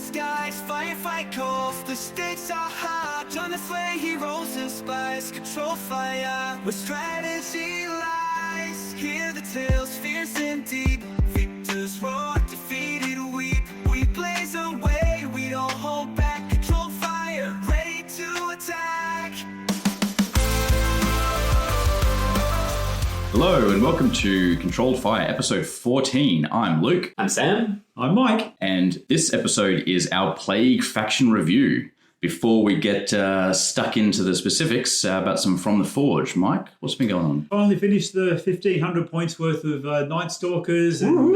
skies, firefight calls. The stakes are high, trying to slay heroes and spies. Control fire, where strategy lies. Hear the tales, fierce and deep. Victors roar, defeated weep. We blaze a way, we don't hold back. Control fire, ready to attack. Hello and welcome to Controlled Fire episode 14. I'm Luke. I'm Sam. I'm Mike. And this episode is our Plague faction review. Before we get stuck into the specifics about some From the Forge, Mike, what's been going on? Finally finished the 1,500 points worth of Night Stalkers. And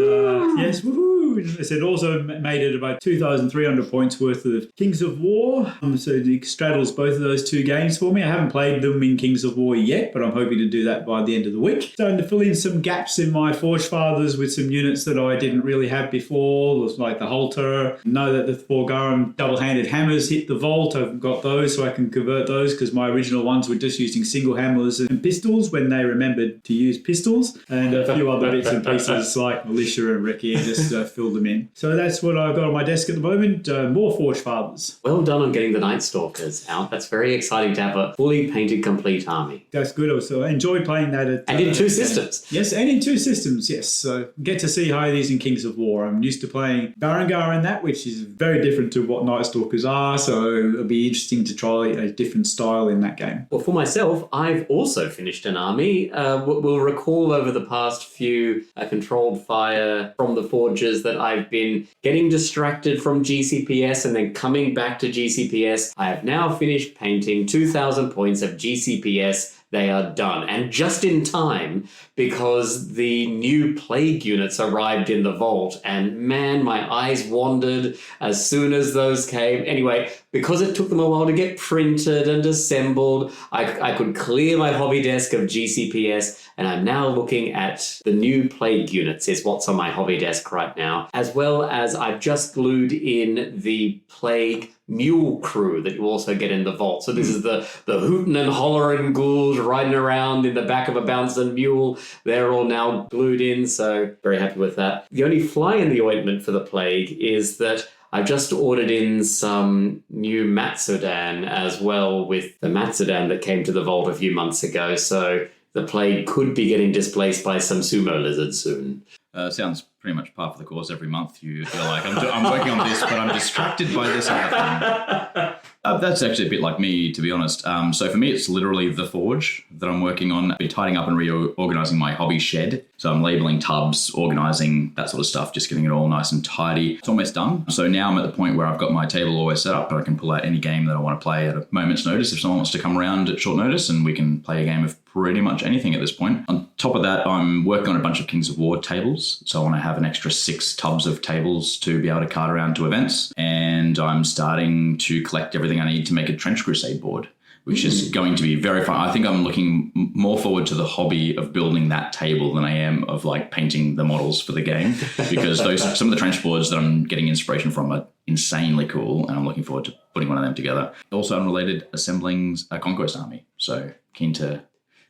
yes, woohoo! It also made it about 2,300 points worth of Kings of War. So it straddles both of those two games for me. I haven't played them in Kings of War yet, but I'm hoping to do that by the end of the week. Starting to fill in some gaps in my Forge Fathers with some units that I didn't really have before, like the Halter. Know that the Thorgarum double-handed hammers hit the vault. I've got those so I can convert those because my original ones were just using single hammers and pistols when they remembered to use pistols, and a few other bits and pieces like militia and recce just filled them in. So that's what I've got on my desk at the moment. More Forge Fathers. Well done on getting the Night Stalkers out. That's very exciting to have a fully painted complete army. That's good. Also, I enjoyed playing that. And in two systems. Yes, and in two systems, yes. So get to see how it is in Kings of War. I'm used to playing Barangar in that, which is very different to what Night Stalkers are, so it'll be interesting to try a different style in that game. Well, for myself, I've also finished an army. We'll recall over the past few Controlled Fire From the Forges that I've been getting distracted from GCPS and then coming back to GCPS. I have now finished painting 2,000 points of GCPS. They are done. And just in time, because the new Plague units arrived in the vault. And man, my eyes wandered as soon as those came. Anyway, because it took them a while to get printed and assembled, I could clear my hobby desk of GCPS. And I'm now looking at the new Plague units is what's on my hobby desk right now. As well as I've just glued in the Plague mule crew that you also get in the vault. So this is the hootin' and hollering ghouls riding around in the back of a bouncing mule. They're all now glued in, so very happy with that. The only fly in the ointment for the Plague is that I've just ordered in some new Matsudan as well with the Matsudan that came to the vault a few months ago. So the Plague could be getting displaced by some sumo lizards soon. Sounds pretty much par for the course. Every month you're like, I'm working on this, but I'm distracted by this other thing. That's actually a bit like me, to be honest. So for me, it's literally the Forge that I'm working on. I've been tidying up and reorganizing my hobby shed. So I'm labeling tubs, organizing that sort of stuff, just getting it all nice and tidy. It's almost done. So now I'm at the point where I've got my table always set up, but I can pull out any game that I want to play at a moment's notice if someone wants to come around at short notice, and we can play a game of pretty much anything at this point. On top of that, I'm working on a bunch of Kings of War tables. So I want to have an extra 6 tubs of tables to be able to cart around to events. And I'm starting to collect everything I need to make a Trench Crusade board, which is going to be very fun. I think I'm looking more forward to the hobby of building that table than I am of like painting the models for the game, because some of the trench boards that I'm getting inspiration from are insanely cool, and I'm looking forward to putting one of them together. Also, unrelated, assembling a Conquest army. So keen to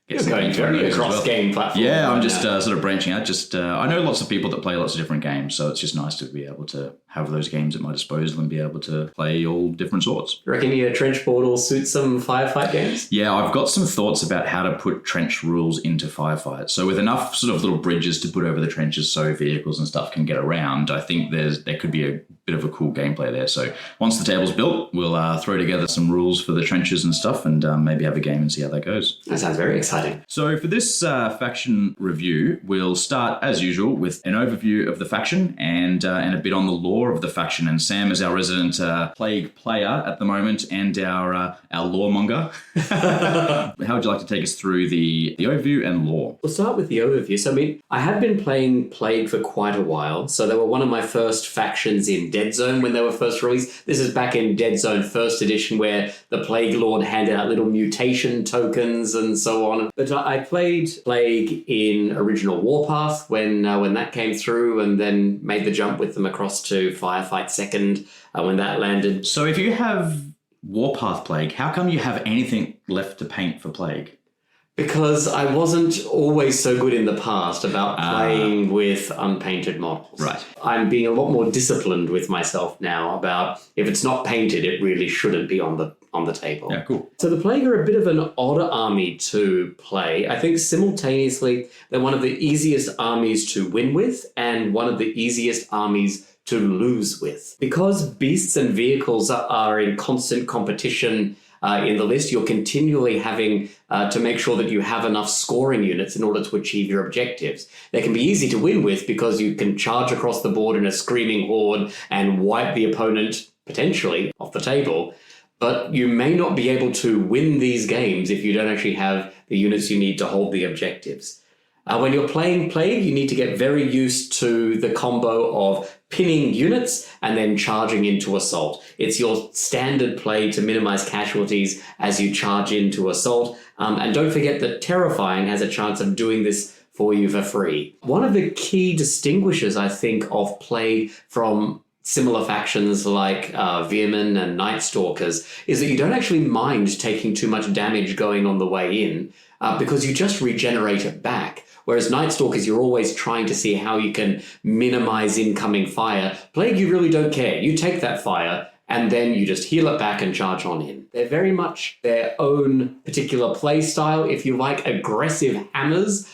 get some going very cross-game platform. Yeah, I'm just sort of branching out. I know lots of people that play lots of different games, so it's just nice to be able to have those games at my disposal and be able to play all different sorts. You reckon your trench board will suit some firefight games? Yeah, I've got some thoughts about how to put trench rules into firefights. So with enough sort of little bridges to put over the trenches so vehicles and stuff can get around, I think there could be a bit of a cool gameplay there. So once the table's built, we'll throw together some rules for the trenches and stuff, and maybe have a game and see how that goes. That sounds very exciting. So for this faction review, we'll start, as usual, with an overview of the faction and a bit on the lore of the faction. And Sam is our resident Plague player at the moment and our loremonger. How would you like to take us through the overview and lore? We'll start with the overview. So, I have been playing Plague for quite a while. So they were one of my first factions in Dead Zone when they were first released. This is back in Dead Zone First Edition, where the Plague Lord handed out little mutation tokens and so on. But I played Plague in original Warpath when that came through, and then made the jump with them across to Firefight Second when that landed. So if you have Warpath Plague, how come you have anything left to paint for Plague? Because I wasn't always so good in the past about playing with unpainted models. Right. I'm being a lot more disciplined with myself now about if it's not painted, it really shouldn't be on the table. Yeah, cool. So the Plague are a bit of an odd army to play. I think simultaneously they're one of the easiest armies to win with and one of the easiest armies to lose with. Because beasts and vehicles are in constant competition in the list, you're continually having to make sure that you have enough scoring units in order to achieve your objectives. They can be easy to win with because you can charge across the board in a screaming horde and wipe the opponent potentially off the table. But you may not be able to win these games if you don't actually have the units you need to hold the objectives. When you're playing Plague, you need to get very used to the combo of pinning units and then charging into assault. It's your standard play to minimize casualties as you charge into assault. And don't forget that Terrifying has a chance of doing this for you for free. One of the key distinguishers, I think, of Plague from similar factions like Veermen and Night Stalkers is that you don't actually mind taking too much damage going on the way in because you just regenerate it back. Whereas Night Stalkers, you're always trying to see how you can minimize incoming fire. Plague, you really don't care. You take that fire and then you just heal it back and charge on in. They're very much their own particular play style. If you like aggressive hammers,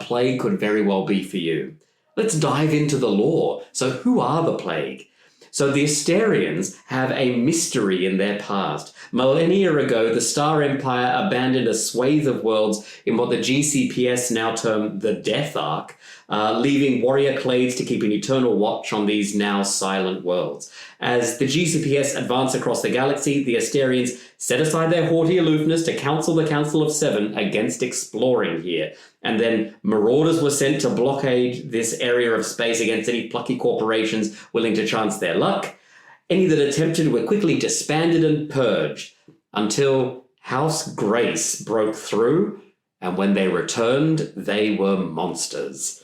Plague could very well be for you. Let's dive into the lore. So who are the Plague? So the Asterians have a mystery in their past. Millennia ago, the Star Empire abandoned a swathe of worlds in what the GCPS now term the Death Arc, leaving warrior clades to keep an eternal watch on these now silent worlds. As the GCPS advanced across the galaxy, the Asterians set aside their haughty aloofness to counsel the Council of Seven against exploring here. And then marauders were sent to blockade this area of space against any plucky corporations willing to chance their luck. Any that attempted were quickly disbanded and purged until House Grace broke through, and when they returned, they were monsters.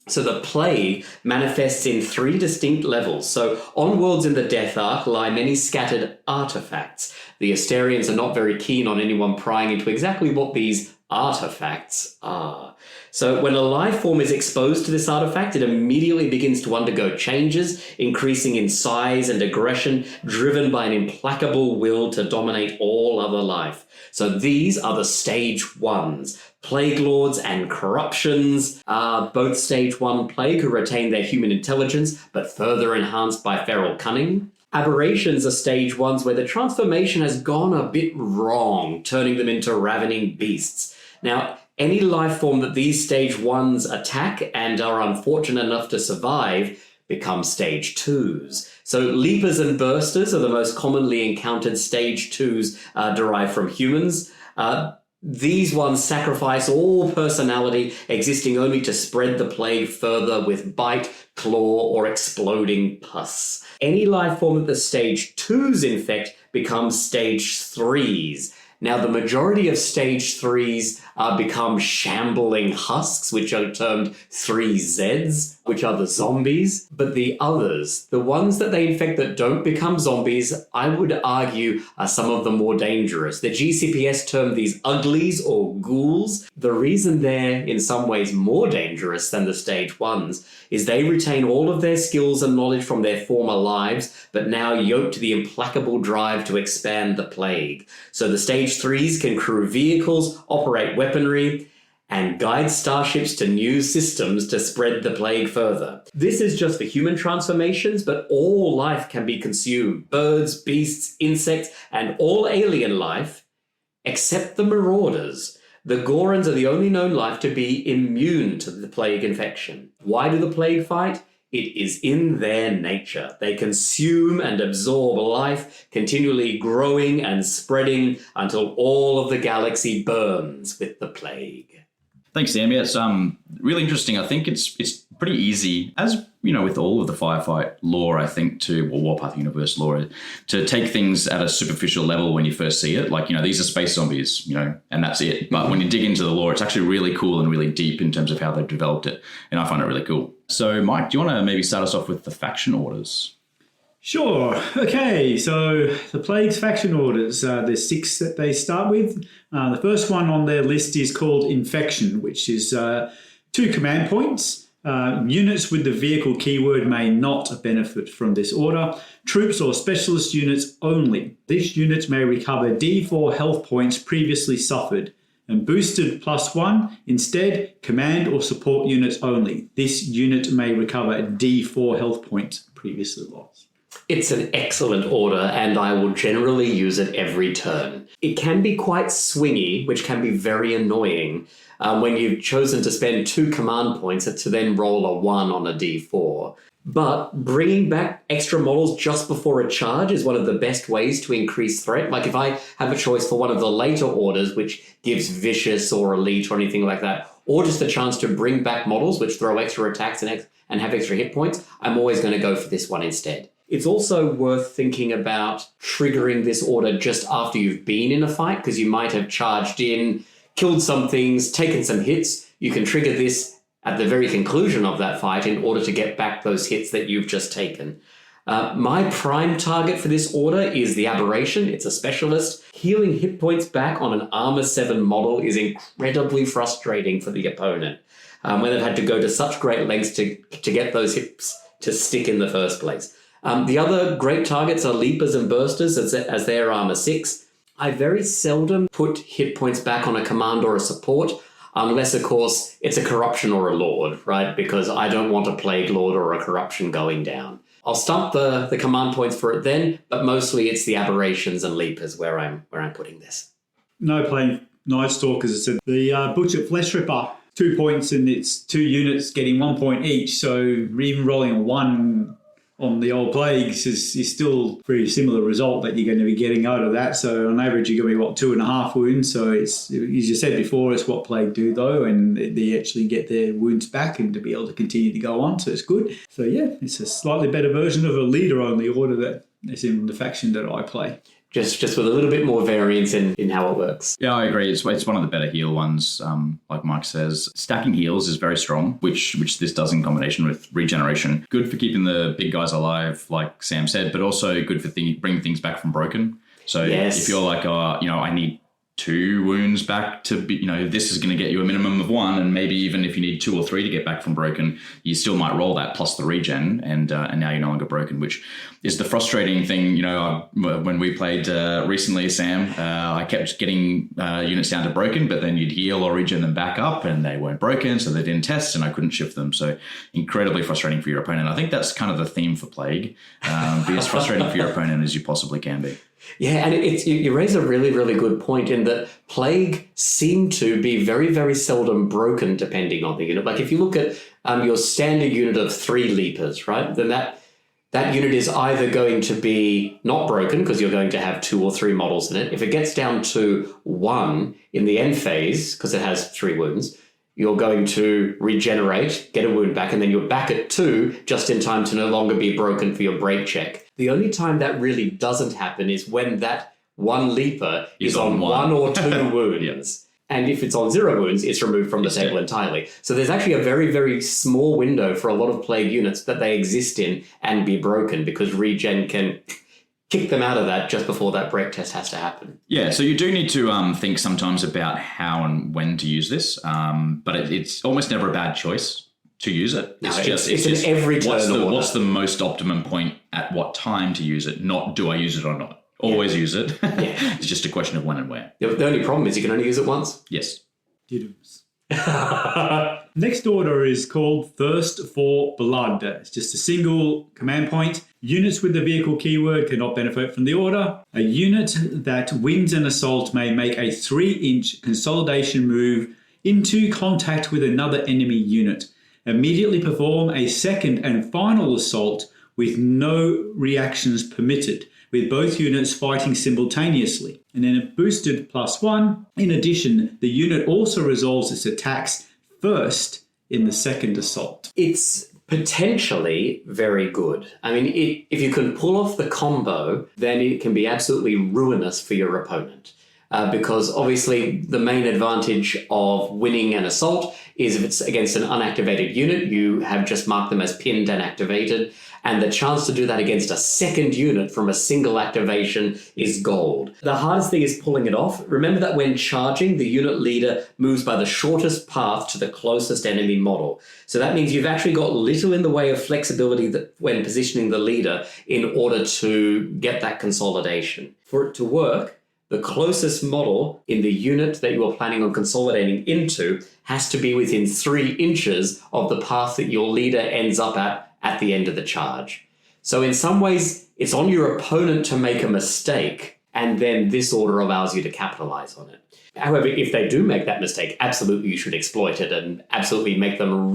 So the Plague manifests in 3 distinct levels. So on worlds in the Death Arc lie many scattered artifacts. The Asterians are not very keen on anyone prying into exactly what these artifacts are. So when a life form is exposed to this artifact, it immediately begins to undergo changes, increasing in size and aggression, driven by an implacable will to dominate all other life. So these are the Stage 1s. Plague Lords and Corruptions are both Stage 1 Plague who retain their human intelligence, but further enhanced by feral cunning. Aberrations are Stage 1s where the transformation has gone a bit wrong, turning them into ravening beasts. Now, any life form that these Stage 1s attack and are unfortunate enough to survive become Stage 2s. So Leapers and Bursters are the most commonly encountered Stage 2s derived from humans. These ones sacrifice all personality, existing only to spread the plague further with bite, claw, or exploding pus. Any life form that the Stage 2s infect becomes Stage 3s. Now, the majority of Stage 3s become shambling husks, which are termed 3Zs, which are the zombies. But the others, the ones that they infect that don't become zombies, I would argue are some of the more dangerous. The GCPS term these uglies or ghouls. The reason they're in some ways more dangerous than the Stage 1s is they retain all of their skills and knowledge from their former lives, but now yoked to the implacable drive to expand the plague. So the Stage 3s can crew vehicles, operate weaponry, and guide starships to new systems to spread the plague further. This is just for human transformations, but all life can be consumed. Birds, beasts, insects, and all alien life, except the Marauders. The Gorons are the only known life to be immune to the plague infection. Why do the plague fight? It is in their nature. They consume and absorb life, continually growing and spreading until all of the galaxy burns with the plague. Thanks, Sam. Yeah, it's really interesting. I think it's pretty easy, as you know, with all of the firefight lore, I think, or Warpath Universe lore, to take things at a superficial level when you first see it. Like, you know, these are space zombies, you know, and that's it. But when you dig into the lore, it's actually really cool and really deep in terms of how they've developed it. And I find it really cool. So, Mike, do you want to maybe start us off with the faction orders? Sure. Okay, so the Plague's faction orders, there's 6 that they start with. The first one on their list is called Infection, which is 2 command points. Units with the vehicle keyword may not benefit from this order. Troops or specialist units only. This unit may recover D4 health points previously suffered. And boosted +1, instead, command or support units only. This unit may recover D4 health points previously lost. It's an excellent order, and I will generally use it every turn. It can be quite swingy, which can be very annoying when you've chosen to spend 2 command points to then roll a 1 on a d4. But bringing back extra models just before a charge is one of the best ways to increase threat. Like if I have a choice for one of the later orders, which gives vicious or elite or anything like that, or just a chance to bring back models which throw extra attacks and have extra hit points, I'm always going to go for this one instead. It's also worth thinking about triggering this order just after you've been in a fight, because you might have charged in, killed some things, taken some hits. You can trigger this at the very conclusion of that fight in order to get back those hits that you've just taken. My prime target for this order is the Aberration. It's a specialist. Healing hit points back on an Armor 7 model is incredibly frustrating for the opponent when they've had to go to such great lengths to get those hits to stick in the first place. The other great targets are Leapers and Bursters as their Armor 6. I very seldom put hit points back on a command or a support, unless, of course, it's a Corruption or a Lord, right? Because I don't want a Plague Lord or a Corruption going down. I'll stump the command points for it then, but mostly it's the Aberrations and Leapers where I'm putting this. No playing Night Stalkers. It's the Butcher Flesh Ripper. 2 points and it's 2 units getting 1 point each. So even rolling a 1 on the old Plagues is still a pretty similar result that you're going to be getting out of that. So on average, you're going to be, 2.5 wounds. So it's, as you said before, it's what Plague do though, and they actually get their wounds back and to be able to continue to go on. So it's good. So yeah, it's a slightly better version of a leader-only order that is in the faction that I play. Just with a little bit more variance in how it works. Yeah, I agree. It's one of the better heal ones, like Mike says. Stacking heals is very strong, which this does in combination with regeneration. Good for keeping the big guys alive, like Sam said, but also good for bringing things back from broken. So if you're like, I need 2 wounds back to be, this is going to get you a minimum of 1, and maybe even if you need 2 or 3 to get back from broken, you still might roll that plus the regen, and now you're no longer broken, which is the frustrating thing. When we played recently, Sam, I kept getting units down to broken, but then you'd heal or regen them back up, and they weren't broken, so they didn't test, and I couldn't shift them. So incredibly frustrating for your opponent. I think that's kind of the theme for Plague. Be as frustrating for your opponent as you possibly can be. Yeah, and you raise a really, really good point in that Plague seem to be very, very seldom broken depending on the unit. Like if you look at your standard unit of 3 Leapers, right, then that unit is either going to be not broken because you're going to have 2 or 3 models in it. If it gets down to 1 in the end phase, because it has 3 wounds, you're going to regenerate, get a wound back, and then you're back at 2 just in time to no longer be broken for your break check. The only time that really doesn't happen is when that 1 Leaper is on 1 or 2 wounds. And if it's on 0 wounds, it's removed from the table entirely. So there's actually a very, very small window for a lot of Plague units that they exist in and be broken, because regen can kick them out of that just before that break test has to happen. Yeah, so you do need to think sometimes about how and when to use this, but it's almost never a bad choice to use it. It's just every turn what's the most optimum point at what time to use it, not do I use it or not. Always use it. Yeah. It's just a question of when and where. The only problem is you can only use it once. Yes. Diddums. Next order is called Thirst for Blood. It's just a single command point. Units with the vehicle keyword cannot benefit from the order. A unit that wins an assault may make a 3-inch consolidation move into contact with another enemy unit. Immediately perform a second and final assault with no reactions permitted, with both units fighting simultaneously. And then a boosted +1. In addition, the unit also resolves its attacks first in the second assault. It's potentially very good. I mean, if you can pull off the combo, then it can be absolutely ruinous for your opponent. because obviously the main advantage of winning an assault is if it's against an unactivated unit, you have just marked them as pinned and activated. And the chance to do that against a second unit from a single activation is gold. The hardest thing is pulling it off. Remember that when charging, the unit leader moves by the shortest path to the closest enemy model. So that means you've actually got little in the way of flexibility that when positioning the leader in order to get that consolidation. For it to work, the closest model in the unit that you are planning on consolidating into has to be within 3 inches of the path that your leader ends up at the end of the charge. So in some ways, it's on your opponent to make a mistake, and then this order allows you to capitalize on it. However, if they do make that mistake, absolutely you should exploit it and absolutely make them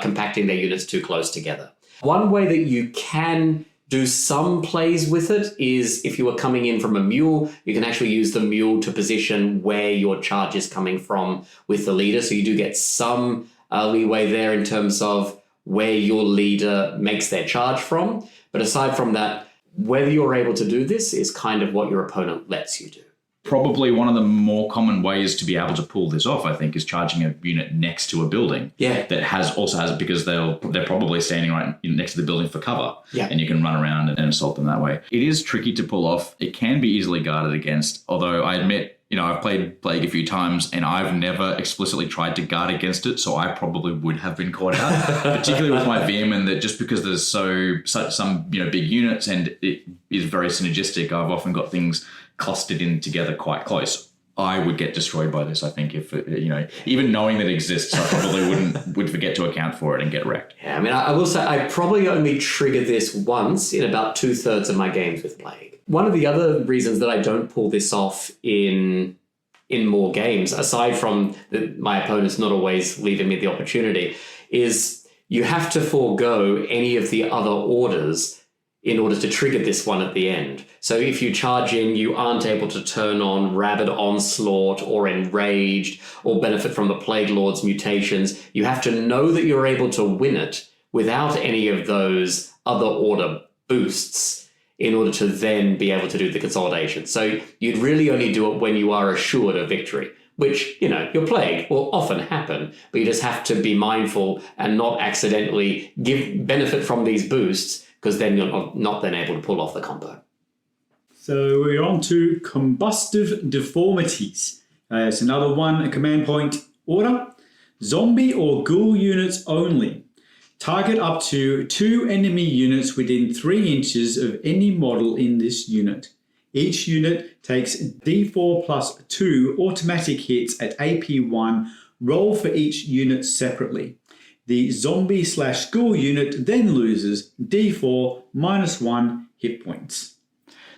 compacting their units too close together. One way that you can do some plays with it is if you are coming in from a mule, you can actually use the mule to position where your charge is coming from with the leader. So you do get some leeway there in terms of where your leader makes their charge from. But aside from that, whether you're able to do this is kind of what your opponent lets you do. Probably one of the more common ways to be able to pull this off, I think, is charging a unit next to a building. Yeah. That also has it because they're probably standing right next to the building for cover. Yeah. And you can run around and assault them that way. It is tricky to pull off. It can be easily guarded against, although I admit, I've played Plague a few times and I've never explicitly tried to guard against it, so I probably would have been caught out, particularly with my Vim, and that just because there's some big units and it is very synergistic, I've often got things clustered in together quite close. I would get destroyed by this, I think, if even knowing that it exists, I probably would forget to account for it and get wrecked. Yeah, I mean, I will say I probably only triggered this once in about 2/3 of my games with Plague. One of the other reasons that I don't pull this off in more games, aside from my opponents not always leaving me the opportunity, is you have to forego any of the other orders in order to trigger this one at the end. So if you charge in, you aren't able to turn on Rabid Onslaught or Enraged or benefit from the Plague Lord's mutations. You have to know that you're able to win it without any of those other order boosts in order to then be able to do the consolidation. So you'd really only do it when you are assured of victory, which, your Plague will often happen, but you just have to be mindful and not accidentally benefit from these boosts, because then you're not then able to pull off the combo. So we're on to combustive deformities. It's another one, a command point order. Zombie or ghoul units only. Target up to 2 enemy units within 3 inches of any model in this unit. Each unit takes D4 plus 2 automatic hits at AP1. Roll for each unit separately. The zombie/ghoul unit then loses D4 minus 1 hit points.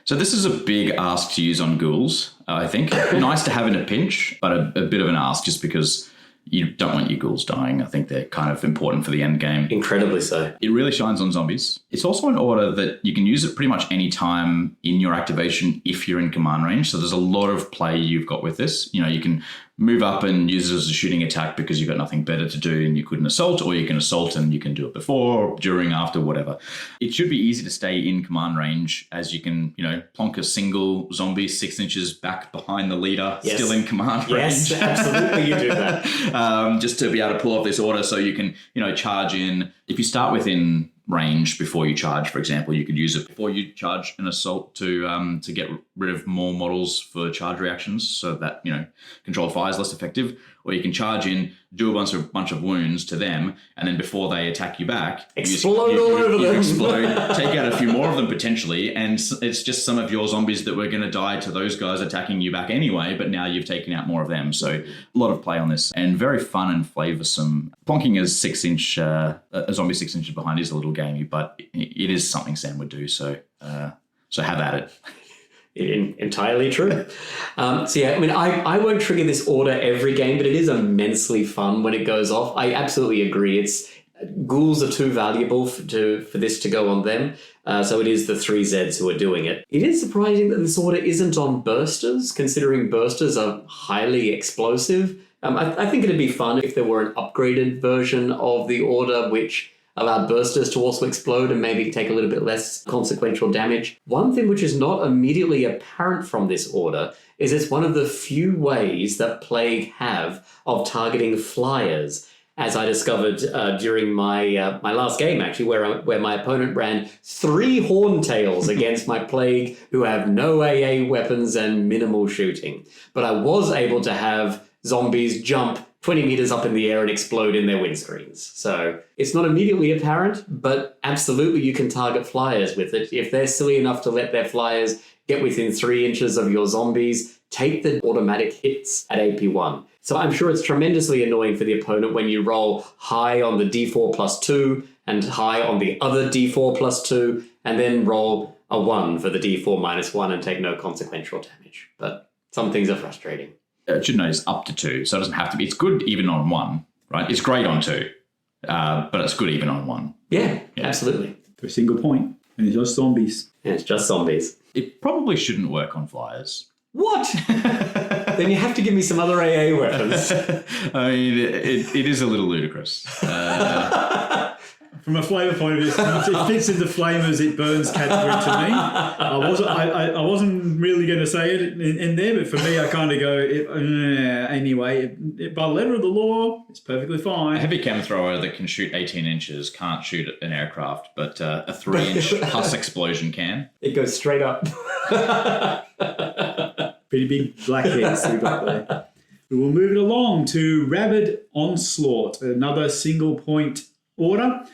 So this is a big ask to use on ghouls, I think. Nice to have in a pinch, but a bit of an ask just because you don't want your ghouls dying. I think they're kind of important for the end game. Incredibly so. It really shines on zombies. It's also an order that you can use it pretty much any time in your activation if you're in command range. So there's a lot of play you've got with this. You can move up and use it as a shooting attack because you've got nothing better to do and you couldn't assault, or you can assault and you can do it before, during, after, whatever. It should be easy to stay in command range as you can, plonk a single zombie 6 inches back behind the leader, yes. Still in command range. Yes, absolutely you do that. Just to be able to pull off this order so you can, charge in. If you start within range before you charge, for example, you could use it before you charge an assault to get rid of more models for charge reactions so that, controlled fire is less effective. Or you can charge in, do a bunch of wounds to them, and then before they attack you back, explode all over them. Explode, take out a few more of them potentially, and it's just some of your zombies that were going to die to those guys attacking you back anyway, but now you've taken out more of them. So a lot of play on this, and very fun and flavoursome. Plonking a 6 inch, a zombie 6 inches behind is a little gamey, but it is something Sam would do. So have at it. Entirely true. I won't trigger this order every game, but it is immensely fun when it goes off. I absolutely agree. Ghouls are too valuable for this to go on them, so it is the 3 Zs who are doing it. It is surprising that this order isn't on bursters, considering bursters are highly explosive. I think it'd be fun if there were an upgraded version of the order, which allowed bursters to also explode and maybe take a little bit less consequential damage. One thing which is not immediately apparent from this order is it's one of the few ways that Plague have of targeting flyers, as I discovered during my my last game, actually, where my opponent ran 3 Horntails against my Plague, who have no AA weapons and minimal shooting. But I was able to have zombies jump 20 meters up in the air and explode in their windscreens. So it's not immediately apparent, but absolutely you can target flyers with it. If they're silly enough to let their flyers get within 3 inches of your zombies, take the automatic hits at AP1. So I'm sure it's tremendously annoying for the opponent when you roll high on the D4 plus 2 and high on the other D4 plus 2, and then roll a 1 for the D4 minus 1 and take no consequential damage. But some things are frustrating. It should know it's up to 2, so it doesn't have to be. It's good even on 1, right? It's great on 2, but it's good even on 1. Yeah, absolutely. For a single point. And it's just zombies. And it's just zombies. It probably shouldn't work on flyers. What? Then you have to give me some other AA weapons. I mean, it is a little ludicrous. From a flavour point of view, it fits in the flamers it burns category to me. I wasn't really going to say it in there, but for me, I kind of go, anyway, by the letter of the law, it's perfectly fine. A heavy cam thrower that can shoot 18 inches can't shoot an aircraft, but a 3-inch pus explosion can. It goes straight up. Pretty big black heads we got there. We will move it along to Rabid Onslaught, another single point order.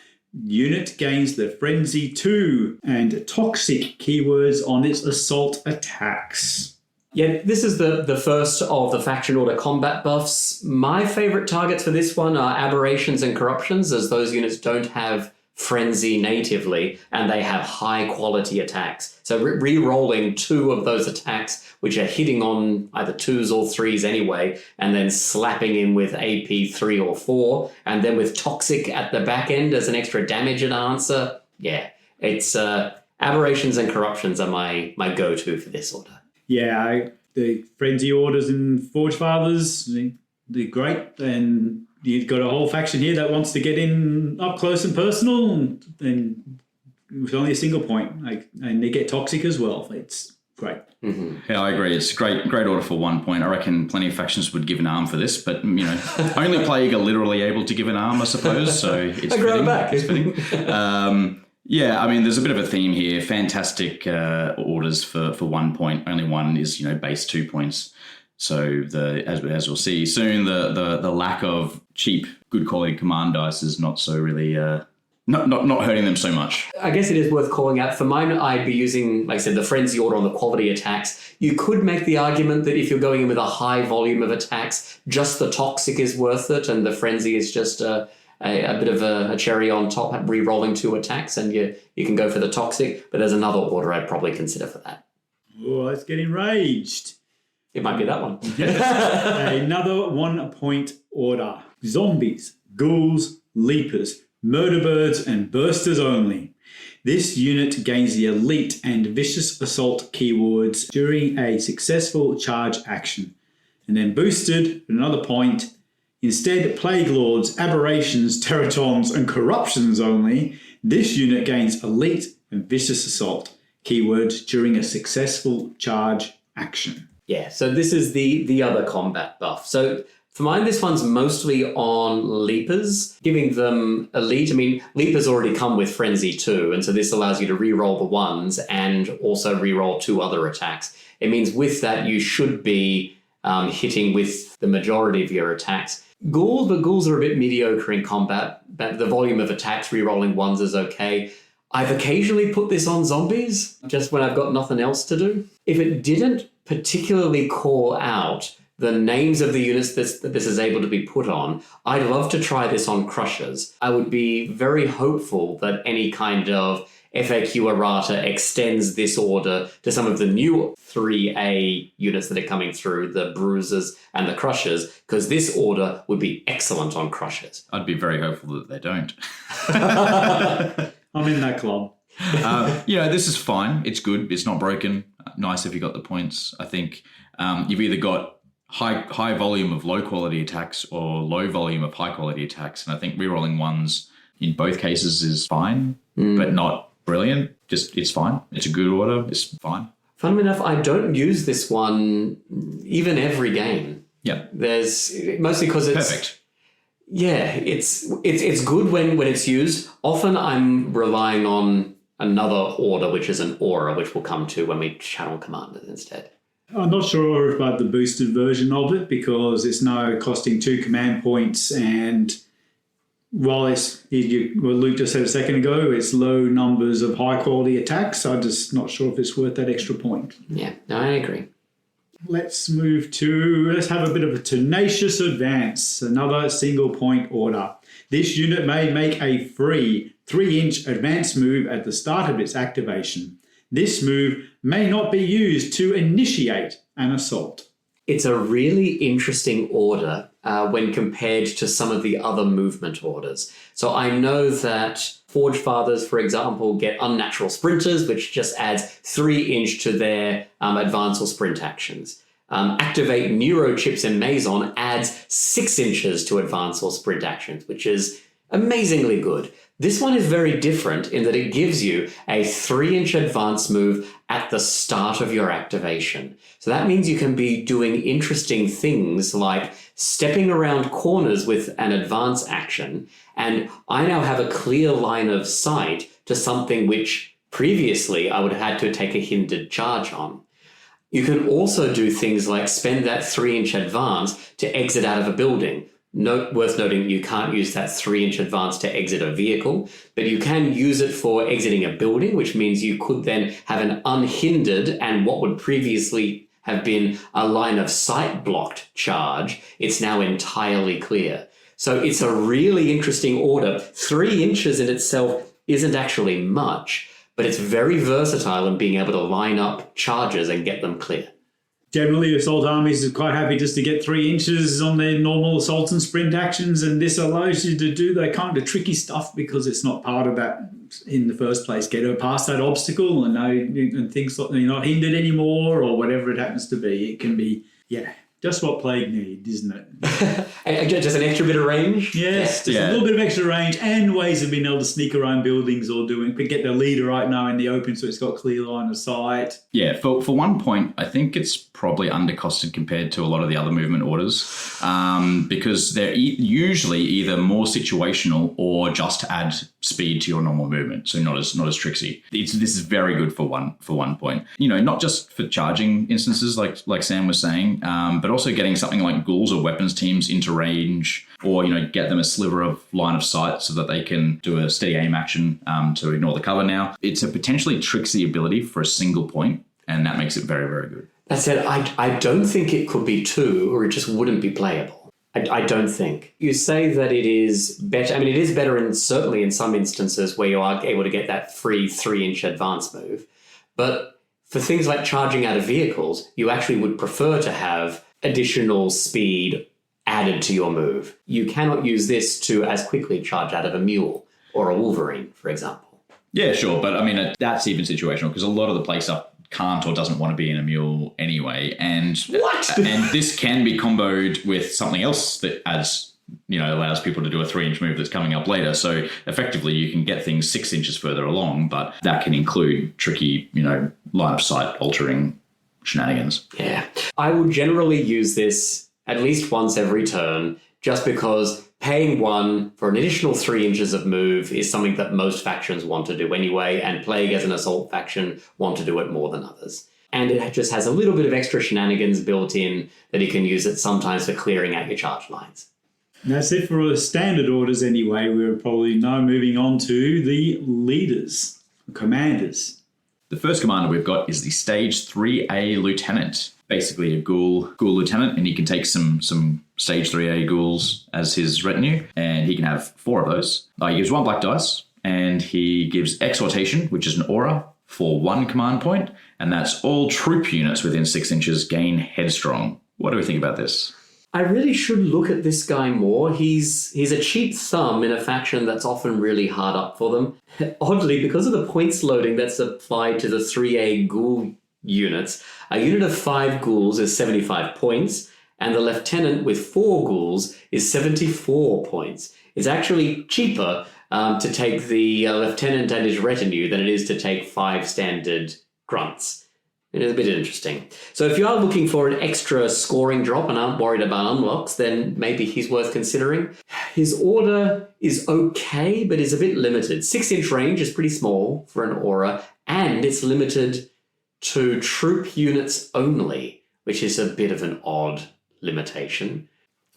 Unit gains the Frenzy 2 and Toxic keywords on its assault attacks. Yeah, this is the first of the faction order combat buffs. My favourite targets for this one are Aberrations and Corruptions, as those units don't have Frenzy natively, and they have high-quality attacks. So re-rolling 2 of those attacks, which are hitting on either 2s or 3s anyway, and then slapping in with AP 3 or 4, and then with Toxic at the back end as an extra damage enhancer. Yeah, it's Aberrations and Corruptions are my go-to for this order. Yeah, the Frenzy orders and Forge Fathers, they're great, and you've got a whole faction here that wants to get in up close and personal, and with only a single point, and they get Toxic as well. It's great. Mm-hmm. Yeah, I agree. It's great order for 1 point. I reckon plenty of factions would give an arm for this, but only Plague are literally able to give an arm, I suppose. So it's fitting. It's fitting. Yeah, I mean, there's a bit of a theme here. Fantastic orders for 1 point. Only one is base 2 points. So as we'll see soon, the lack of cheap, good quality command dice is not so really not hurting them so much. I guess it is worth calling out. For mine, I'd be using, like I said, the Frenzy order on the quality attacks. You could make the argument that if you're going in with a high volume of attacks, just the Toxic is worth it, and the Frenzy is just a bit of a cherry on top, re-rolling 2 attacks, and you can go for the Toxic. But there's another order I'd probably consider for that. Oh, let's get enraged. It might be that one. Another 1 point order. Zombies, ghouls, leapers, murder birds, and bursters only. This unit gains the elite and vicious assault keywords during a successful charge action, and then boosted for another point. Instead, Plague Lords, Aberrations, Teratons, and Corruptions only. This unit gains elite and vicious assault keywords during a successful charge action. Yeah, so this is the other combat buff. So for mine, this one's mostly on Leapers, giving them elite. I mean, Leapers already come with Frenzy 2, and so this allows you to re-roll the 1s and also re-roll 2 other attacks. It means with that, you should be hitting with the majority of your attacks. Ghouls, but ghouls are a bit mediocre in combat, but the volume of attacks re-rolling 1s is okay. I've occasionally put this on zombies, just when I've got nothing else to do. If it didn't particularly call out the names of the units that this is able to be put on, I'd love to try this on Crushers. I would be very hopeful that any kind of FAQ errata extends this order to some of the new 3A units that are coming through, the Bruisers and the Crushers, because this order would be excellent on Crushers. I'd be very hopeful that they don't. I'm in that club. This is fine. It's good. It's not broken. Nice if you got the points. I think you've either got high volume of low quality attacks or low volume of high quality attacks. And I think rerolling 1s, in both cases is fine, but not brilliant. Just, it's fine. It's a good order. It's fine. Funnily enough, I don't use this one even every game. Yeah. There's mostly because it's perfect. Yeah, it's good when it's used. Often I'm relying on another order, which is an aura, which we'll come to when we chat on commanders instead. I'm not sure about the boosted version of it because it's now costing 2 command points, and while what Luke just said a second ago, it's low numbers of high quality attacks. I'm just not sure if it's worth that extra point. Yeah, no, I agree. Let's have a bit of a tenacious advance, another single point order. This unit may make a free 3-inch advance move at the start of its activation. This move may not be used to initiate an assault. It's a really interesting order when compared to some of the other movement orders. So I know that Forge Fathers, for example, get unnatural sprinters, which just adds 3-inch to their advance or sprint actions. Activate Neurochips and Maison adds 6 inches to advance or sprint actions, which is amazingly good. This one is very different in that it gives you a 3-inch advance move at the start of your activation. So that means you can be doing interesting things like stepping around corners with an advance action, and I now have a clear line of sight to something which previously I would have had to take a hindered charge on. You can also do things like spend that 3-inch advance to exit out of a building. Worth noting, you can't use that 3-inch advance to exit a vehicle, but you can use it for exiting a building, which means you could then have an unhindered and what would previously have been a line of sight blocked charge. It's now entirely clear. So it's a really interesting order. 3 inches in itself isn't actually much, but it's very versatile in being able to line up charges and get them clear. Generally, assault armies are quite happy just to get 3 inches on their normal assault and sprint actions, and this allows you to do that kind of tricky stuff because it's not part of that in the first place. Get past that obstacle and things like you're not hindered anymore or whatever it happens to be. It can be, just what Plague needs, isn't it? Just an extra bit of range? Yes, just a little bit of extra range and ways of being able to sneak around buildings or get the leader right now in the open so it's got clear line of sight. Yeah, for 1 point, I think it's probably undercosted compared to a lot of the other movement orders because they're usually either more situational or just to add speed to your normal movement, so not as tricksy. This is very good for 1 point. Not just for charging instances like Sam was saying, but also getting something like ghouls or weapons teams into range, or get them a sliver of line of sight so that they can do a steady aim action to ignore the cover now. It's a potentially tricksy ability for a single point, and that makes it very, very good. That said, I don't think it could be 2 or it just wouldn't be playable. I don't think. You say that it is better. I mean, it is better certainly in some instances where you are able to get that free 3-inch advance move. But for things like charging out of vehicles, you actually would prefer to have additional speed added to your move. You cannot use this to as quickly charge out of a mule or a Wolverine, for example. Yeah, sure. But I mean, that's even situational because a lot of the play stuff can't or doesn't want to be in a mule anyway. And and this can be comboed with something else that adds, allows people to do a 3-inch move that's coming up later. So effectively you can get things 6 inches further along, but that can include tricky, line of sight altering shenanigans. Yeah. I would generally use this at least once every turn just because paying 1 for an additional 3 inches of move is something that most factions want to do anyway, and Plague as an assault faction want to do it more than others. And it just has a little bit of extra shenanigans built in that you can use it sometimes for clearing out your charge lines. And that's it for the standard orders anyway. We're probably now moving on to the leaders, commanders. The first commander we've got is the Stage 3A Lieutenant. Basically a ghoul lieutenant, and he can take some Stage 3A ghouls as his retinue, and he can have 4 of those. He gives 1 black dice, and he gives Exhortation, which is an aura, for 1 command point, and that's all troop units within 6 inches gain Headstrong. What do we think about this? I really should look at this guy more. He's a cheap thumb in a faction that's often really hard up for them. Oddly, because of the points loading that's applied to the 3A ghoul units, a unit of 5 ghouls is 75 points, and the lieutenant with 4 ghouls is 74 points. It's actually cheaper to take the lieutenant and his retinue than it is to take 5 standard grunts. It is a bit interesting. So if you are looking for an extra scoring drop and aren't worried about unlocks, then maybe he's worth considering. His order is okay, but is a bit limited. 6-inch range is pretty small for an aura, and it's limited to troop units only, which is a bit of an odd limitation.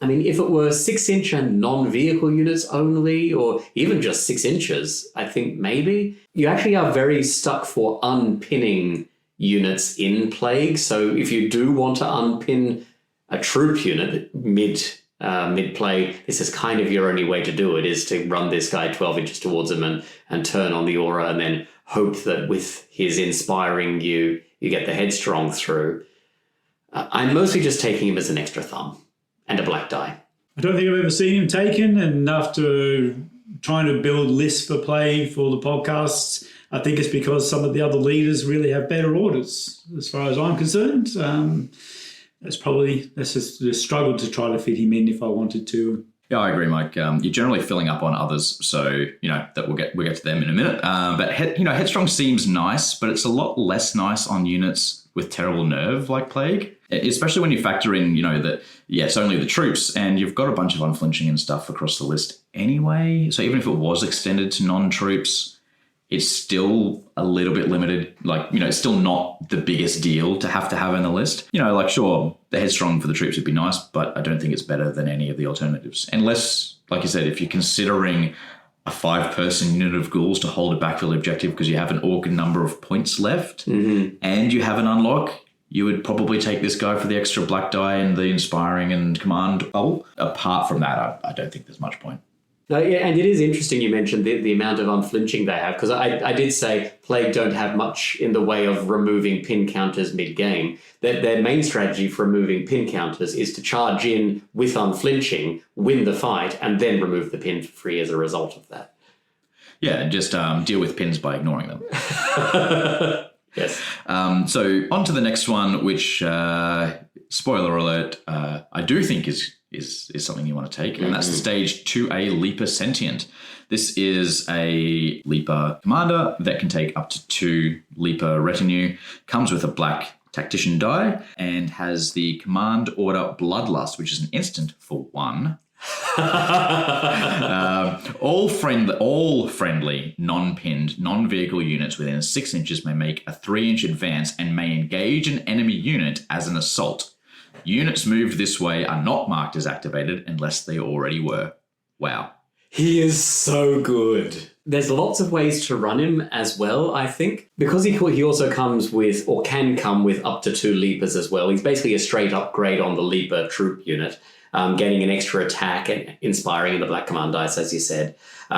I mean, if it were 6-inch and non-vehicle units only, or even just 6 inches, I think maybe. You actually are very stuck for unpinning units in Plague. So if you do want to unpin a troop unit mid-play, this is kind of your only way to do it, is to run this guy 12 inches towards him and turn on the aura and then hope that with his inspiring you get the headstrong through. I'm mostly just taking him as an extra thumb and a black die. I don't think I've ever seen him taken, and after trying to build lists for Plague for the podcasts, I think it's because some of the other leaders really have better orders, as far as I'm concerned. That's just a struggle to try to fit him in if I wanted to. Yeah, I agree, Mike. You're generally filling up on others, so that we'll get to them in a minute. But Headstrong seems nice, but it's a lot less nice on units with terrible nerve like Plague, especially when you factor in that it's only the troops, and you've got a bunch of unflinching and stuff across the list anyway. So even if it was extended to non-troops, it's still a little bit limited. It's still not the biggest deal to have in the list. Sure, the Headstrong for the troops would be nice, but I don't think it's better than any of the alternatives. Unless, like you said, if you're considering a 5-person unit of ghouls to hold a backfill objective because you have an organ number of points left and you have an unlock, you would probably take this guy for the extra black die and the inspiring and command bubble. Apart from that, I don't think there's much point. No, yeah, and it is interesting you mentioned the amount of unflinching they have, because I did say Plague don't have much in the way of removing pin counters mid-game. Their main strategy for removing pin counters is to charge in with unflinching, win the fight, and then remove the pin for free as a result of that. Yeah, and just deal with pins by ignoring them. Yes. So on to the next one, which, spoiler alert, I do think is something you want to take, and that's the stage 2A Leaper Sentient. This is a Leaper commander that can take up to 2 Leaper retinue, comes with a black tactician die, and has the command order Bloodlust, which is an instant for 1. All friendly, non-pinned, non-vehicle units within 6 inches may make a 3-inch advance and may engage an enemy unit as an assault. Units moved this way are not marked as activated unless they already were. Wow. He is so good. There's lots of ways to run him as well, I think. Because he also comes with, or can come with, up to 2 Leapers as well. He's basically a straight upgrade on the Leaper troop unit, getting an extra attack and inspiring in the Black Command dice, as you said,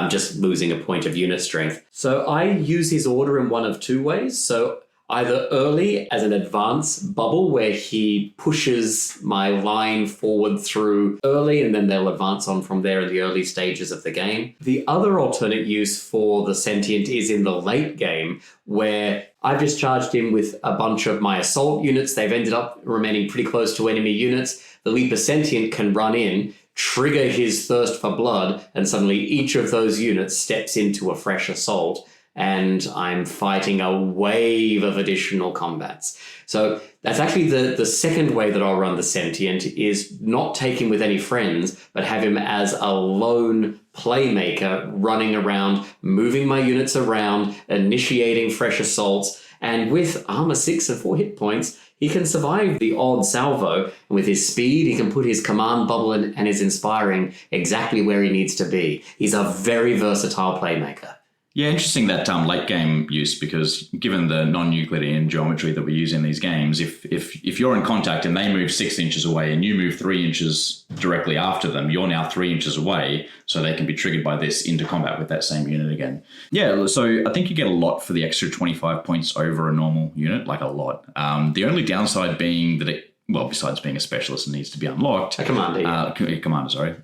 just losing a point of unit strength. So I use his order in one of 2 ways. So either early as an advance bubble where he pushes my line forward through early and then they'll advance on from there in the early stages of the game. The other alternate use for the Sentient is in the late game where I've just charged him with a bunch of my assault units. They've ended up remaining pretty close to enemy units. The Leaper Sentient can run in, trigger his thirst for blood, and suddenly each of those units steps into a fresh assault. And I'm fighting a wave of additional combats. So that's actually the second way that I'll run the Sentient, is not take him with any friends, but have him as a lone playmaker running around, moving my units around, initiating fresh assaults. And with armor 6 and 4 hit points, he can survive the odd salvo. And with his speed, he can put his command bubble and his inspiring exactly where he needs to be. He's a very versatile playmaker. Yeah, interesting that late game use, because given the non-Euclidean geometry that we use in these games, if you're in contact and they move 6 inches away and you move 3 inches directly after them, you're now 3 inches away, so they can be triggered by this into combat with that same unit again. Yeah, so I think you get a lot for the extra 25 points over a normal unit, like a lot. The only downside being that besides being a specialist and needs to be unlocked. A commander. Commander, sorry.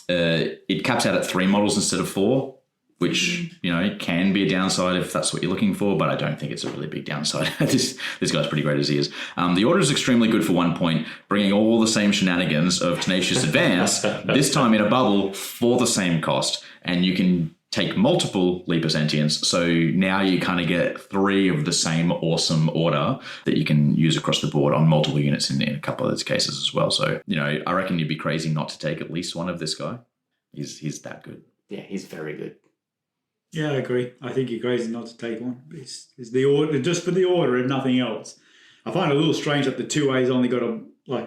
It caps out at 3 models instead of 4. Which, can be a downside if that's what you're looking for, but I don't think it's a really big downside. This guy's pretty great as he is. The order is extremely good for 1 point, bringing all the same shenanigans of Tenacious Advance, this time in a bubble for the same cost. And you can take multiple Leaper Sentients. So now you kind of get 3 of the same awesome order that you can use across the board on multiple units in a couple of those cases as well. So, I reckon you'd be crazy not to take at least one of this guy. He's that good. Yeah, he's very good. Yeah, I agree. I think you're crazy not to take one. It's the order, just for the order and nothing else. I find it a little strange that the 2A's only got a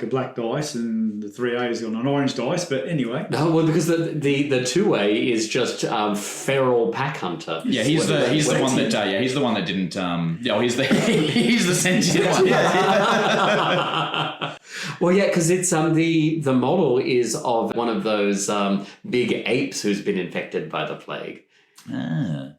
black dice and the 3A's got an orange dice, but anyway. No, well, because the 2A is just feral pack hunter. Yeah, he's the one that he's the one that didn't he's the sentient one. Well, yeah, because it's the model is of one of those big apes who's been infected by the plague. Ah,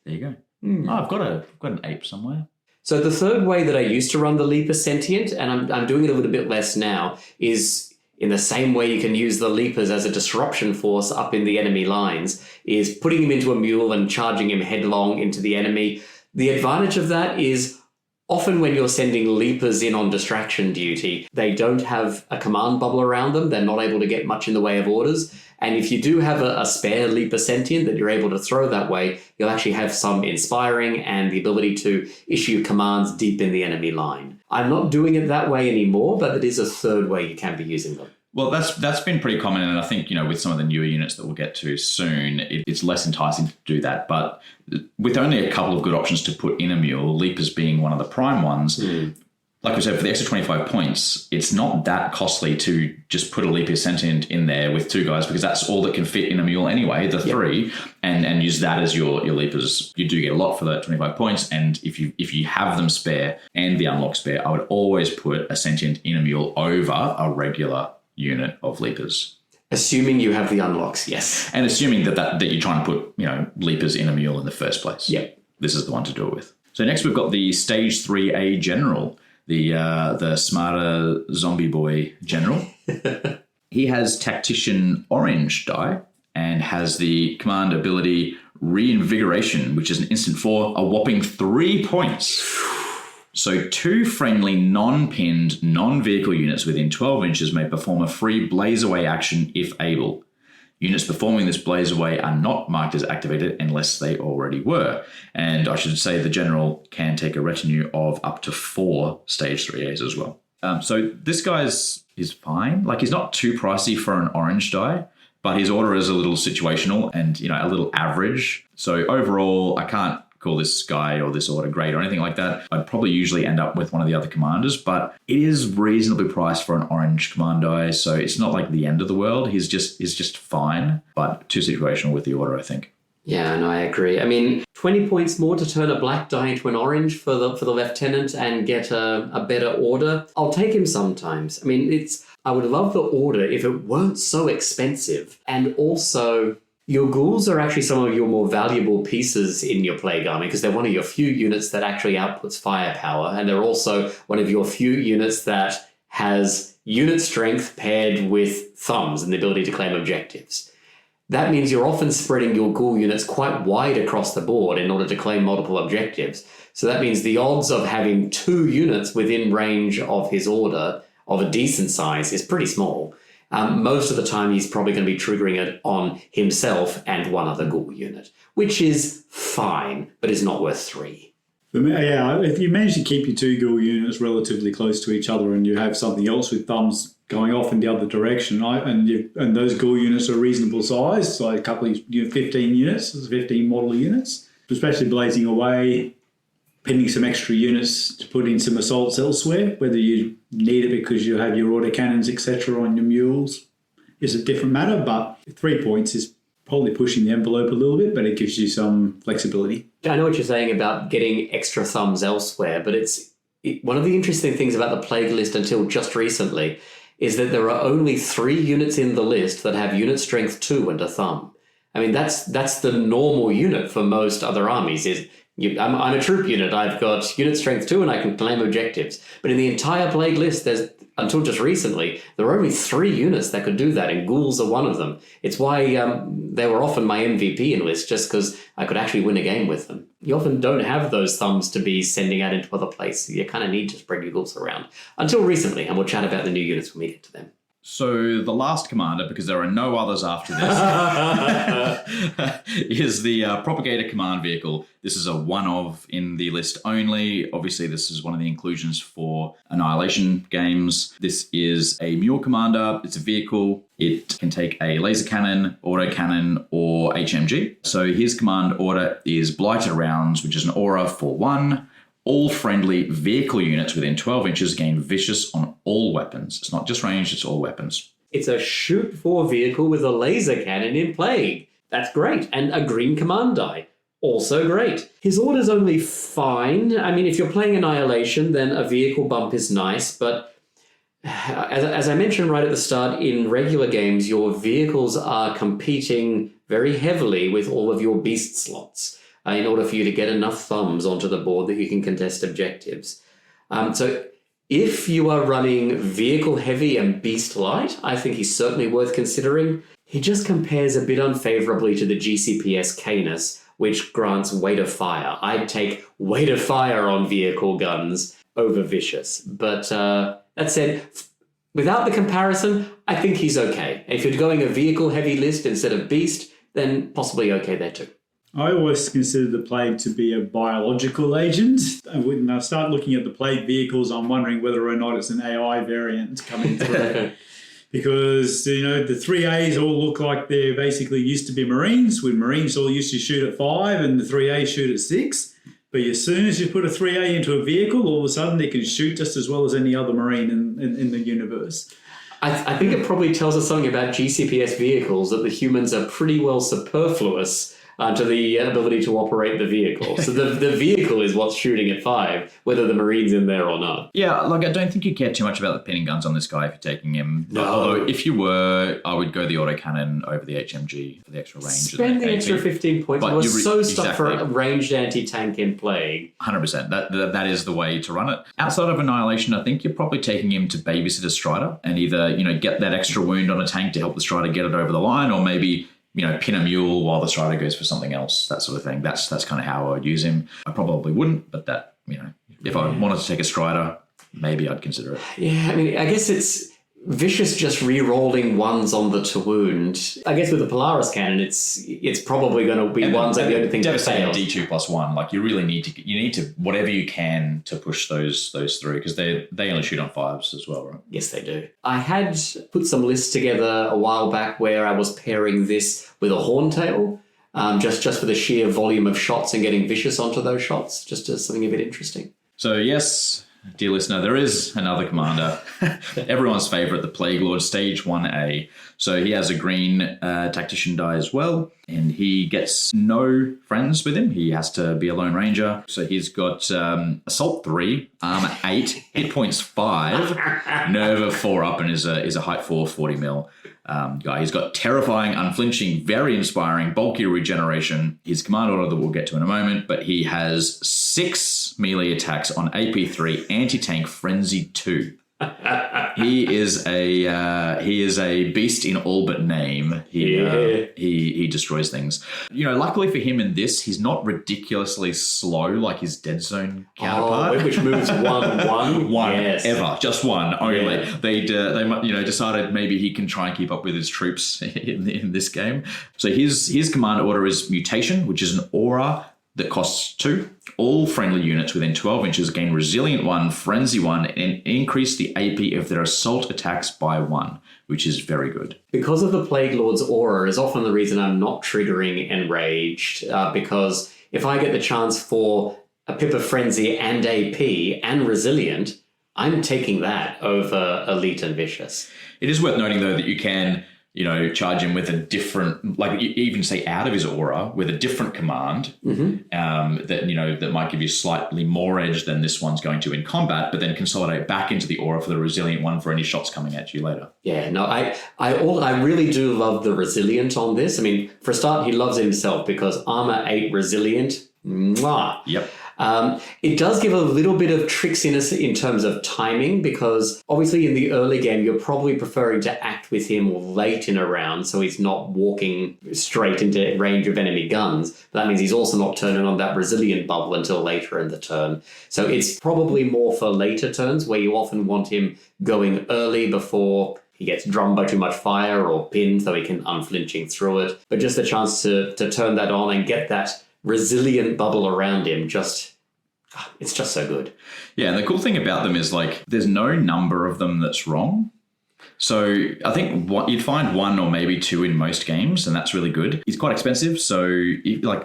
there you go. Oh, I've got an ape somewhere. So the third way that I used to run the Leaper Sentient, and I'm doing it a little bit less now, is in the same way you can use the Leapers as a disruption force up in the enemy lines, is putting him into a mule and charging him headlong into the enemy. The advantage of that is often when you're sending Leapers in on distraction duty, they don't have a command bubble around them. They're not able to get much in the way of orders. And if you do have a spare Leaper Sentient that you're able to throw that way, you'll actually have some inspiring and the ability to issue commands deep in the enemy line. I'm not doing it that way anymore, but it is a third way you can be using them. Well, that's been pretty common, and I think, with some of the newer units that we'll get to soon, it's less enticing to do that. But with only a couple of good options to put in a mule, Leapers being one of the prime ones, like we said, for the extra 25 points, it's not that costly to just put a Leaper Sentient in there with 2 guys, because that's all that can fit in a mule anyway, the 3, and use that as your Leapers. You do get a lot for that 25 points, and if you have them spare and the unlock spare, I would always put a Sentient in a mule over a regular unit of Leapers. Assuming you have the unlocks, yes. And assuming that you're trying to put, Leapers in a mule in the first place. Yep. This is the one to do it with. So next we've got the Stage 3A General, the smarter zombie boy general. He has Tactician Orange die and has the command ability Reinvigoration, which is an instant for a whopping 3 points. So 2 friendly, non-pinned, non-vehicle units within 12 inches may perform a free blaze away action if able. Units performing this blaze away are not marked as activated unless they already were. And I should say the general can take a retinue of up to 4 Stage 3As as well. So this guy's fine. He's not too pricey for an orange die, but his order is a little situational and, a little average. So overall, I can't call this guy or this order great or anything like that. I'd probably usually end up with one of the other commanders, but it is reasonably priced for an orange command die, so it's not like the end of the world. He's just fine, but too situational with the order, I think. Yeah, no, I agree. 20 points more to turn a black die into an orange for the lieutenant and get a better order. I'll take him sometimes. I would love the order if it weren't so expensive, and also your ghouls are actually some of your more valuable pieces in your Plague Army because they're one of your few units that actually outputs firepower, and they're also one of your few units that has unit strength paired with thumbs and the ability to claim objectives. That means you're often spreading your ghoul units quite wide across the board in order to claim multiple objectives. So that means the odds of having 2 units within range of his order of a decent size is pretty small. Most of the time, he's probably going to be triggering it on himself and one other ghoul unit, which is fine, but is not worth 3. For me, if you manage to keep your 2 ghoul units relatively close to each other and you have something else with thumbs going off in the other direction, and those ghoul units are reasonable size, so a couple of 15 units, 15 model units, especially blazing away, pinning some extra units to put in some assaults elsewhere, whether you need it because you have your autocannons, etc. on your mules is a different matter, but 3 points is probably pushing the envelope a little bit, but it gives you some flexibility. I know what you're saying about getting extra thumbs elsewhere, but one of the interesting things about the Plague list until just recently is that there are only 3 units in the list that have unit strength 2 and a thumb. That's the normal unit for most other armies. I'm a troop unit. I've got unit strength 2 and I can claim objectives. But in the entire Plague list, until just recently, there were only 3 units that could do that, and ghouls are one of them. It's why they were often my MVP in lists, just because I could actually win a game with them. You often don't have those thumbs to be sending out into other places. You kind of need to spread your ghouls around. Until recently, and we'll chat about the new units when we get to them. So the last commander, because there are no others after this, is the Propagator Command Vehicle. This is a one-of in the list only. Obviously, this is one of the inclusions for Annihilation games. This is a Mule Commander. It's a vehicle. It can take a laser cannon, autocannon, or HMG. So his command order is Blighted Rounds, which is an aura for 1. All friendly vehicle units within 12 inches gain vicious on all weapons. It's not just ranged, it's all weapons. It's a shoot for vehicle with a laser cannon in Plague. That's great. And a green command die. Also great. His order's only fine. I mean, if you're playing Annihilation, then a vehicle bump is nice, but as I mentioned right at the start, in regular games, your vehicles are competing very heavily with all of your beast slots. In order for you to get enough thumbs onto the board that you can contest objectives. So if you are running vehicle heavy and beast light, I think he's certainly worth considering. He just compares a bit unfavorably to the GCPS Canis, which grants weight of fire. I'd take weight of fire on vehicle guns over vicious. But that said, without the comparison, I think he's okay. If you're going a vehicle heavy list instead of beast, then possibly okay there too. I always consider the Plague to be a biological agent. And when I start looking at the Plague vehicles, I'm wondering whether or not it's an AI variant coming through. Because, the 3As all look like they're basically used to be Marines, when Marines all used to shoot at 5 and the 3As shoot at 6. But as soon as you put a 3A into a vehicle, all of a sudden they can shoot just as well as any other Marine in the universe. I think it probably tells us something about GCPS vehicles, that the humans are pretty well superfluous to the ability to operate the vehicle. So the vehicle is what's shooting at 5, whether the Marine's in there or not. Yeah, I don't think you care too much about the pinning guns on this guy if you're taking him. No. Although if you were, I would go the autocannon over the HMG for the extra range. Spend the extra 15 points. But We're so stuck exactly. for ranged anti-tank in Plague. 100%. That is the way to run it. Outside of Annihilation, I think you're probably taking him to babysit a Strider and either, get that extra wound on a tank to help the Strider get it over the line, or maybe pin a mule while the Strider goes for something else, that sort of thing. That's kind of how I would use him. I probably wouldn't, but that, if I wanted to take a Strider, maybe I'd consider it. Yeah, I mean, I guess it's Vicious just re-rolling ones on the to wound. I guess with the Polaris cannon, it's probably going to be ones that the only thing that fails. D2 plus 1. Like you really need to whatever you can to push those through, because they only shoot on 5s as well, right? Yes, they do. I had put some lists together a while back where I was pairing this with a Horntail, just for the sheer volume of shots and getting Vicious onto those shots, just as something a bit interesting. So yes, dear listener, there is another commander, everyone's favourite, the Plague Lord, Stage 1A. So he has a green tactician die as well, and he gets no friends with him. He has to be a Lone Ranger. So he's got Assault 3, Armour 8, Hit Points 5, Nerve of 4 up, and is a height 4, 40 mil guy. He's got Terrifying, Unflinching, Very Inspiring, Bulky Regeneration. His command order that we'll get to in a moment, but he has 6 melee attacks on AP3, Anti-Tank, Frenzy 2. He is a beast in all but name. He destroys things. Luckily for him in this, he's not ridiculously slow like his Dead Zone counterpart, which moves 1/1. One, yes. ever, just one only. Yeah. They decided maybe he can try and keep up with his troops in this game. So his command order is Mutation, which is an aura that costs 2. All friendly units within 12 inches gain Resilient 1, Frenzy 1, and increase the AP of their assault attacks by 1, which is very good. Because of the Plague Lord's aura is often the reason I'm not triggering Enraged, because if I get the chance for a pip of Frenzy and AP and Resilient, I'm taking that over Elite and Vicious. It is worth noting, though, that you can charge him with a different, like even say out of his aura with a different command that might give you slightly more edge than this one's going to in combat, but then consolidate back into the aura for the Resilient one for any shots coming at you later. Yeah, no, I really do love the Resilient on this. I mean, for a start, he loves himself because Armor 8 Resilient, mwah. Yep. It does give a little bit of tricksiness in terms of timing, because obviously in the early game you're probably preferring to act with him late in a round so he's not walking straight into range of enemy guns. But that means he's also not turning on that Resilient bubble until later in the turn. So it's probably more for later turns where you often want him going early before he gets drummed by too much fire or pinned so he can unflinching through it. But just the chance to turn that on and get that resilient bubble around him, it's just so good. Yeah, and the cool thing about them is like there's no number of them that's wrong. So I think you'd find one or maybe two in most games, and that's really good. He's quite expensive, so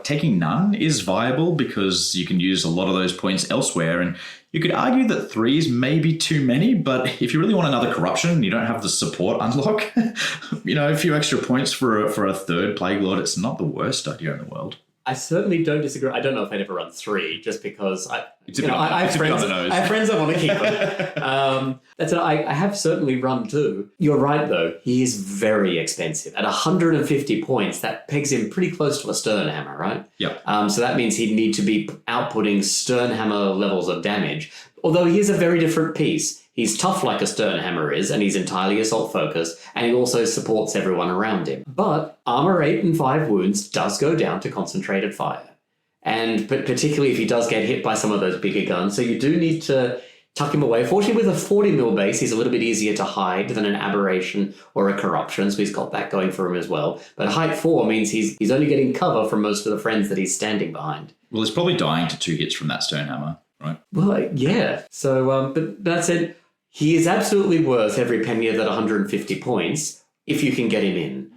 taking none is viable because you can use a lot of those points elsewhere. And you could argue that 3 is maybe too many, but if you really want another corruption and you don't have the support unlock, a few extra points for a third Plague Lord, it's not the worst idea in the world. I certainly don't disagree. I don't know if I'd ever run 3 just because I have friends I want to keep them. That's it. I have certainly run 2. You're right, though. He is very expensive. At 150 points, that pegs him pretty close to a Sternhammer, right? Yep. So that means he'd need to be outputting Sternhammer levels of damage. Although he is a very different piece. He's tough like a Sternhammer is, and he's entirely assault focused, and he also supports everyone around him. But armor 8 and 5 wounds does go down to concentrated fire. And particularly if he does get hit by some of those bigger guns, so you do need to tuck him away. Fortunately, with a 40 mil base, he's a little bit easier to hide than an aberration or a corruption, so he's got that going for him as well. But height 4 means he's only getting cover from most of the friends that he's standing behind. Well, he's probably dying to 2 hits from that Sternhammer, right? Well, yeah. So, but that said, he is absolutely worth every penny of that 150 points if you can get him in.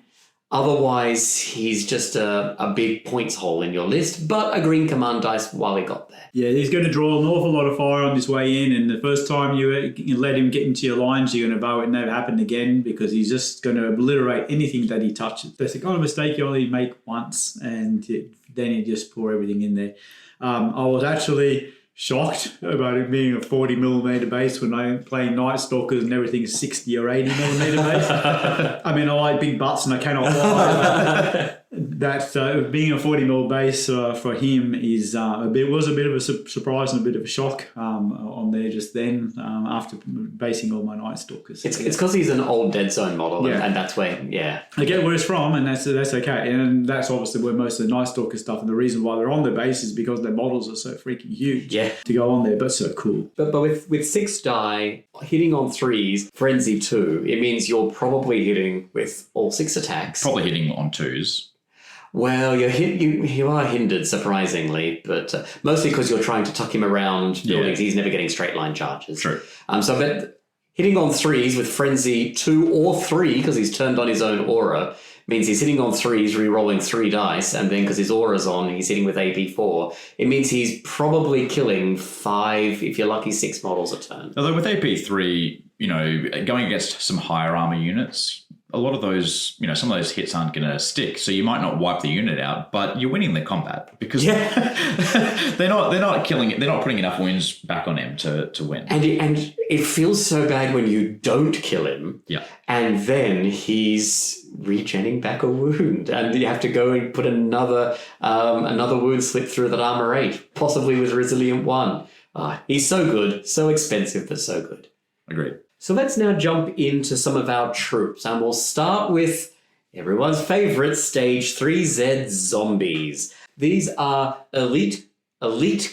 Otherwise, he's just a big points hole in your list, but a green command dice while he got there. Yeah, he's going to draw an awful lot of fire on his way in, and the first time you let him get into your lines, you're going to vow it never happened again because he's just going to obliterate anything that he touches. That's the kind of mistake you only make once, and then you just pour everything in there. I was actually shocked about it being a 40mm base when I'm playing Night Stalkers and everything's 60 or 80mm base. I mean, I like big butts and I cannot lie. That being a 40mm base for him was a bit of a surprise and a bit of a shock on there just then after basing all my Night Stalkers. It's because he's an old Dead Zone model, and that's where, I get where it's from, and that's okay. And that's obviously where most of the Night Stalker stuff, and the reason why they're on the base is because their models are so freaking huge to go on there, but so cool. But with 6 die, hitting on 3s, Frenzy 2, it means you're probably hitting with all 6 attacks. Probably hitting on 2s. Well, you are hindered, surprisingly, but mostly because you're trying to tuck him around buildings. He's never getting straight line charges. True. But hitting on 3s with Frenzy 2 or 3, because he's turned on his own aura, means he's hitting on 3s, re-rolling 3 dice, and then because his aura's on, he's hitting with AP4. It means he's probably killing 5, if you're lucky, 6 models a turn. Although with AP3, going against some higher armor units, a lot of those, some of those hits aren't going to stick. So you might not wipe the unit out, but you're winning the combat because they're not killing it. They're not putting enough wounds back on him to win. And it feels so bad when you don't kill him. Yeah. And then he's regenning back a wound, and you have to go and put another wound slip through that armor 8, possibly with Resilient 1. He's so good, so expensive, but so good. Agreed. So let's now jump into some of our troops, and we'll start with everyone's favorite Stage 3Z zombies. These are elite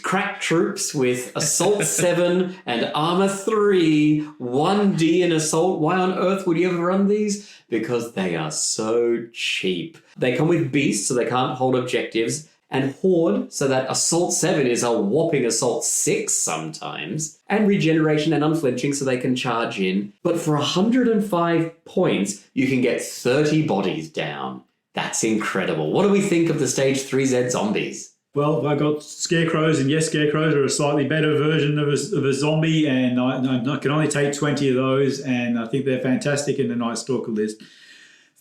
crack troops with Assault 7 and Armor 3, 1D in Assault. Why on earth would you ever run these? Because they are so cheap. They come with Beast, so they can't hold objectives, and Horde, so that Assault 7 is a whopping Assault 6 sometimes, and Regeneration and Unflinching, so they can charge in. But for 105 points, you can get 30 bodies down. That's incredible. What do we think of the Stage 3Z zombies? Well, I got Scarecrows, and yes, Scarecrows are a slightly better version of a zombie, and I can only take 20 of those, and I think they're fantastic in the Night Stalker list.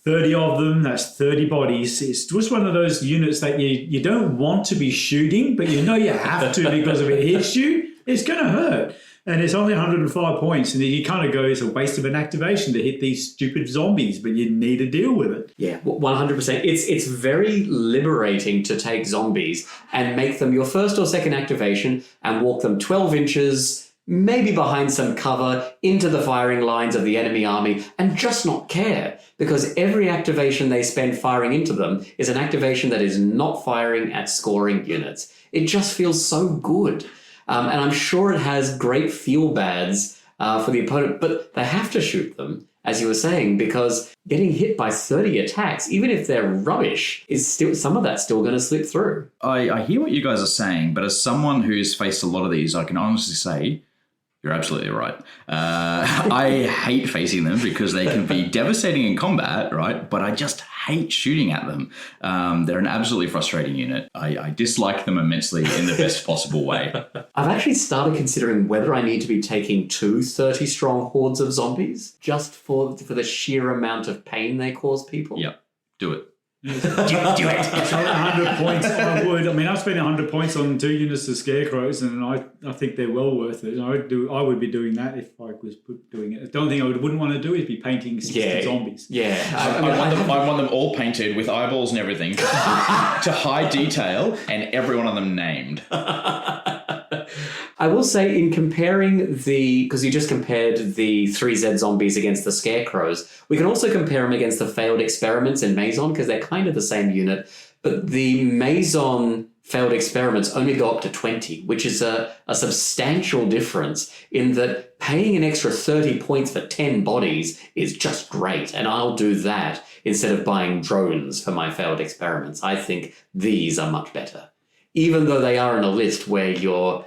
30 of them, that's 30 bodies. It's just one of those units that you don't want to be shooting, but you have to because if it hits you, it's going to hurt. And it's only 105 points, and you kind of go, it's a waste of an activation to hit these stupid zombies, but you need to deal with it. Yeah, 100%. It's very liberating to take zombies and make them your first or second activation and walk them 12 inches, maybe behind some cover, into the firing lines of the enemy army, and just not care, because every activation they spend firing into them is an activation that is not firing at scoring units. It just feels so good. And I'm sure it has great feel bads for the opponent, but they have to shoot them, as you were saying, because getting hit by 30 attacks, even if they're rubbish, is still some of that's still going to slip through. I hear what you guys are saying, but as someone who's faced a lot of these, I can honestly say you're absolutely right. I hate facing them because they can be devastating in combat, right? But I just hate shooting at them. They're an absolutely frustrating unit. I dislike them immensely in the best possible way. I've actually started considering whether I need to be taking 2 30-strong hordes of zombies just for the sheer amount of pain they cause people. Yep, do it. Do it. So 100 points, I would. I mean, I've spent 100 points on 2 units of scarecrows, and I think they're well worth it. I would be doing that if I was doing it. The only thing I wouldn't want to do is be painting 60 zombies. Yeah. I want them all painted with eyeballs and everything to high detail, and every one of them named. I will say, in comparing because you just compared the 3Z zombies against the scarecrows, we can also compare them against the failed experiments in Maison, because they're kind of the same unit, but the Maison failed experiments only go up to 20, which is a substantial difference in that paying an extra 30 points for 10 bodies is just great, and I'll do that instead of buying drones for my failed experiments. I think these are much better, even though they are in a list where you're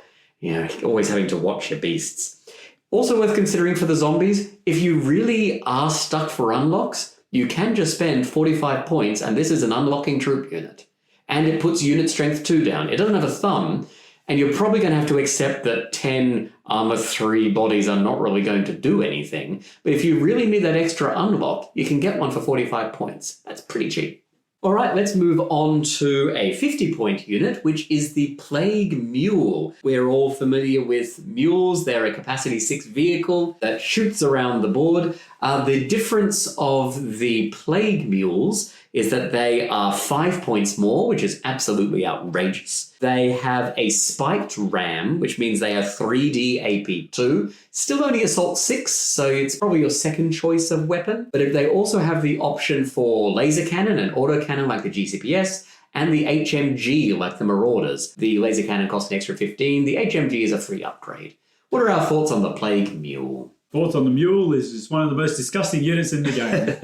always having to watch your beasts. Also worth considering for the zombies, if you really are stuck for unlocks, you can just spend 45 points, and this is an unlocking troop unit. And it puts unit strength 2 down. It doesn't have a thumb, and you're probably going to have to accept that 10 armor 3 bodies are not really going to do anything. But if you really need that extra unlock, you can get one for 45 points. That's pretty cheap. All right, let's move on to a 50-point unit, which is the Plague Mule. We're all familiar with mules. They're a capacity 6 vehicle that shoots around the board. The difference of the Plague Mules is that they are 5 points more, which is absolutely outrageous. They have a spiked ram, which means they have 3D AP2. Still only assault 6, so it's probably your second choice of weapon. But they also have the option for laser cannon and autocannon like the GCPS, and the HMG like the Marauders. The laser cannon costs an extra 15. The HMG is a free upgrade. What are our thoughts on the Plague Mule? Thoughts on the mule is it's one of the most disgusting units in the game.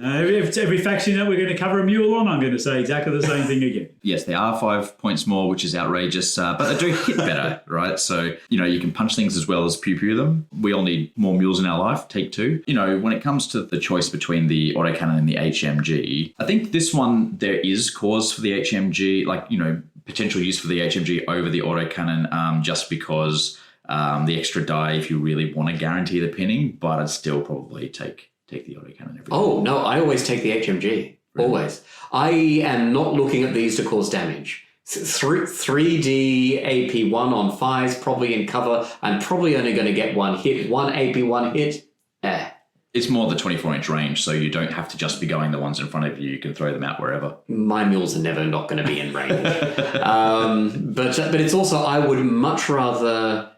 Every faction that we're going to cover a mule on, I'm going to say exactly the same thing again. Yes, they are 5 points more, which is outrageous, but they do hit better, right? So, you can punch things as well as pew-pew them. We all need more mules in our life, take 2. When it comes to the choice between the autocannon and the HMG, I think this one, there is cause for the HMG, potential use for the HMG over the autocannon, just because the extra die if you really want to guarantee the pinning, but I'd still probably take the autocannon every time. Oh, no, I always take the HMG. Really? Always. I am not looking at these to cause damage. 3D AP1 on 5s, probably in cover. I'm probably only going to get one hit. One AP1 hit. It's more the 24-inch range, so you don't have to just be going the ones in front of you. You can throw them out wherever. My mules are never not going to be in range. But it's also, I would much rather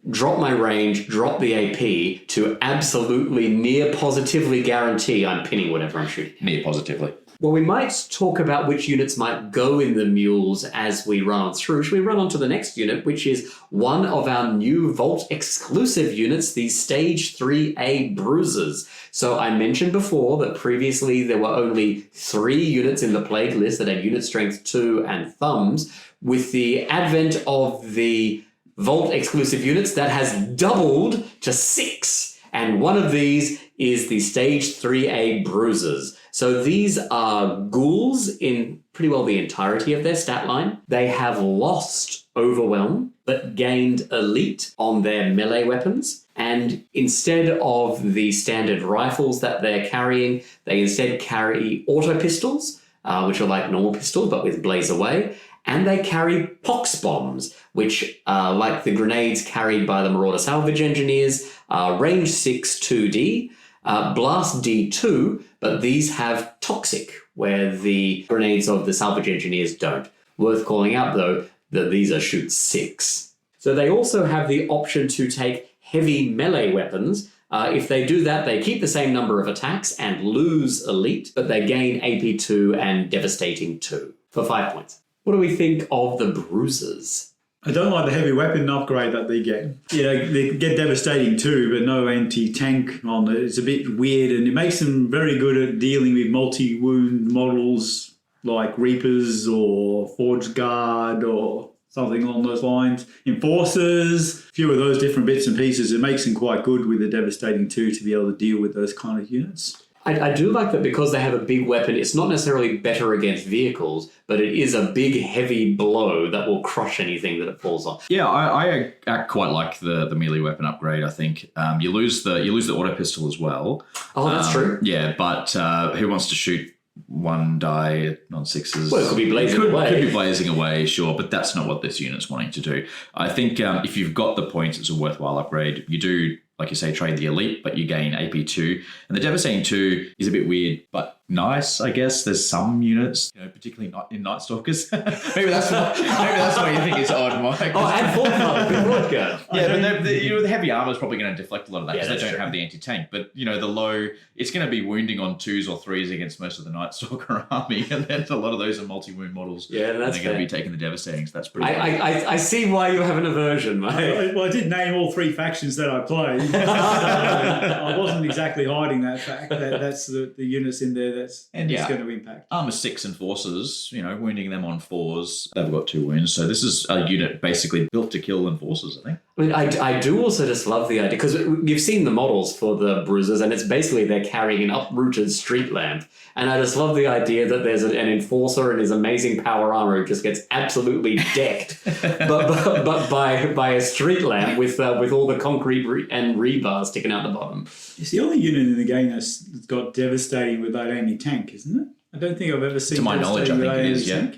drop my range, drop the AP to absolutely near positively guarantee I'm pinning whatever I'm shooting. Near positively. Well, we might talk about which units might go in the mules as we run through. Should we run on to the next unit, which is one of our new Vault exclusive units, the Stage 3A Bruisers. So I mentioned before that previously there were only 3 units in the Plague list that had unit strength 2 and thumbs. With the advent of the Vault exclusive units, that has doubled to 6. And one of these is the Stage 3A Bruisers. So these are ghouls in pretty well the entirety of their stat line. They have lost Overwhelm, but gained Elite on their melee weapons. And instead of the standard rifles that they're carrying, they instead carry auto pistols, which are like normal pistols, but with blaze away. And they carry pox bombs, which are like the grenades carried by the Marauder Salvage Engineers, range 6 2D, blast D2, but these have toxic, where the grenades of the Salvage Engineers don't. Worth calling out, though, that these are shoot 6. So they also have the option to take heavy melee weapons. If they do that, they keep the same number of attacks and lose Elite, but they gain AP2 and Devastating 2 for 5 points. What do we think of the Bruisers? I don't like the heavy weapon upgrade that they get. You know, they get devastating too, but no anti-tank on it. It's a bit weird, and it makes them very good at dealing with multi-wound models like Reapers or Forge Guard or something along those lines. Enforcers, a few of those different bits and pieces. It makes them quite good with the devastating 2 to be able to deal with those kind of units. I do like that because they have a big weapon. It's not necessarily better against vehicles, but it is a big, heavy blow that will crush anything that it falls on. Yeah, I quite like the melee weapon upgrade. I think you lose the auto pistol as well. Oh, that's true. Yeah, but who wants to shoot one die on 6s? Well, it could be blazing away. Could be blazing away, sure, but that's not what this unit's wanting to do. I think if you've got the points, it's a worthwhile upgrade. You do, like you say, trade the elite, but you gain AP2. And the devastating 2 is a bit weird, but nice, I guess. There's some units, particularly not in Night Stalkers. maybe that's what you think is odd, Mike. Oh, and Forge Guard. Yeah, but the heavy armor is probably going to deflect a lot of that because they don't true. have the anti-tank. But, the low, it's going to be wounding on 2s or 3s against most of the Night Stalker army. And then a lot of those are multi-wound models. Yeah, that's and they're going to be taking the devastating, so that's pretty good. I see why you have an aversion, mate. Well, I did name all 3 factions that I played. I wasn't exactly hiding that fact. That's the units in there that's going to impact. Armor 6 Enforcers, wounding them on 4s. They've got 2 wounds. So this is a unit basically built to kill Enforcers, I think. I mean, I do also just love the idea, because you've seen the models for the Bruisers, and it's basically they're carrying an uprooted street lamp. And I just love the idea that there's an Enforcer and his amazing power armor who just gets absolutely decked but by a street lamp with all the concrete and rebar sticking out the bottom. It's the only unit in the game that's got devastating without anti-tank, isn't it? I don't think I've ever seen To my knowledge, I think it is, yeah.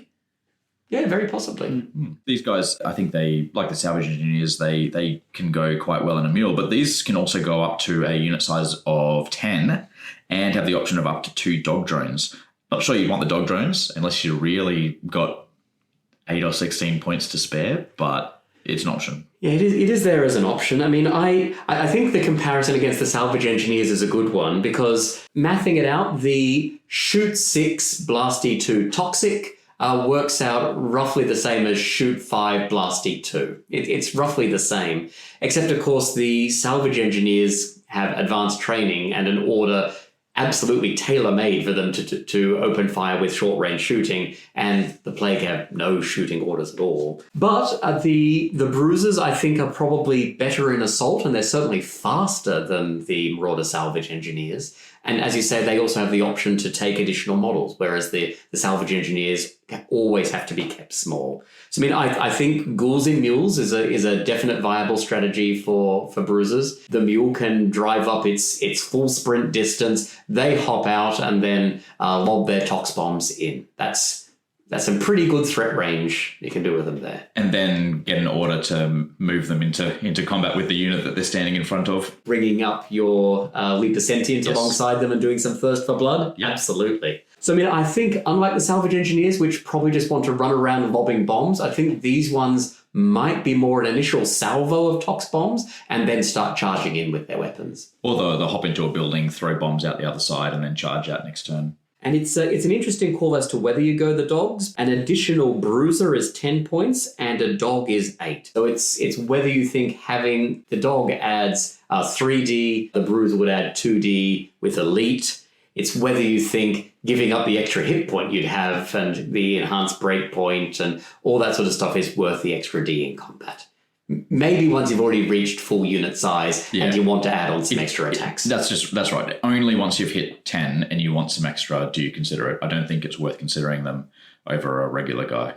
Yeah, very possibly. Mm-hmm. These guys, I think they, like the salvage engineers, they can go quite well in a mule, but these can also go up to a unit size of 10 and have the option of up to 2 dog drones. Not sure you want the dog drones unless you really got 8 or 16 points to spare, but it's an option. Yeah, it is there as an option. I mean, I think the comparison against the salvage engineers is a good one, because mathing it out, the shoot 6 blasty 2 toxic works out roughly the same as shoot 5 blasty 2. It's roughly the same, except of course the salvage engineers have advanced training and an order absolutely tailor-made for them to open fire with short-range shooting, and the Plague have no shooting orders at all. But the Bruisers, I think, are probably better in assault, and they're certainly faster than the Marauder salvage engineers. And as you say, they also have the option to take additional models, whereas the salvage engineers always have to be kept small. So, I mean, I think Ghouls in Mules is a definite viable strategy for Bruisers. The mule can drive up its full sprint distance, they hop out and then lob their tox bombs in. That's some pretty good threat range you can do with them there. And then get an order to move them into combat with the unit that they're standing in front of. Bringing up your Leaper Sentient alongside them and doing some Thirst for Blood? Yep. Absolutely. So, I mean, I think, unlike the salvage engineers, which probably just want to run around lobbing bombs, I think these ones might be more an initial salvo of tox bombs and then start charging in with their weapons. Or the hop into a building, throw bombs out the other side, and then charge out next turn. And it's an interesting call as to whether you go the dogs. An additional bruiser is 10 points and a dog is 8. So it's whether you think having the dog adds 3D, the bruiser would add 2D with elite. It's whether you think giving up the extra hit point you'd have and the enhanced break point and all that sort of stuff is worth the extra D in combat. Maybe once you've already reached full unit size and you want to add on some extra attacks. That's right. Only once you've hit 10 and you want some extra do you consider it. I don't think it's worth considering them over a regular guy.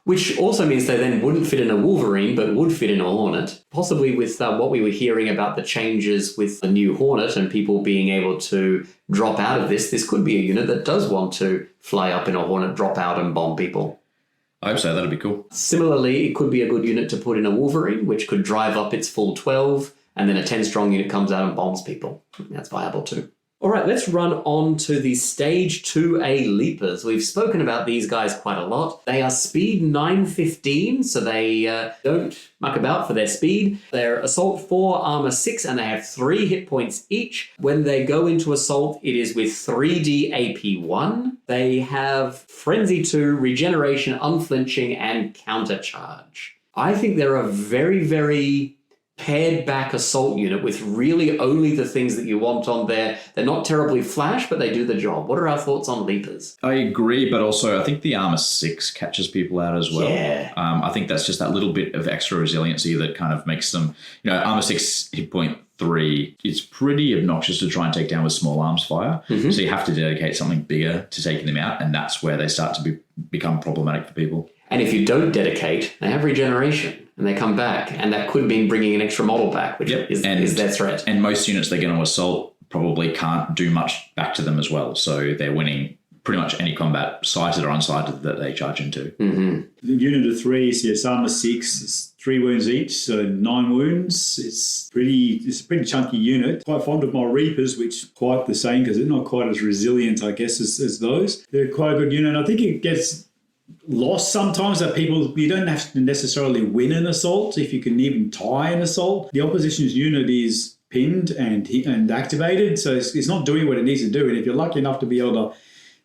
Which also means they then wouldn't fit in a Wolverine, but would fit in a Hornet. Possibly with what we were hearing about the changes with the new Hornet and people being able to drop out of this could be a unit that does want to fly up in a Hornet, drop out and bomb people. I hope so, that'd be cool. Similarly, it could be a good unit to put in a Wolverine, which could drive up its full 12, and then a 10-strong unit comes out and bombs people. That's viable too. All right, let's run on to the Stage 2A Leapers. We've spoken about these guys quite a lot. They are speed 915, so they don't muck about for their speed. They're assault 4, armor 6, and they have 3 hit points each. When they go into assault, it is with 3D AP 1. They have Frenzy 2, regeneration, unflinching, and countercharge. I think they're a very, very pared back assault unit with really only the things that you want on there. They're not terribly flash, but they do the job. What are our thoughts on Leapers? I agree, but also I think the armor 6 catches people out as well. Yeah. I think that's just that little bit of extra resiliency that kind of makes them, armor 6 hit point 3, it's pretty obnoxious to try and take down with small arms fire. Mm-hmm. So you have to dedicate something bigger to taking them out, and that's where they start to become problematic for people. And if you don't dedicate, they have regeneration and they come back, and that could mean bringing an extra model back, which is their threat. And most units they get on assault probably can't do much back to them as well. So they're winning pretty much any combat, sighted or unsighted, that they charge into. Mm-hmm. The unit of 3 is, yes, armor 6. It's 3 wounds each, so 9 wounds. It's a pretty chunky unit. Quite fond of my Reapers, which are quite the same because they're not quite as resilient, I guess, as those. They're quite a good unit. I think it gets lost sometimes that you don't have to necessarily win an assault if you can even tie an assault. The opposition's unit is pinned and activated, so it's not doing what it needs to do. And if you're lucky enough to be able to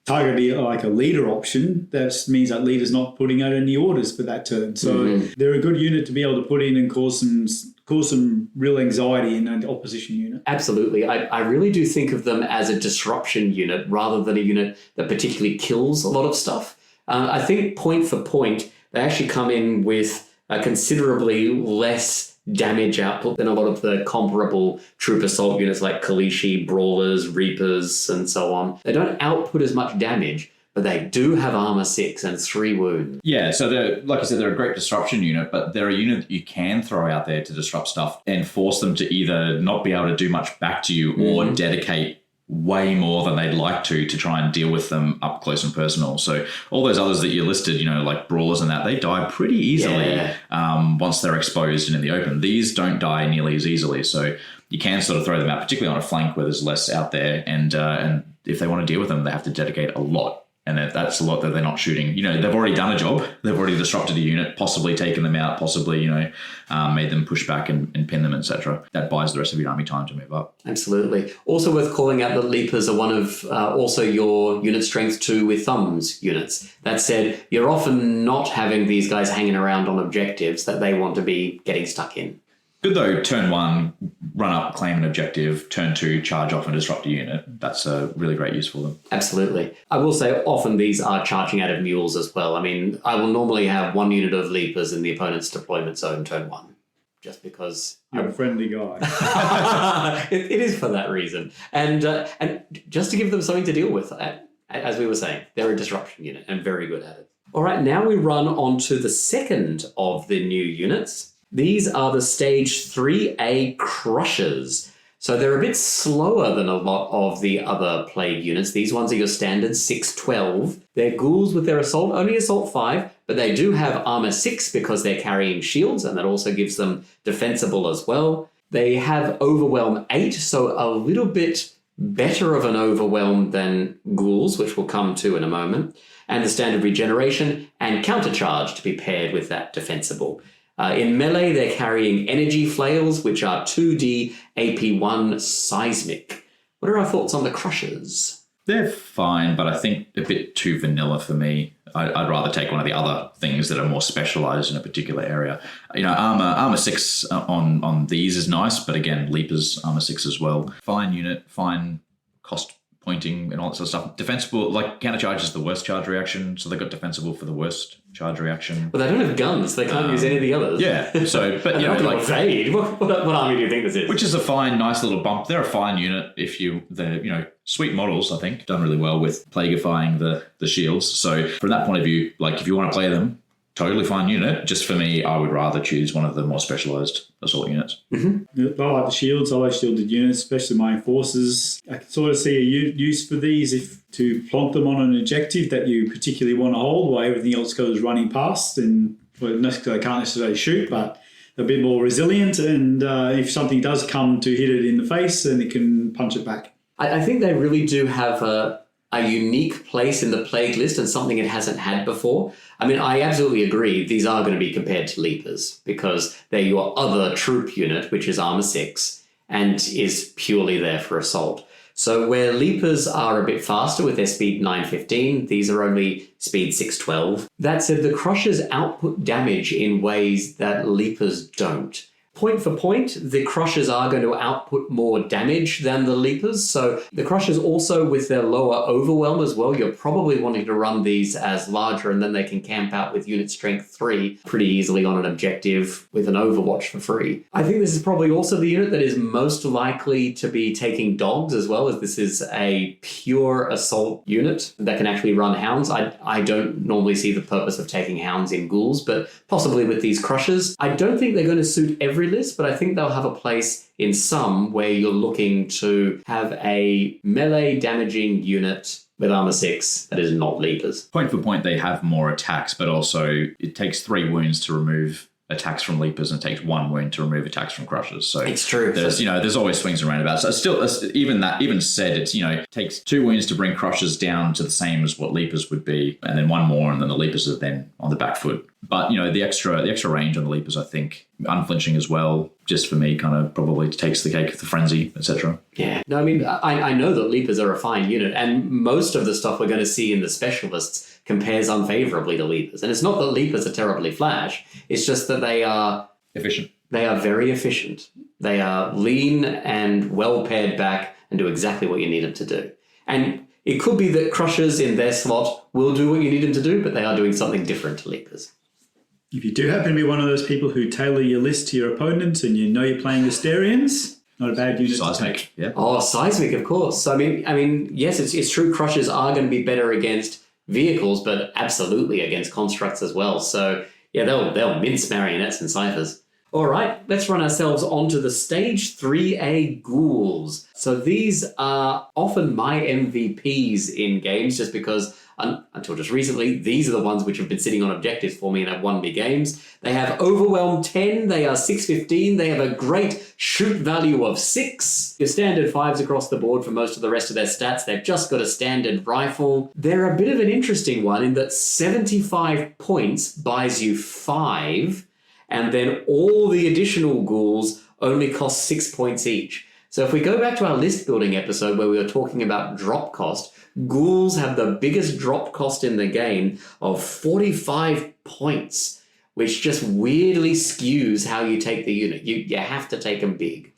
target like a leader option, that means that leader's not putting out any orders for that turn. So they're a good unit to be able to put in and cause some real anxiety in an opposition unit. Absolutely. I really do think of them as a disruption unit rather than a unit that particularly kills a lot of stuff. I think point for point, they actually come in with a considerably less damage output than a lot of the comparable troop assault units like Kalishi, Brawlers, Reapers, and so on. They don't output as much damage, but they do have armor 6 and 3 wounds. Yeah, so like I said, they're a great disruption unit, but they're a unit that you can throw out there to disrupt stuff and force them to either not be able to do much back to you or dedicate way more than they'd like to try and deal with them up close and personal. So all those others that you listed, like Brawlers and that, they die pretty easily once they're exposed and in the open. These don't die nearly as easily, so you can sort of throw them out, particularly on a flank where there's less out there, and if they want to deal with them, they have to dedicate a lot. And that's a lot that they're not shooting. They've already done a job. They've already disrupted a unit, possibly taken them out, possibly, made them push back and pin them, etc. That buys the rest of your army time to move up. Absolutely. Also worth calling out that Leapers are one of also your unit strength 2 with thumbs units. That said, you're often not having these guys hanging around on objectives that they want to be getting stuck in. Good though, turn 1, run up, claim an objective, turn 2, charge off and disrupt a unit. That's a really great use for them. Absolutely. I will say often these are charging out of mules as well. I mean, I will normally have 1 unit of Leapers in the opponent's deployment zone turn 1, just because You're a friendly guy. it is for that reason. And just to give them something to deal with, as we were saying, they're a disruption unit and very good at it. All right, now we run on to the second of the new units. These are the Stage 3A Crushers. So they're a bit slower than a lot of the other plague units. These ones are your standard 6-12. They're ghouls with their assault, only assault 5, but they do have armor 6 because they're carrying shields, and that also gives them defensible as well. They have overwhelm 8, so a little bit better of an overwhelm than ghouls, which we'll come to in a moment, and the standard regeneration and countercharge to be paired with that defensible. In melee, they're carrying energy flails, which are 2D AP1 seismic. What are our thoughts on the Crushers? They're fine, but I think a bit too vanilla for me. I'd rather take one of the other things that are more specialized in a particular area. Armor 6 on these is nice, but again, Leapers armor 6 as well. Fine unit, fine cost pointing and all that sort of stuff. Defensible, like countercharge is the worst charge reaction, so they got defensible for the worst charge reaction. Well, they don't have guns. They can't use any of the others. Yeah, so, but fade. What army do you think this is? Which is a fine, nice little bump. They're a fine unit they're sweet models, I think. Done really well with plaguifying the shields. So from that point of view, if you want to play them, totally fine unit. Just for me, I would rather choose one of the more specialized assault units. Mm-hmm. I like the shields. I like shielded units, especially my enforcers. I can sort of see a use for these to plonk them on an objective that you particularly want to hold while everything else goes running past. And they can't necessarily shoot, but a bit more resilient. And if something does come to hit it in the face, then it can punch it back. I think they really do have a unique place in the plague list and something it hasn't had before. I mean, I absolutely agree. These are going to be compared to Leapers because they're your other troop unit, which is armor 6 and is purely there for assault. So where Leapers are a bit faster with their speed 915, these are only speed 612. That said, the Crushers output damage in ways that Leapers don't. Point for point, the Crushers are going to output more damage than the Leapers. So the Crushers also, with their lower overwhelm as well, you're probably wanting to run these as larger, and then they can camp out with unit strength 3 pretty easily on an objective with an Overwatch for free. I think this is probably also the unit that is most likely to be taking dogs, as well, as this is a pure assault unit that can actually run hounds. I don't normally see the purpose of taking hounds in ghouls, but possibly with these Crushers. I don't think they're going to suit every list, but I think they'll have a place in some where you're looking to have a melee damaging unit with armor 6 that is not Leapers. Point for point, they have more attacks, but also it takes 3 wounds to remove attacks from Leapers and it takes 1 wound to remove attacks from Crushers. So it's true. There's always swings and roundabouts. So still, even said, it's, takes 2 wounds to bring Crushers down to the same as what Leapers would be, and then 1 more, and then the Leapers are then on the back foot. But the extra range on the Leapers, I think, unflinching as well, just for me, kind of probably takes the cake of the frenzy, etc. Yeah. No, I mean, I know that Leapers are a fine unit, and most of the stuff we're going to see in the specialists compares unfavorably to Leapers. And it's not that Leapers are terribly flash, it's just that they are efficient. They are very efficient. They are lean and well pared back and do exactly what you need them to do. And it could be that Crushers in their slot will do what you need them to do, but they are doing something different to Leapers. If you do happen to be one of those people who tailor your list to your opponent and you know you're playing Asterians, not a bad unit to take. Yeah. Oh, Seismic, of course. I mean, yes, it's true Crushers are going to be better against vehicles, but absolutely against constructs as well. So yeah, they'll mince marionettes and ciphers. All right, let's run ourselves onto the stage 3A ghouls. So these are often my MVPs in games, just because until just recently, these are the ones which have been sitting on objectives for me and have won me games. They have Overwhelm 10, they are 615, they have a great shoot value of 6. Your standard 5s across the board for most of the rest of their stats. They've just got a standard rifle. They're a bit of an interesting one in that 75 points buys you 5, and then all the additional ghouls only cost 6 points each. So if we go back to our list building episode where we were talking about drop cost, ghouls have the biggest drop cost in the game of 45 points, which just weirdly skews how you take the unit. You have to take them big.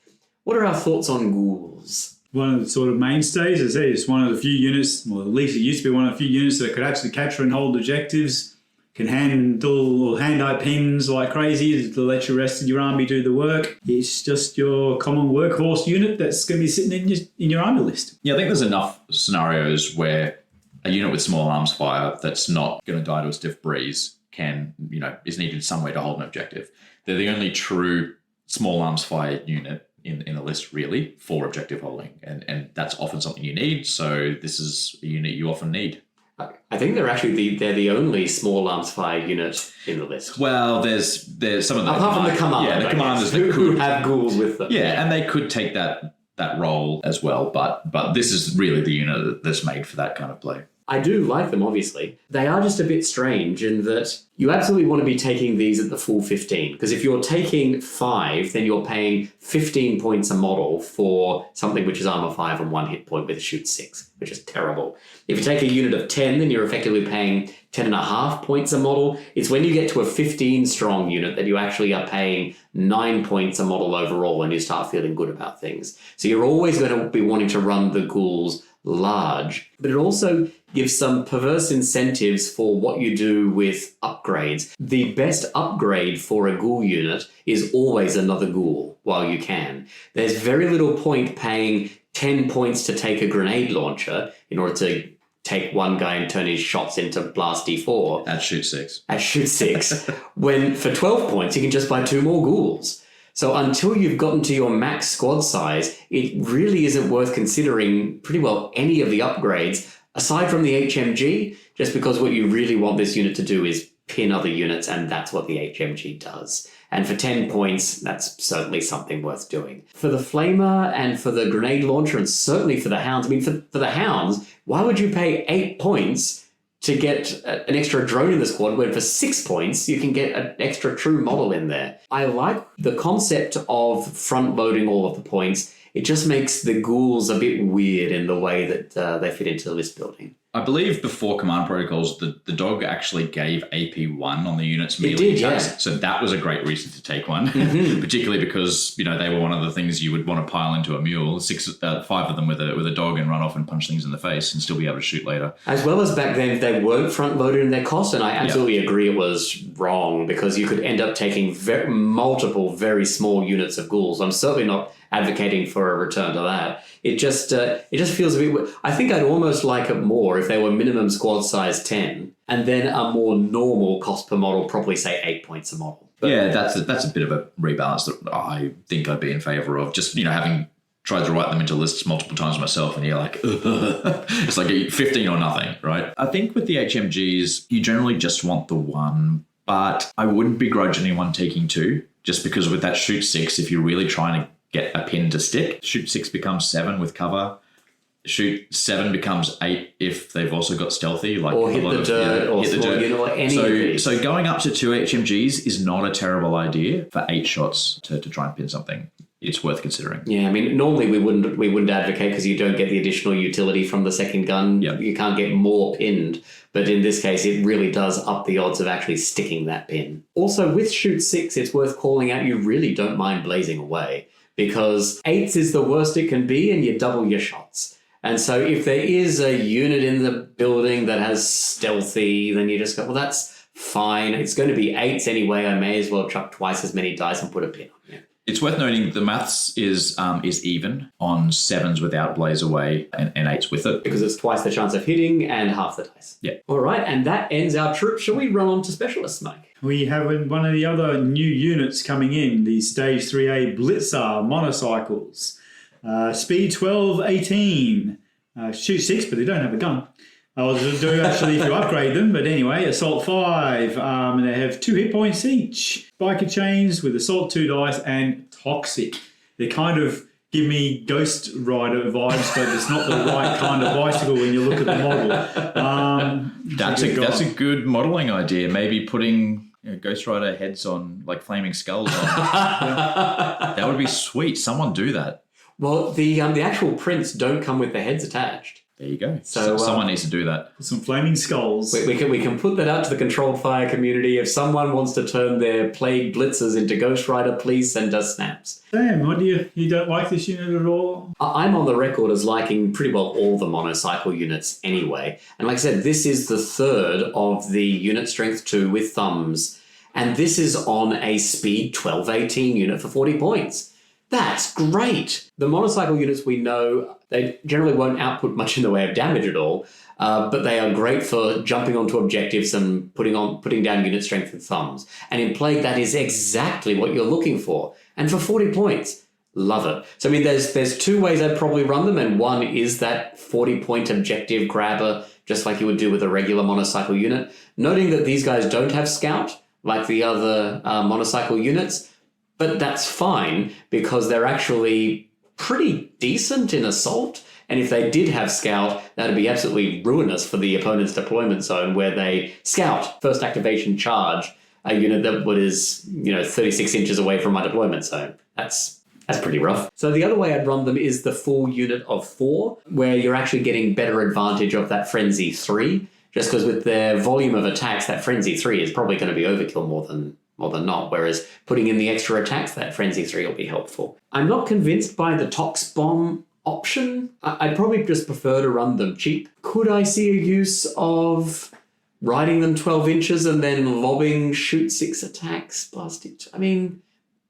What are our thoughts on ghouls? One of the sort of mainstays, as I say, it's one of the few units, well, at least it used to be one of the few units that could actually capture and hold objectives, can handle hand-eye pins like crazy to let your rest of your army do the work. It's just your common workhorse unit that's going to be sitting in your army list. Yeah, I think there's enough scenarios where a unit with small arms fire that's not going to die to a stiff breeze is needed somewhere to hold an objective. They're the only true small arms fire unit in the list, really, for objective holding. And that's often something you need, so this is a unit you often need. I think they're the only small arms fire unit in the list. Well, there's some of them. Apart from the commander, yeah, the commanders who have ghouls with them. Yeah, and they could take that role as well, but this is really the unit that's made for that kind of play. I do like them, obviously. They are just a bit strange in that you absolutely want to be taking these at the full 15, because if you're taking 5, then you're paying 15 points a model for something which is armor 5 and 1 hit point with a shoot 6, which is terrible. If you take a unit of 10, then you're effectively paying 10.5 points a model. It's when you get to a 15 strong unit that you actually are paying 9 points a model overall and you start feeling good about things. So you're always going to be wanting to run the ghouls large, but it also gives some perverse incentives for what you do with upgrades. The best upgrade for a ghoul unit is always another ghoul while you can. There's very little point paying 10 points to take a grenade launcher in order to take one guy and turn his shots into blast D4. At shoot 6. At shoot 6. When for 12 points, you can just buy 2 more ghouls. So until you've gotten to your max squad size, it really isn't worth considering pretty well any of the upgrades, aside from the HMG, just because what you really want this unit to do is pin other units, and that's what the HMG does. And for 10 points, that's certainly something worth doing. For the Flamer and for the Grenade Launcher, and certainly for the Hounds, I mean, for the Hounds, why would you pay 8 points to get an extra drone in the squad when for 6 points you can get an extra true model in there? I like the concept of front-loading all of the points. it just makes the ghouls a bit weird in the way that they fit into the list building. I believe before Command Protocols, the dog actually gave AP1 on the unit's melee did, attacks. yeah. So that was a great reason to take one, particularly because, they were one of the things you would want to pile into a mule. 5 of them with a dog and run off and punch things in the face and still be able to shoot later. As well as back then, they weren't front-loaded in their cost, and I absolutely agree it was wrong because you could end up taking multiple very small units of ghouls. I'm certainly not advocating for a return to that. It just feels a bit. I think I'd almost like it more if they were minimum squad size 10 and then a more normal cost per model, probably say 8 points a model. But yeah, that's a bit of a rebalance that I think I'd be in favour of. Just having tried to write them into lists multiple times myself, and you're like, it's like 15 or nothing, right? I think with the HMGs, you generally just want the one, but I wouldn't begrudge anyone taking 2, just because with that shoot 6, if you're really trying to get a pin to stick, shoot 6 becomes 7 with cover. Shoot 7 becomes 8 if they've also got stealthy, like or hit the dirt, or hit the dirt. Or any of these. So going up to 2 HMGs is not a terrible idea for 8 shots to try and pin something. It's worth considering. Yeah, I mean, normally we wouldn't advocate because you don't get the additional utility from the second gun. Yep. You can't get more pinned. But in this case, it really does up the odds of actually sticking that pin. Also, with shoot 6, it's worth calling out you really don't mind blazing away, because 8s is the worst it can be and you double your shots. And so if there is a unit in the building that has stealthy, then you just go, well, that's fine. It's going to be 8s anyway. I may as well chuck twice as many dice and put a pin on you. It's worth noting the maths is even on 7s without blaze away and 8s with it. Because it's twice the chance of hitting and half the dice. Yeah. All right, and that ends our troop. Shall we run on to specialists, Mike? We have one of the other new units coming in, the Stage 3A Blitzer motorcycles. Speed 12, 18. Shoot 6, but they don't have a gun. I'll do actually if you upgrade them, but anyway, Assault 5. And they have 2 hit points each. Biker chains with Assault 2 dice and Toxic. They kind of give me Ghost Rider vibes, but it's not the right kind of bicycle when you look at the model. That's a good modelling idea. Maybe putting Ghost Rider heads on, like flaming skulls on. That would be sweet. Someone do that. Well, the actual prints don't come with the heads attached. There you go. So someone needs to do that. Some flaming skulls. We can put that out to the controlled fire community. If someone wants to turn their plague blitzers into Ghost Rider, please send us snaps. Damn, what you don't like this unit at all? I'm on the record as liking pretty well all the monocycle units anyway. And like I said, this is the third of the unit strength 2 with thumbs. And this is on a speed 12-18 unit for 40 points. That's great. The motorcycle units we know, they generally won't output much in the way of damage at all, but they are great for jumping onto objectives and putting down unit strength with thumbs. And in Plague, that is exactly what you're looking for. And for 40 points, love it. So I mean, there's 2 ways I'd probably run them, and one is that 40-point objective grabber, just like you would do with a regular motorcycle unit. Noting that these guys don't have scout, like the other motorcycle units, but that's fine because they're actually pretty decent in assault. And if they did have scout, that'd be absolutely ruinous for the opponent's deployment zone where they scout, first activation charge, a unit that is 36 inches away from my deployment zone. That's pretty rough. So the other way I'd run them is the full unit of 4, where you're actually getting better advantage of that Frenzy 3, just because with their volume of attacks, that Frenzy 3 is probably going to be overkill more than not, whereas putting in the extra attacks, that Frenzy 3 will be helpful. I'm not convinced by the Tox Bomb option. I'd probably just prefer to run them cheap. Could I see a use of riding them 12 inches and then lobbing shoot 6 attacks, blast it? I mean,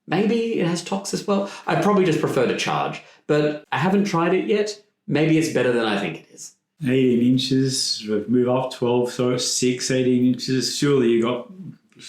maybe it has Tox as well. I'd probably just prefer to charge, but I haven't tried it yet. Maybe it's better than I think it is. 18 inches, move up 12, so 6, 18 inches. Surely you got...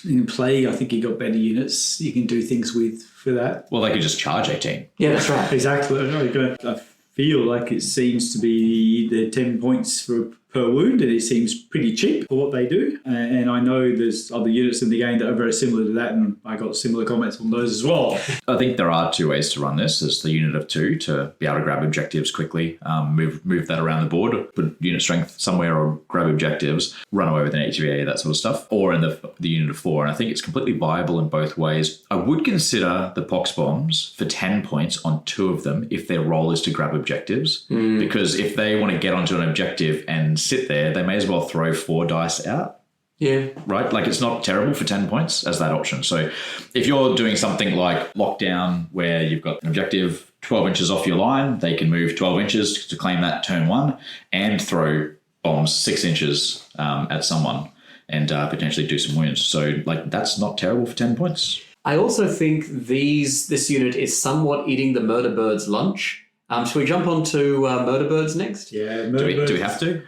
In Plague, I think you got better units you can do things with for that. Well, they could just charge 18. Yeah, that's right. Exactly. I feel like it seems to be the 10 points for per wound, and it seems pretty cheap for what they do. And I know there's other units in the game that are very similar to that, and I got similar comments on those as well. I think there are two ways to run this. There's the unit of 2 to be able to grab objectives quickly, move that around the board, put unit strength somewhere or grab objectives, run away with an HVA, that sort of stuff, or in the unit of 4. And I think it's completely viable in both ways. I would consider the pox bombs for 10 points on 2 of them if their role is to grab objectives, because if they want to get onto an objective and sit there, they may as well throw 4 dice out. Yeah. Right? Like, it's not terrible for 10 points as that option. So if you're doing something like lockdown where you've got an objective 12 inches off your line, they can move 12 inches to claim that turn 1 and throw bombs 6 inches at someone and potentially do some wounds. So, like, that's not terrible for 10 points. I also think this unit is somewhat eating the murder bird's lunch. Should we jump on to murder birds next? Yeah, Do we have to?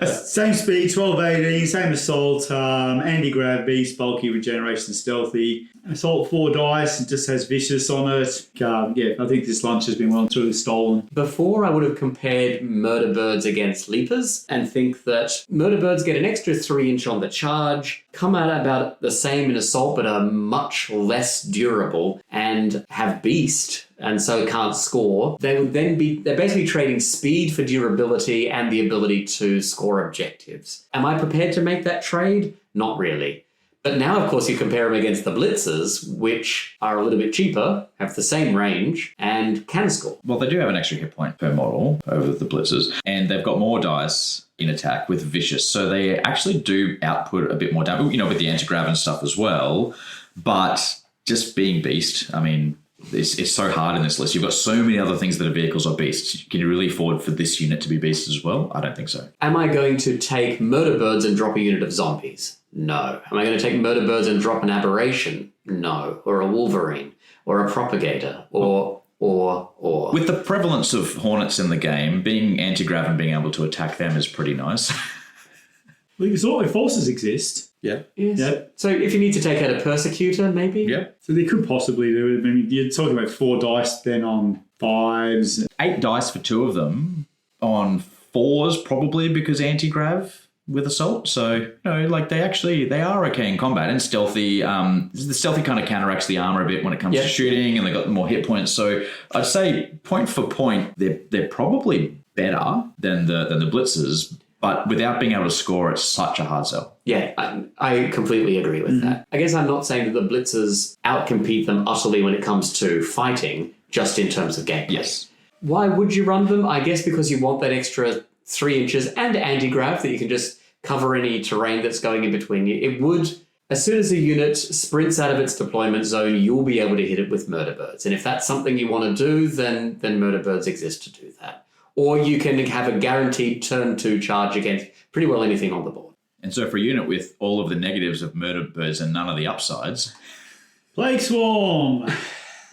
Same speed, 12-18, same assault, anti-grav, beast, bulky, regeneration, stealthy. Assault 4 dice, it just has vicious on it. Yeah, I think this lunch has been well and truly stolen. Before, I would have compared murder birds against leapers and think that murder birds get an extra 3 inch on the charge, come out about the same in assault but are much less durable and have beast and so can't score. They're basically trading speed for durability and the ability to score objectives. Am I prepared to make that trade? Not really. But now, of course, you compare them against the blitzers, which are a little bit cheaper, have the same range, and can score. Well, they do have an extra hit point per model over the blitzers, and they've got more dice in attack with vicious, so they actually do output a bit more damage, with the anti-grav and stuff as well. But just being beast, I mean, it's so hard in this list. You've got so many other things that are vehicles or beasts. Can you really afford for this unit to be beast as well? I don't think so. Am I going to take murder birds and drop a unit of zombies? No. Am I going to take murder birds and drop an aberration? No. Or a wolverine, or a propagator, or. With the prevalence of hornets in the game, being anti-grav and being able to attack them is pretty nice. Well, all forces exist. Yeah. Yes. Yep. So if you need to take out a persecutor, maybe? Yep. So they could possibly do it. I mean, you're talking about 4 dice then on 5s. 8 dice for 2 of them. On 4s, probably, because anti-grav with assault. So, they are okay in combat and stealthy. The stealthy kind of counteracts the armor a bit when it comes to shooting, and they got more hit points. So I'd say point for point, they're probably better than the blitzers, but without being able to score, it's such a hard sell. Yeah, I completely agree with that. I guess I'm not saying that the blitzers outcompete them utterly when it comes to fighting, just in terms of gameplay. Yes. Why would you run them? I guess because you want that extra 3 inches and anti-grav that you can just cover any terrain that's going in between you. It would, as soon as a unit sprints out of its deployment zone, you'll be able to hit it with murder birds. And if that's something you want to do, then murder birds exist to do that. Or you can have a guaranteed turn 2 charge against pretty well anything on the board. And so for a unit with all of the negatives of murder birds and none of the upsides... Plague Swarm!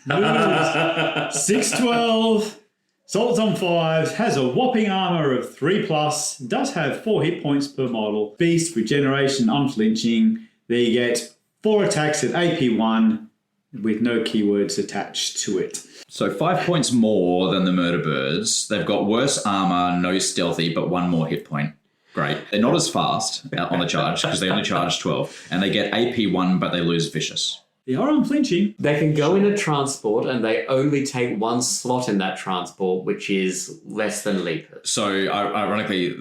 6-12... Assaults on 5s, has a whopping armor of 3+, does have 4 hit points per model. Beast, regeneration, unflinching. There you get 4 attacks at AP1 with no keywords attached to it. So 5 points more than the murder birds. They've got worse armor, no stealthy, but 1 more hit point. Great. They're not as fast on the charge because they only charge 12. And they get AP1, but they lose vicious. They are unflinching. They can go in a transport and they only take 1 slot in that transport, which is less than leapers. So ironically,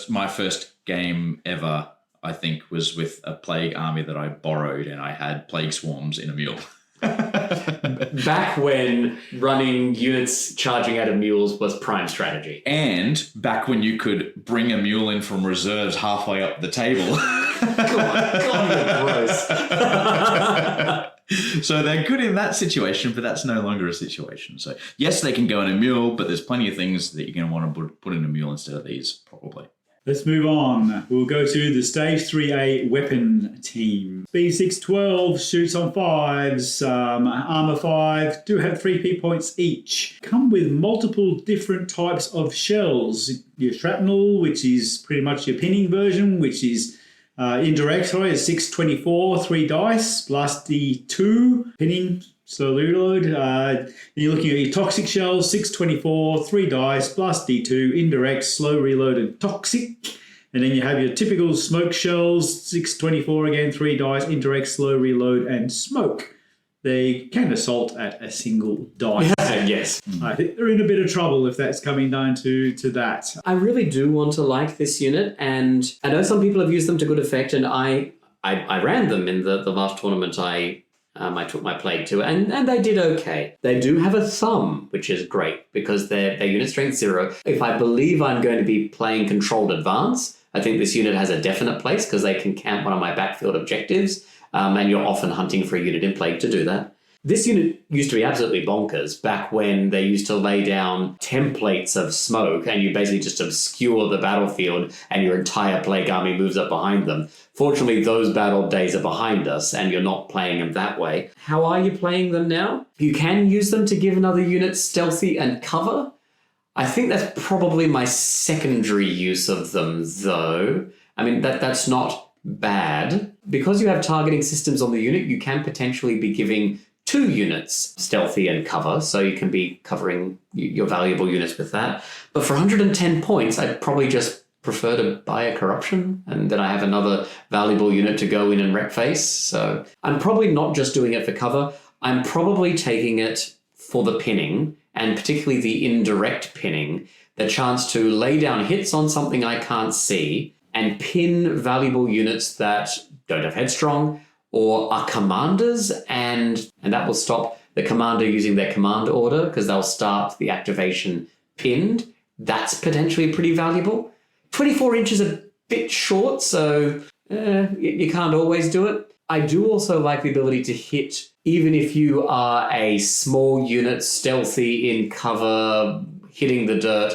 my first game ever, I think, was with a plague army that I borrowed, and I had plague swarms in a mule. Back when running units charging out of mules was prime strategy. And back when you could bring a mule in from reserves halfway up the table. God, you're gross. So they're good in that situation, but that's no longer a situation. So yes, they can go in a mule, but there's plenty of things that you're going to want to put in a mule instead of these, probably. Let's move on. We'll go to the Stage 3A weapon team. Speed 6-12, shoots on 5s, armor 5, do have 3 hit points each. Come with multiple different types of shells. Your shrapnel, which is pretty much your pinning version, which is indirect, is 6-24, 3 dice, plus the 2 pinning slow reload. You're looking at your toxic shells, 624, 3 dice, blast D2, indirect, slow reload, and toxic. And then you have your typical smoke shells, 624 again, 3 dice, indirect, slow reload, and smoke. They can assault at a single dice. Yes. I think they're in a bit of trouble if that's coming down to that. I really do want to like this unit, and I know some people have used them to good effect, and I ran them in the last tournament I took my plague to, and they did okay. They do have a thumb, which is great, because they're unit strength 0. If I believe I'm going to be playing controlled advance, I think this unit has a definite place, because they can camp one of my backfield objectives, and you're often hunting for a unit in plague to do that. This unit used to be absolutely bonkers back when they used to lay down templates of smoke and you basically just obscure the battlefield and your entire plague army moves up behind them. Fortunately, those bad old days are behind us and you're not playing them that way. How are you playing them now? You can use them to give another unit stealthy and cover. I think that's probably my secondary use of them, though. I mean, that's not bad. Because you have targeting systems on the unit, you can potentially be giving 2 units stealthy and cover, so you can be covering your valuable units with that. But for 110 points, I'd probably just prefer to buy a corruption, and then I have another valuable unit to go in and wreck face. So I'm probably not just doing it for cover. I'm probably taking it for the pinning, and particularly the indirect pinning, the chance to lay down hits on something I can't see and pin valuable units that don't have headstrong or are commanders, and that will stop the commander using their command order because they'll start the activation pinned. That's potentially pretty valuable. 24 inches a bit short, so you can't always do it. I do also like the ability to hit, even if you are a small unit, stealthy in cover, hitting the dirt,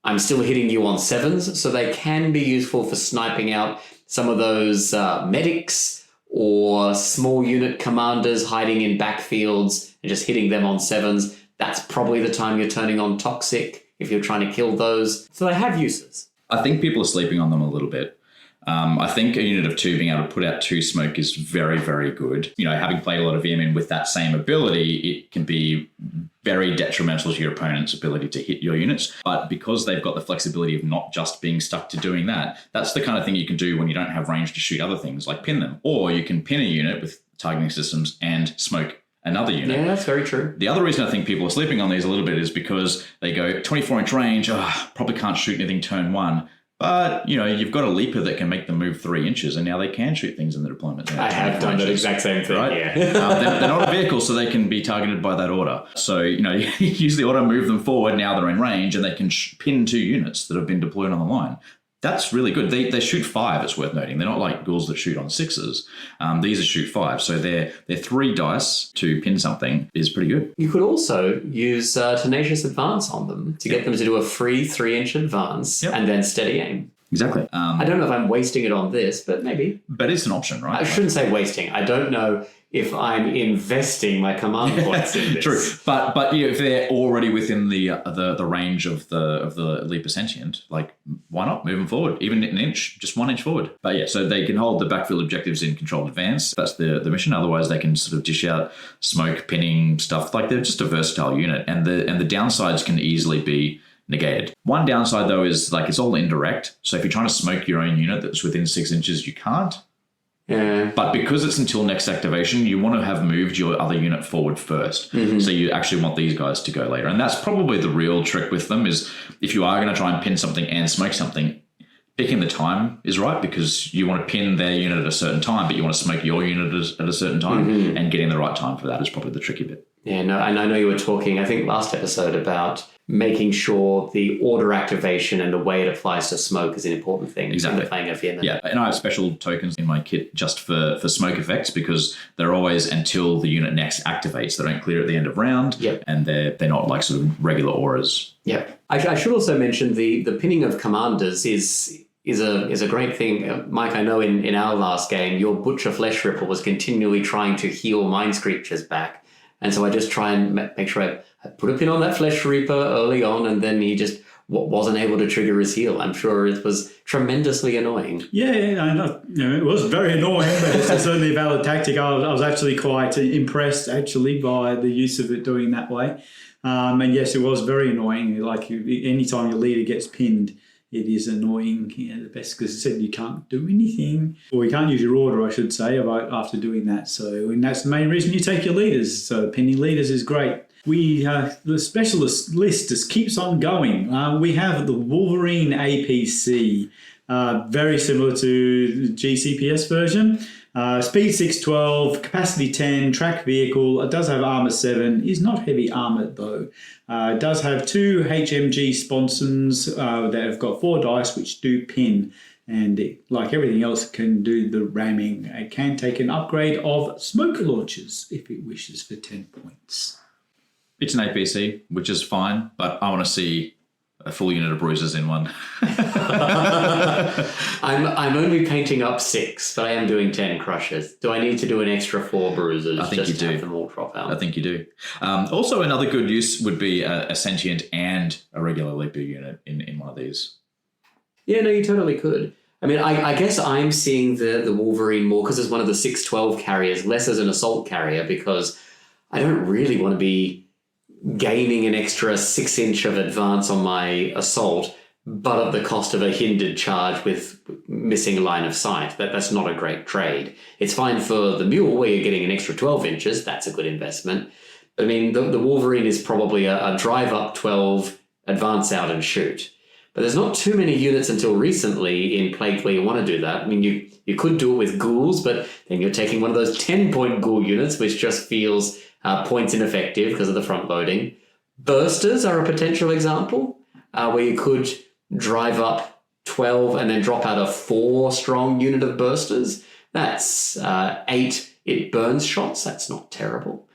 I'm still hitting you on 7s, so they can be useful for sniping out some of those medics or small unit commanders hiding in backfields and just hitting them on 7s. That's probably the time you're turning on Toxic if you're trying to kill those. So they have uses. I think people are sleeping on them a little bit. I think a unit of 2 being able to put out 2 smoke is very, very good. You know, having played a lot of VMN with that same ability, it can be very detrimental to your opponent's ability to hit your units. But because they've got the flexibility of not just being stuck to doing that, that's the kind of thing you can do when you don't have range to shoot other things, like pin them. Or you can pin a unit with targeting systems and smoke another unit. Yeah, that's very true. The other reason I think people are sleeping on these a little bit is because they go 24-inch range, probably can't shoot anything turn 1. But, you know, you've got a leaper that can make them move 3 inches, and now they can shoot things in the deployment. I have done that exact same thing, right? Yeah. They're not a vehicle, so they can be targeted by that order. So, you know, you use the order, move them forward, now they're in range, and they can pin 2 units that have been deployed on the line. That's really good. They shoot 5, it's worth noting. They're not like ghouls that shoot on 6s. These are shoot 5. So their 3 dice to pin something is pretty good. You could also use Tenacious Advance on them to get them to do a free 3-inch advance and then steady aim. Exactly. I don't know if I'm wasting it on this, but maybe. But it's an option, right? I shouldn't say wasting. I don't know if I'm investing my command points in this. True, but you know, if they're already within the range of the Leaper Sentient, like why not move them forward, even an inch, just 1 inch forward? But yeah, so they can hold the backfield objectives in controlled advance. That's the mission. Otherwise, they can sort of dish out smoke, pinning stuff. Like they're just a versatile unit, and the downsides can easily be negated. One downside though is like it's all indirect. So if you're trying to smoke your own unit that's within 6 inches, you can't. Yeah. But because it's until next activation, you want to have moved your other unit forward first. Mm-hmm. So you actually want these guys to go later. And that's probably the real trick with them is if you are going to try and pin something and smoke something, picking the time is right because you want to pin their unit at a certain time, but you want to smoke your unit at a certain time. Mm-hmm. And getting the right time for that is probably the tricky bit. Yeah, no, and I know you were talking, I think, last episode about making sure the order activation and the way it applies to smoke is an important thing. Exactly. In the playing of VMN. Yeah, and I have special tokens in my kit just for smoke effects because they're always until the unit next activates. They don't clear at the end of round, and they're not like sort of regular auras. Yeah. I should also mention the pinning of commanders is a great thing. Mike, I know in our last game, your Butcher Flesh Ripper was continually trying to heal Mind Screechers back. And so I just try and make sure I put a pin on that Flesh Reaper early on, and then he just wasn't able to trigger his heal. I'm sure it was tremendously annoying. It was very annoying, but it's certainly a valid tactic. I was actually quite impressed, actually, by the use of it doing that way. And yes, it was very annoying. Like anytime your leader gets pinned, it is annoying. The best, because it said you can't do anything, or you can't use your order, I should say, after doing that. So, and that's the main reason you take your leaders. So pinning leaders is great. The specialist list just keeps on going. We have the Wolverine APC, very similar to the GCPS version. Speed 612, capacity 10, track vehicle. It does have armor 7. Is not heavy armored though. It does have 2 HMG sponsons that have got 4 dice which do pin. And like everything else, it can do the ramming. It can take an upgrade of smoke launchers if it wishes for 10 points. It's an APC, which is fine, but I want to see a full unit of bruisers in one. I'm only painting up 6, but I am doing 10 crushers. Do I need to do an extra 4 bruisers? I think just you do. To have them all drop out? I think you do. Also, another good use would be a sentient and a regular leaper unit in one of these. Yeah, no, you totally could. I mean, I guess I'm seeing the Wolverine more because it's one of the 612 carriers, less as an assault carrier, because I don't really want to be gaining an extra 6-inch of advance on my assault, but at the cost of a hindered charge with missing line of sight. That's not a great trade. It's fine for the mule where you're getting an extra 12 inches. That's a good investment. I mean, the Wolverine is probably a drive up 12, advance out and shoot. But there's not too many units until recently in Plague where you want to do that. I mean, you could do it with ghouls, but then you're taking one of those 10-point ghoul units, which just feels points ineffective because of the front loading. Bursters are a potential example where you could drive up 12 and then drop out a 4-strong unit of bursters. That's 8 it burns shots. That's not terrible.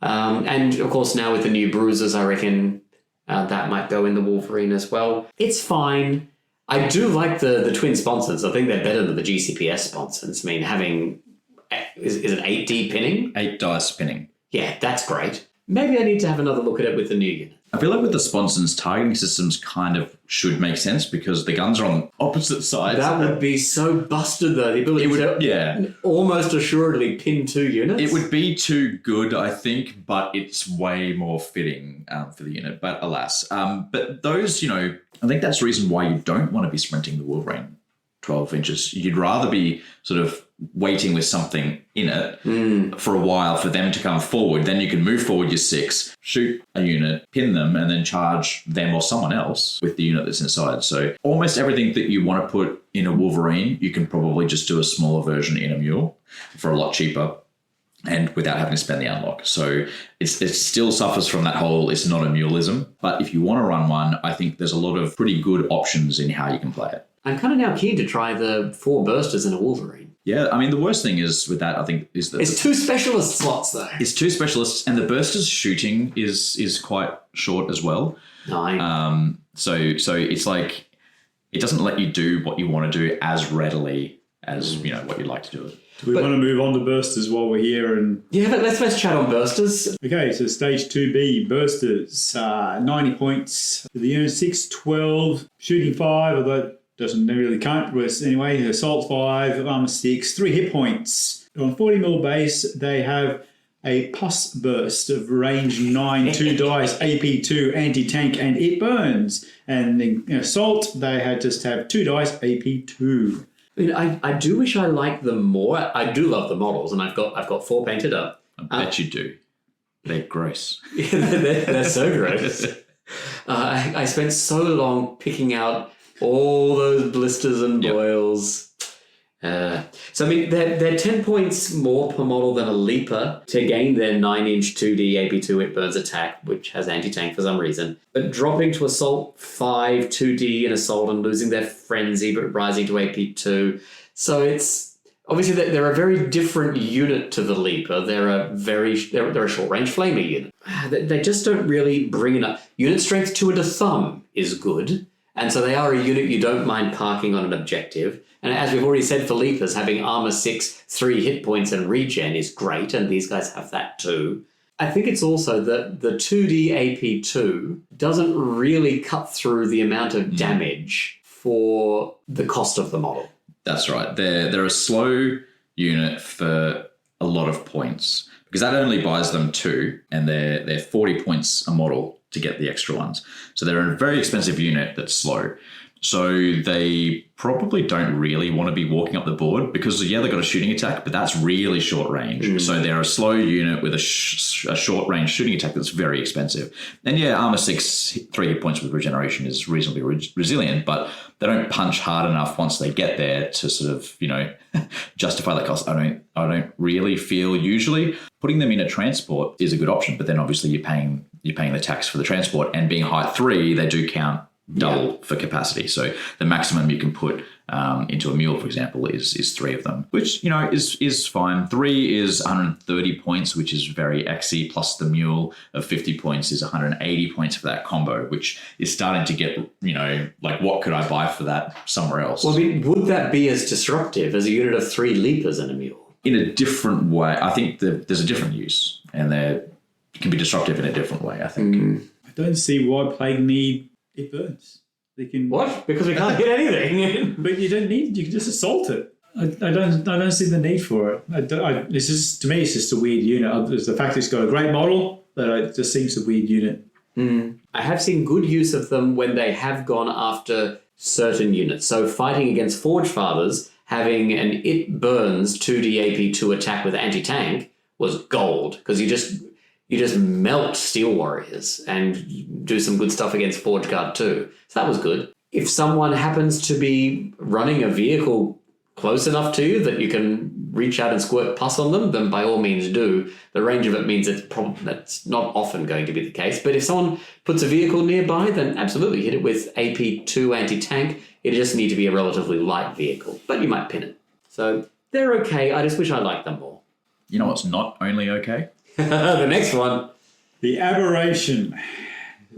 And of course, now with the new bruisers, I reckon that might go in the Wolverine as well. It's fine. I do like the twin sponsons. I think they're better than the GCPS sponsons. I mean, having is it 8D pinning? 8 dice pinning. Yeah, that's great. Maybe I need to have another look at it with the new unit. I feel like with the sponsons, targeting systems kind of should make sense because the guns are on opposite sides. That would be so busted, though. The ability to almost assuredly pin 2 units. It would be too good, I think, but it's way more fitting for the unit. But alas. But those, I think that's the reason why you don't want to be sprinting the Wolverine 12 inches. You'd rather be sort of waiting with something in it for a while for them to come forward. Then you can move forward your 6, shoot a unit, pin them, and then charge them or someone else with the unit that's inside. So almost everything that you want to put in a Wolverine, you can probably just do a smaller version in a mule for a lot cheaper and without having to spend the unlock. So it still suffers from that whole it's not a muleism. But if you want to run one, I think there's a lot of pretty good options in how you can play it. I'm kind of now keen to try the 4 bursters in a Wolverine. Yeah, I mean, the worst thing is with that, I think, is that... It's 2 specialist slots, though. It's 2 specialists, and the bursters shooting is quite short as well. Nine. So it's like, it doesn't let you do what you want to do as readily as, what you'd like to do it. Do we want to move on to bursters while we're here? Yeah, but let's chat on bursters. Okay, so stage 2B, bursters, 90 points for the unit, 612, shooting 5, although doesn't really count. Anyway, assault 5, armor 6, 3 hit points. On 40 mil base, they have a pus burst of range 9, 2 dice, AP2, anti-tank, and it burns. And in assault, they just have 2 dice, AP2. I mean, I do wish I liked them more. I do love the models, and I've got 4 painted up. I bet you do. They're gross. they're so gross. I spent so long picking out all those blisters and boils. So, I mean, they're 10 points more per model than a Leaper to gain their 9-inch 2D AP2 It Burns attack, which has anti-tank for some reason. But dropping to Assault 5, 2D in Assault and losing their Frenzy, but rising to AP2. So it's... Obviously, they're a very different unit to the Leaper. They're a short-range flamer unit. They just don't really bring enough... Unit strength 2 and a thumb is good. And so they are a unit you don't mind parking on an objective. And as we've already said for Leapers, having armor 6, 3 hit points and regen is great, and these guys have that too. I think it's also that the 2D AP2 doesn't really cut through the amount of damage for the cost of the model. That's right. They're a slow unit for a lot of points because that only buys them 2, and they're 40 points a model to get the extra ones. So they're a very expensive unit that's slow. So they probably don't really want to be walking up the board because, yeah, they've got a shooting attack, but that's really short range. So they're a slow unit with a short range shooting attack that's very expensive. And yeah, armor 6, 3 hit points with regeneration is reasonably resilient, but they don't punch hard enough once they get there to sort of, justify that cost. I don't really feel usually putting them in a transport is a good option, but then obviously you're paying the tax for the transport, and being height 3, they do count double for capacity. So the maximum you can put into a mule, for example, is 3 of them, which, is fine. 3 is 130 points, which is very XE, plus the mule of 50 points is 180 points for that combo, which is starting to get, what could I buy for that somewhere else? Well, would that be as disruptive as a unit of 3 leapers and a mule? In a different way. I think there's a different use, and they can be disruptive in a different way, I think. I don't see why Plague need it burns. They can. What? Because we can't hit anything. But you don't need. You can just assault it. I don't see the need for it. To me, it's just a weird unit. There's the fact it's got a great model, but it just seems a weird unit. I have seen good use of them when they have gone after certain units. So fighting against Forge Fathers, having an it burns 2D AP2 attack with anti-tank was gold, because you just melt Steel Warriors and do some good stuff against Forge Guard too. So that was good. If someone happens to be running a vehicle close enough to you that you can reach out and squirt pus on them, then by all means do. The range of it means that's not often going to be the case. But if someone puts a vehicle nearby, then absolutely hit it with AP2 anti-tank. It just needs to be a relatively light vehicle, but you might pin it. So they're okay. I just wish I liked them more. You know what's not only okay? The next one. The Aberration.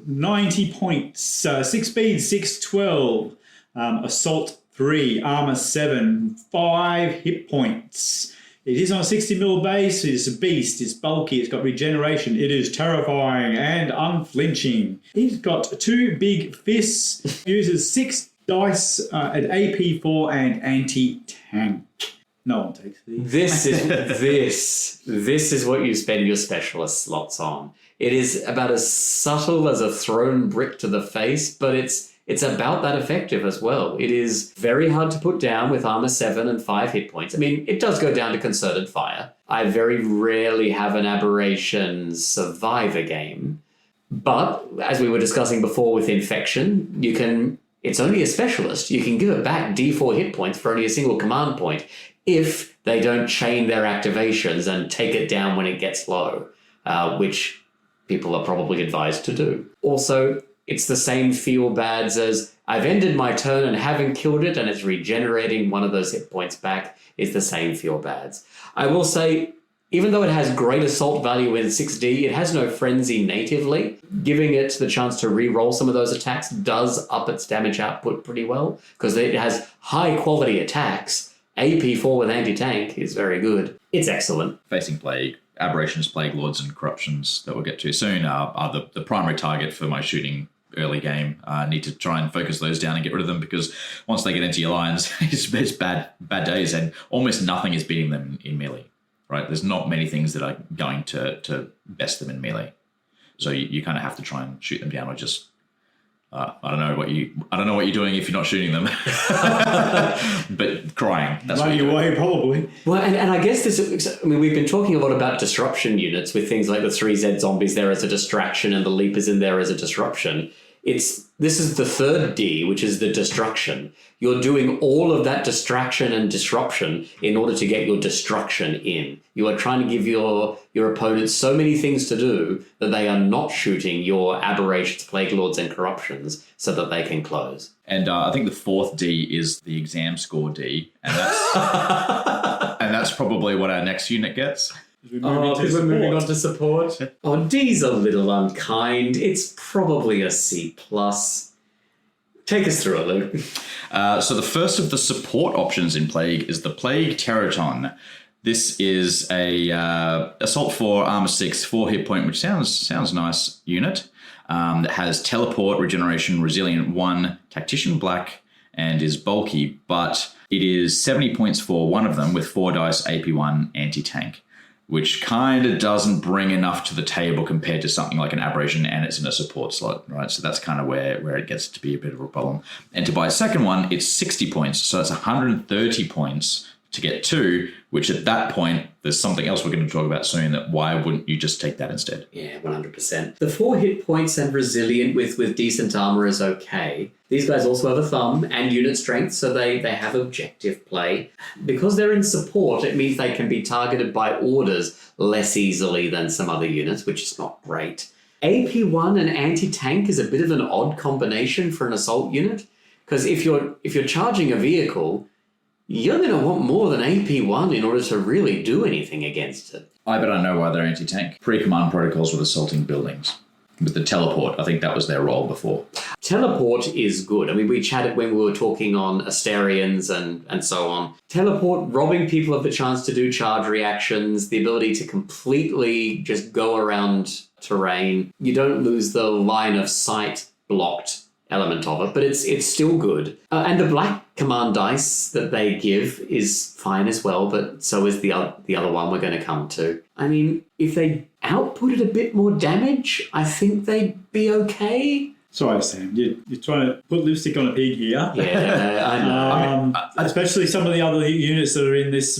90 points. 6 speed, 612. Assault 3. Armor 7. 5 hit points. It is on a 60 mil base. It is a beast. It's bulky. It's got regeneration. It is terrifying and unflinching. It's got 2 big fists. Uses 6 dice at AP4 and anti-tank. No one takes these. This is what you spend your specialist slots on. It is about as subtle as a thrown brick to the face, but it's about that effective as well. It is very hard to put down with armor 7 and 5 hit points. I mean, it does go down to concerted fire. I very rarely have an Aberration survive a game, but as we were discussing before with Infection, it's only a specialist. You can give it back D4 hit points for only a single command point if they don't chain their activations and take it down when it gets low, which people are probably advised to do. Also, it's the same feel bads as I've ended my turn and haven't killed it, and it's regenerating one of those hit points back. It's the same feel bads. I will say, even though it has great assault value in 6D, it has no frenzy natively. Giving it the chance to re-roll some of those attacks does up its damage output pretty well, because it has high quality attacks. AP4 with anti-tank is very good. It's excellent. Facing Plague, Aberrations, Plague Lords, and Corruptions that we'll get to soon are the primary target for my shooting early game. I need to try and focus those down and get rid of them, because once they get into your lines, it's bad days, and almost nothing is beating them in melee. Right? There's not many things that are going to best them in melee. So you kind of have to try and shoot them down, or just I don't know what you're doing if you're not shooting them, but crying. That's Run your way, probably. Well, and I guess we've been talking a lot about disruption units with things like the 3Z zombies there as a distraction and the leapers in there as a disruption. This is the third D, which is the destruction. You're doing all of that distraction and disruption in order to get your destruction in. You are trying to give your opponents so many things to do that they are not shooting your Aberrations, Plague Lords, and Corruptions so that they can close. And I think the fourth D is the exam score D, and that's probably what our next unit gets. Because we're moving on to support. Oh, D's a little unkind. It's probably a C+. Take us through it, Luke. So the first of the support options in Plague is the Plague Teraton. This is a Assault 4, Armor 6, 4 hit point, which sounds nice unit. That has Teleport, Regeneration, Resilient 1, Tactician Black, and is bulky, but it is 70 points for one of them with 4 dice, AP1, anti-tank, which kind of doesn't bring enough to the table compared to something like an Aberration, and it's in a support slot, right? So that's kind of where it gets to be a bit of a problem. And to buy a second one, it's 60 points, so that's 130 points to get 2, which at that point, there's something else we're going to talk about soon, that why wouldn't you just take that instead? Yeah, 100%. The 4 hit points and resilient with decent armor is okay. These guys also have a thumb and unit strength, so they have objective play. Because they're in support, it means they can be targeted by orders less easily than some other units, which is not great. AP1 and anti-tank is a bit of an odd combination for an assault unit, because if you're charging a vehicle, you're going to want more than AP1 in order to really do anything against it. I bet I know why they're anti-tank. Pre-command protocols with assaulting buildings. With the teleport, I think that was their role before. Teleport is good. I mean, we chatted when we were talking on Asterians and so on. Teleport, robbing people of the chance to do charge reactions, the ability to completely just go around terrain. You don't lose the line of sight blocked element of it, but it's still good. And the black command dice that they give is fine as well, but so is the other one we're going to come to. I mean, if they outputted a bit more damage, I think they'd be okay. Sorry, Sam, you're trying to put lipstick on a pig here. Yeah, I know. Especially some of the other units that are in this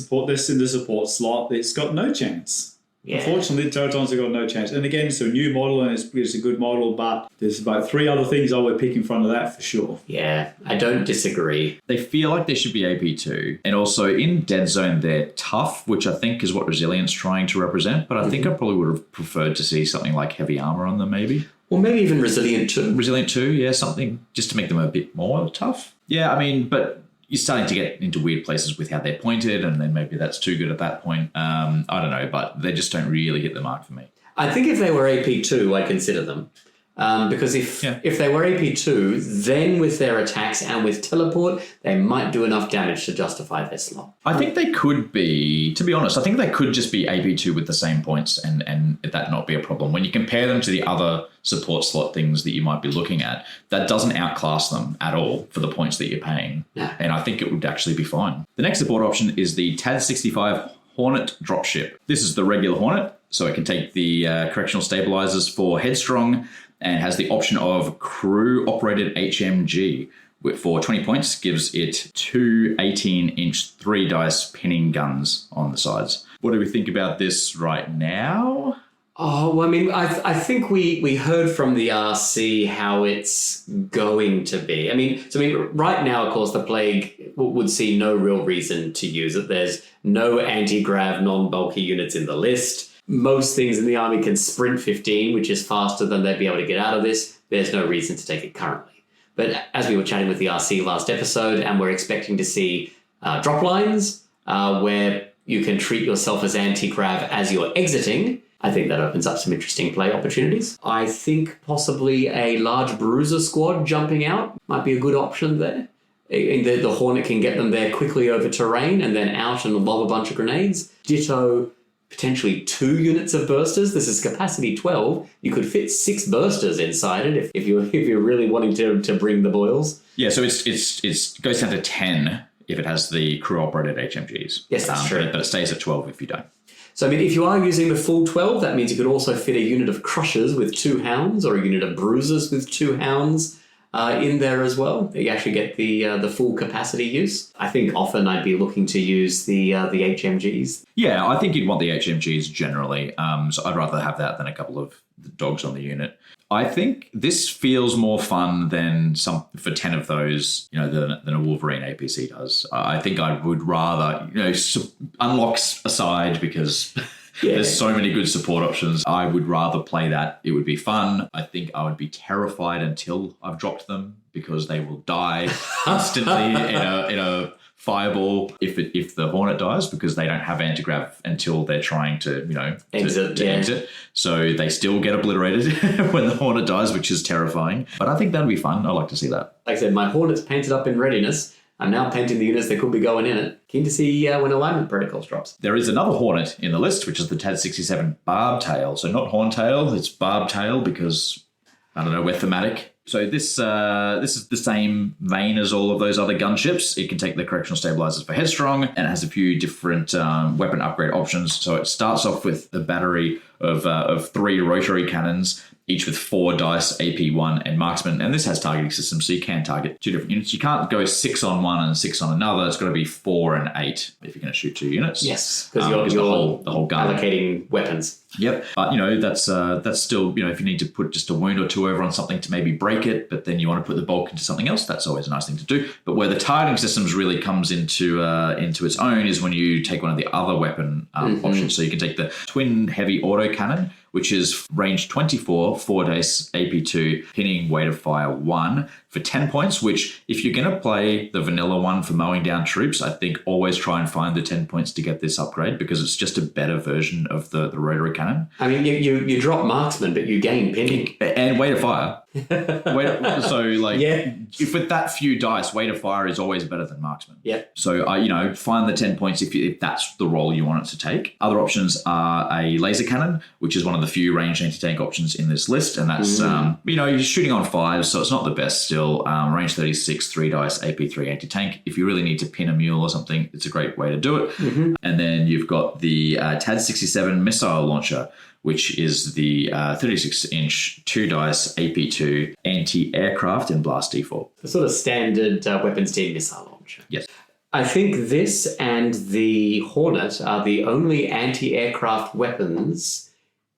in the support slot, it's got no chance. Yeah. Unfortunately, the Teratons have got no chance. And again, it's a new model and it's a good model, but there's about 3 other things I would pick in front of that for sure. Yeah, I don't disagree. They feel like they should be AP2. And also in Dead Zone, they're tough, which I think is what Resilient's trying to represent. But I think I probably would have preferred to see something like heavy armor on them, maybe. Or maybe even Resilient 2. Resilient 2, yeah, something just to make them a bit more tough. Yeah, I mean, but you're starting to get into weird places with how they're pointed, and then maybe that's too good at that point. I don't know, but they just don't really hit the mark for me. I think if they were AP2, I'd consider them. Because if they were AP2, then with their attacks and with teleport, they might do enough damage to justify their slot. I think they could be, to be honest, I think they could just be AP2 with the same points and that not be a problem. When you compare them to the other support slot things that you might be looking at, that doesn't outclass them at all for the points that you're paying. No. And I think it would actually be fine. The next support option is the TAD-65 Hornet dropship. This is the regular Hornet, so it can take the correctional stabilizers for Headstrong, and has the option of crew-operated HMG. For 20 points, gives it 2 18-inch 3-dice pinning guns on the sides. What do we think about this right now? Oh, well, I mean, I think we heard from the RC how it's going to be. I mean, right now, of course, the Plague would see no real reason to use it. There's no anti-grav, non-bulky units in the list. Most things in the army can sprint 15, which is faster than they'd be able to get out of this. There's no reason to take it currently. But as we were chatting with the RC last episode, and we're expecting to see drop lines where you can treat yourself as anti-grav as you're exiting, I think that opens up some interesting play opportunities. I think possibly a large bruiser squad jumping out might be a good option there. The Hornet can get them there quickly over terrain and then out and lob a bunch of grenades. Ditto potentially 2 units of bursters. This is capacity 12. You could fit 6 bursters inside it if you're really wanting to bring the boils. Yeah, so it goes down to 10 if it has the crew-operated HMGs. Yes, that's true. But it stays at 12 if you don't. So, I mean, if you are using the full 12, that means you could also fit a unit of Crushers with 2 Hounds or a unit of Bruisers with 2 Hounds in there as well. You actually get the full capacity use. I think often I'd be looking to use the HMGs. Yeah, I think you'd want the HMGs generally. So I'd rather have that than a couple of dogs on the unit. I think this feels more fun than for 10 of those, than a Wolverine APC does. I think I would rather, unlocks aside because there's so many good support options. I would rather play that. It would be fun. I think I would be terrified until I've dropped them because they will die instantly in a fireball if the Hornet dies, because they don't have anti-grav until they're trying to exit. So they still get obliterated when the Hornet dies, which is terrifying. But I think that'd be fun. I'd like to see that. Like I said, my Hornet's painted up in readiness. I'm now painting the units that could be going in it. Keen to see when Alignment Protocols drops. There is another Hornet in the list, which is the TAD-67 Barbtail. So not Horntail, it's Barbtail because, I don't know, we're thematic. So this is the same vein as all of those other gunships. It can take the correctional stabilizers for headstrong and it has a few different weapon upgrade options. So it starts off with a battery of 3 rotary cannons, each with 4 dice, AP1 and marksman. And this has targeting systems, so you can target 2 different units. You can't go 6 on one and 6 on another. It's got to be 4 and 8 if you're going to shoot 2 units. Yes, because you're the whole gun allocating weapons. Yep, but that's still, if you need to put just a wound or 2 over on something to maybe break it, but then you want to put the bulk into something else, that's always a nice thing to do. But where the targeting systems really comes into its own is when you take one of the other weapon options. So you can take the twin heavy autocannon, which is range 24, 4 dice, AP2, pinning, weight of fire 1 for 10 points, which if you're going to play the vanilla one for mowing down troops, I think always try and find the 10 points to get this upgrade because it's just a better version of the rotary cannon. I mean, you drop marksman, but you gain pinning. And weight of fire. If with that few dice, weight of fire is always better than marksman. Yeah. So, find the 10 points if that's the role you want it to take. Other options are a laser cannon, which is one of the few ranged anti-tank options in this list. And that's, you're shooting on 5s, so it's not the best still. Range 36, 3 dice, AP3 anti-tank. If you really need to pin a mule or something, it's a great way to do it. And then you've got the TAD-67 missile launcher, which is the 36-inch 2 dice AP2 anti-aircraft and blast default. The sort of standard weapons team missile launcher. Yes. I think this and the Hornet are the only anti-aircraft weapons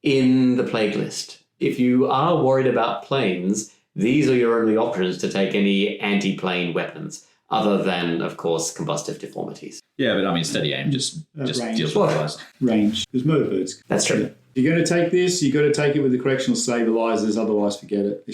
in the plague list. If you are worried about planes, these are your only options to take any anti-plane weapons, other than, of course, combustive deformities. Yeah, but I mean, steady aim just range. deals with flies. Range. There's motorbirds. That's true. Yeah. If you're going to take this, you've got to take it with the correctional stabilizers, otherwise forget it.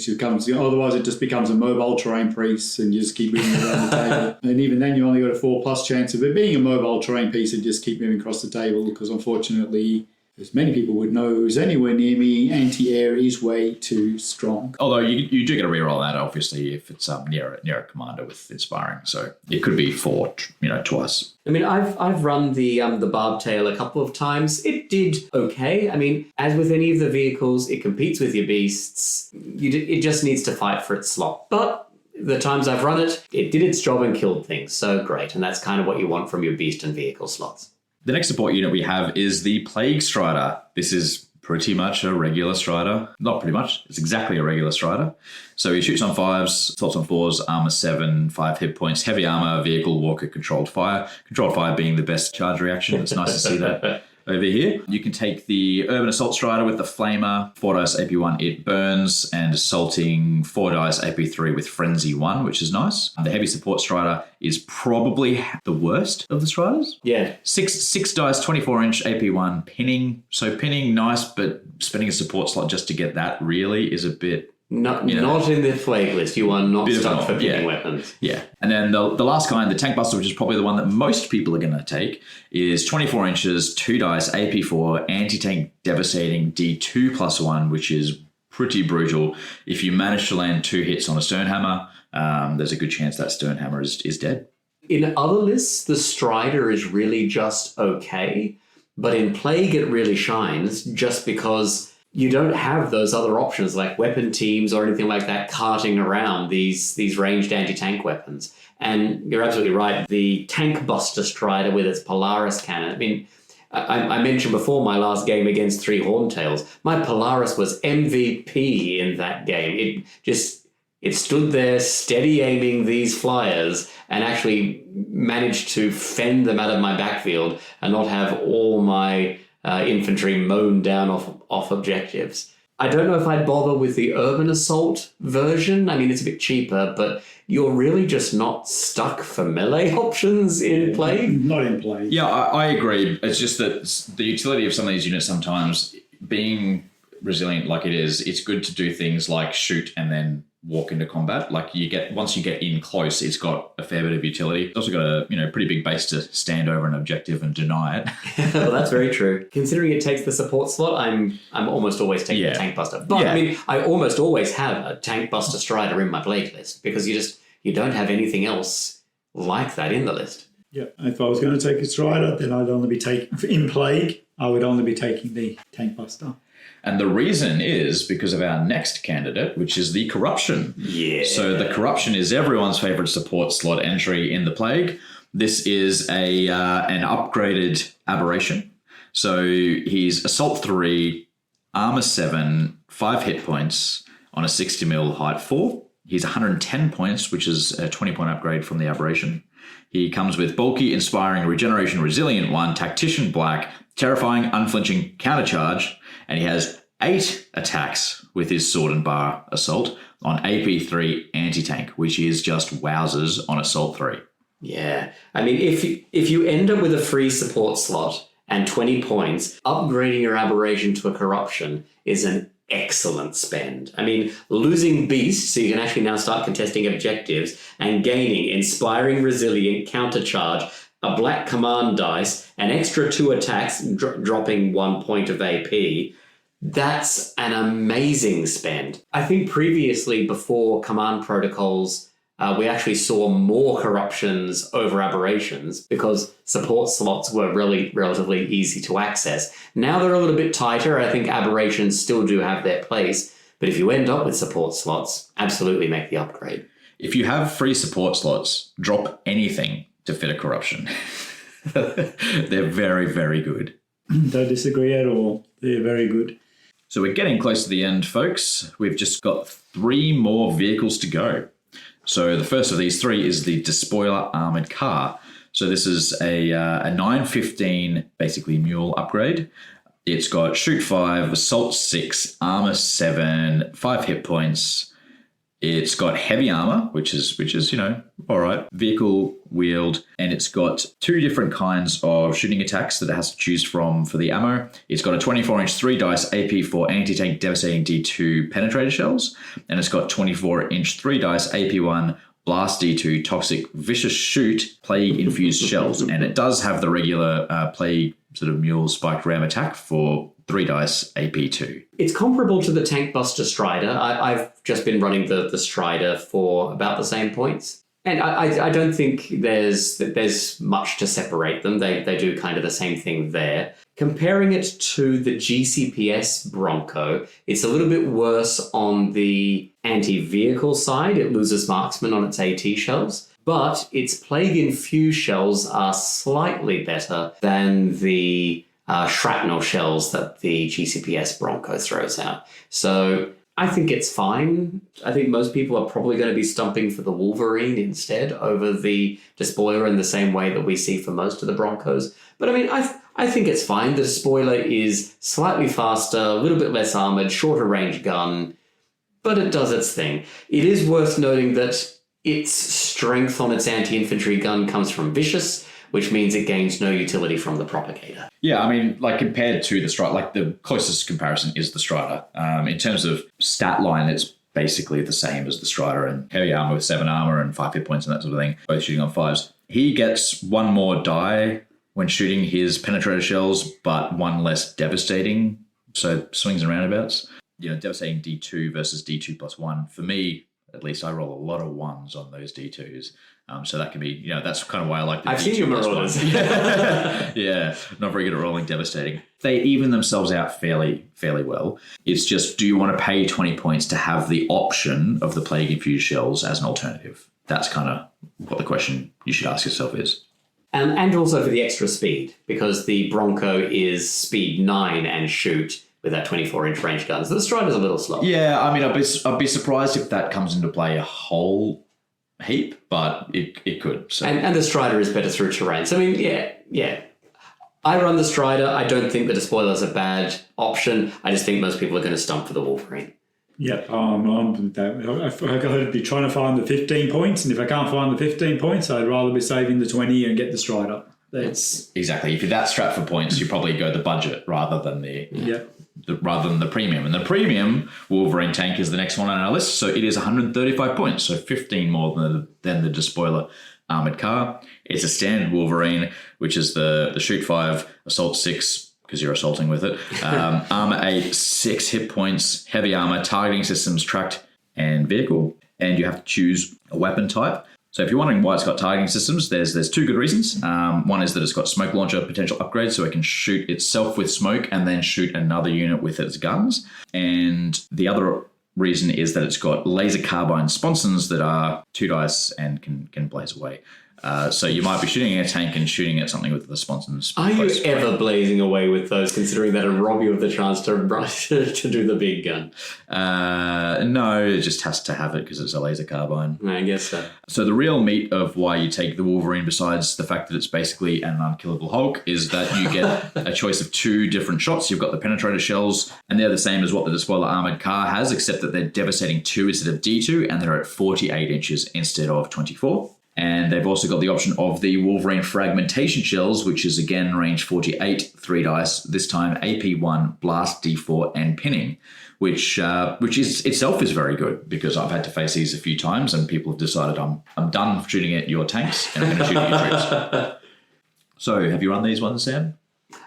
Otherwise it just becomes a mobile terrain piece and you just keep moving around the table. And even then you only got a 4+ chance of it being a mobile terrain piece and just keep moving across the table because unfortunately, as many people would know who's anywhere near me, anti-air is way too strong. Although you do get to reroll that, obviously, if it's near a commander with inspiring. So it could be 4, twice. I mean, I've run the Barbtail a couple of times. It did okay. I mean, as with any of the vehicles, it competes with your beasts. It just needs to fight for its slot. But the times I've run it, it did its job and killed things. So great. And that's kind of what you want from your beast and vehicle slots. The next support unit we have is the Plague Strider. This is pretty much a regular Strider. Not pretty much, it's exactly a regular Strider. So he shoots on 5s, assaults on 4s, armor 7, 5 hit points, heavy armor, vehicle, walker, controlled fire. Controlled fire being the best charge reaction. It's nice to see that over here. You can take the Urban Assault Strider with the Flamer, 4 dice AP1, it burns, and assaulting 4 dice AP3 with Frenzy 1, which is nice. The Heavy Support Strider is probably the worst of the Striders. Yeah. 6 dice, 24-inch AP1, pinning. So pinning, nice, but spending a support slot just to get that really is a bit... Not in the plague list. You are not stuck for pinning weapons. Yeah. And then the last kind, the Tank Buster, which is probably the one that most people are going to take, is 24 inches, 2 dice, AP4, anti-tank devastating D2+1, which is pretty brutal. If you manage to land 2 hits on a Sternhammer, there's a good chance that Sternhammer is dead. In other lists, the Strider is really just okay. But in Plague, it really shines just because... you don't have those other options like weapon teams or anything like that carting around these ranged anti-tank weapons. And you're absolutely right. The Tank Buster Strider with its Polaris cannon. I mean, I mentioned before my last game against 3 Horntails. My Polaris was MVP in that game. It stood there steady aiming these flyers and actually managed to fend them out of my backfield and not have all my... infantry mown down off objectives. I don't know if I'd bother with the Urban Assault version. I mean, it's a bit cheaper, but you're really just not stuck for melee options in Plague. Not in Plague. Yeah, I agree. It's just that the utility of some of these units sometimes, being resilient like it is, it's good to do things like shoot and then walk into combat. Like once you get in close, it's got a fair bit of utility. It's also got a pretty big base to stand over an objective and deny it. Well, that's very true. Considering it takes the support slot, I'm almost always taking the Tank Buster. But I mean, I almost always have a Tank Buster Strider in my Plague list because you don't have anything else like that in the list. Yeah, if I was going to take a Strider, then I'd only be taking, in Plague, I would only be taking the Tank Buster. And the reason is because of our next candidate, which is the Corruption. Yeah. So the Corruption is everyone's favorite support slot entry in the Plague. This is an upgraded aberration. So he's Assault 3, Armor 7, 5 hit points on a 60 mil height 4. He's 110 points, which is a 20-point upgrade from the aberration. He comes with Bulky, Inspiring, Regeneration, Resilient 1, Tactician Black, Terrifying, Unflinching, Countercharge, and he has 8 attacks with his Sword and Bar Assault on AP3 Anti-Tank, which is just wowzers on Assault 3. Yeah. I mean, if you end up with a free support slot and 20 points, upgrading your aberration to a Corruption is an excellent spend. I mean, losing Beast, so you can actually now start contesting objectives, and gaining Inspiring, Resilient, Countercharge, a black command dice, an extra 2 attacks, dropping 1 point of AP. That's an amazing spend. I think previously, before command protocols, we actually saw more Corruptions over aberrations because support slots were really relatively easy to access. Now they're a little bit tighter. I think aberrations still do have their place, but if you end up with support slots, absolutely make the upgrade. If you have free support slots, drop anything to fit a Corruption. They're very, very good. Don't disagree at all. They're very good. So we're getting close to the end, folks. We've just got 3 more vehicles to go. So the first of these 3 is the Despoiler Armored Car. So this is a 915, basically mule upgrade. It's got Shoot 5, Assault 6, Armor 7, 5 hit points. It's got heavy armor, which is all right. Vehicle wheeled, and it's got 2 different kinds of shooting attacks that it has to choose from for the ammo. It's got a 24-inch 3 dice AP for anti-tank devastating D2 penetrator shells, and it's got 24-inch 3 dice AP1 blast D2 toxic vicious shoot plague infused shells, and it does have the regular plague sort of mule spiked ram attack for 3 dice AP2. It's comparable to the Tank Buster Strider. I've just been running the Strider for about the same points. And I don't think there's much to separate them. They do kind of the same thing there. Comparing it to the GCPS Bronco, it's a little bit worse on the anti-vehicle side. It loses marksman on its AT shells, but its plague-infused shells are slightly better than the shrapnel shells that the GCPS Bronco throws out. So I think it's fine. I think most people are probably going to be stumping for the Wolverine instead over the Despoiler in the same way that we see for most of the Broncos. But I mean, I think it's fine. The Despoiler is slightly faster, a little bit less armored, shorter range gun, but it does its thing. It is worth noting that its strength on its anti-infantry gun comes from Vicious, which means it gains no utility from the Propagator. Yeah, I mean, like compared to the Strider, like the closest comparison is the Strider. In terms of stat line, it's basically the same as the Strider, and heavy armor with 7 armor and 5 hit points and that sort of thing, both shooting on 5s. He gets 1 more die when shooting his penetrator shells, but 1 less devastating. So swings and roundabouts. Devastating D2 versus D2 plus 1. For me, at least, I roll a lot of 1s on those D2s. So that can be, that's kind of why I like the I've D2 seen your marauders. Yeah, not very good at rolling devastating. They even themselves out fairly well. It's just, do you want to pay 20 points to have the option of the plague infused shells as an alternative? That's kind of what the question you should ask yourself is. And also for the extra speed, because the Bronco is speed 9 and shoot with that 24-inch range gun. So the Strider's a little slow. Yeah, I mean, I'd be surprised if that comes into play a whole heap, but it could. So. And the Strider is better through terrain. So, I mean, yeah. I run the Strider. I don't think that a Despoiler is a bad option. I just think most people are going to stump for the Wolverine. Yeah, I'm going to be trying to find the 15 points, and if I can't find the 15 points, I'd rather be saving the 20 and get the Strider. That's exactly. If you're that strapped for points, you probably go the budget rather than the premium. And the premium Wolverine tank is the next one on our list. So it is 135 points, so 15 more than the Despoiler armored car. It's a standard Wolverine, which is the shoot 5, assault 6, because you're assaulting with it, armor 8, 6 hit points, heavy armor, targeting systems, tracked, and vehicle. And you have to choose a weapon type. So if you're wondering why it's got targeting systems, there's two good reasons. One is that it's got smoke launcher potential upgrades, so it can shoot itself with smoke and then shoot another unit with its guns. And the other reason is that it's got laser carbine sponsons that are 2 dice and can blaze away. So you might be shooting at a tank and shooting at something with the sponsons. Are you ever blazing away with those, considering that it'll rob you of the chance to do the big gun? No, it just has to have it because it's a laser carbine. I guess so. So the real meat of why you take the Wolverine, besides the fact that it's basically an unkillable Hulk, is that you get a choice of 2 different shots. You've got the penetrator shells, and they're the same as what the Despoiler armored car has, except that they're devastating 2 instead of D2, and they're at 48 inches instead of 24. And they've also got the option of the Wolverine fragmentation shells, which is again range 48, 3 dice, this time AP1, blast D4, and pinning, which is itself is very good because I've had to face these a few times and people have decided I'm done shooting at your tanks and I'm going to shoot at your troops. So have you run these ones, Sam?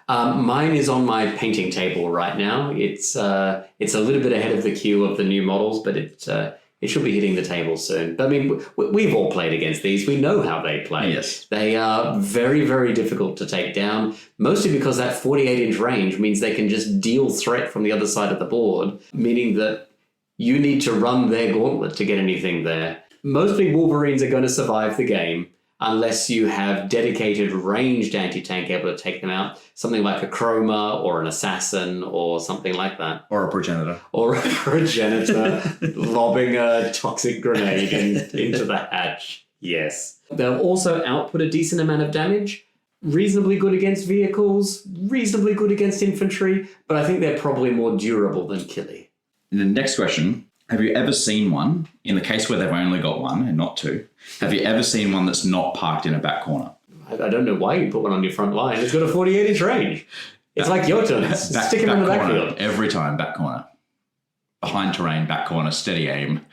Mine is on my painting table right now. It's a little bit ahead of the queue of the new models, but it should be hitting the table soon. But I mean, we've all played against these. We know how they play. Yes. They are very, very difficult to take down, mostly because that 48-inch range means they can just deal threat from the other side of the board, meaning that you need to run their gauntlet to get anything there. Mostly Wolverines are going to survive the game unless you have dedicated ranged anti-tank able to take them out, something like a Chroma or an Assassin or something like that. Or a Progenitor. Or a Progenitor lobbing a toxic grenade into the hatch. Yes. They'll also output a decent amount of damage, reasonably good against vehicles, reasonably good against infantry, but I think they're probably more durable than Killy. And the next question, have you ever seen one, in the case where they've only got 1 and not 2, have you ever seen one that's not parked in a back corner? I don't know why you put one on your front line. It's got a 48-inch range. It's like your turn. Stick him in the backfield. Every time, back corner. Behind terrain, back corner, steady aim.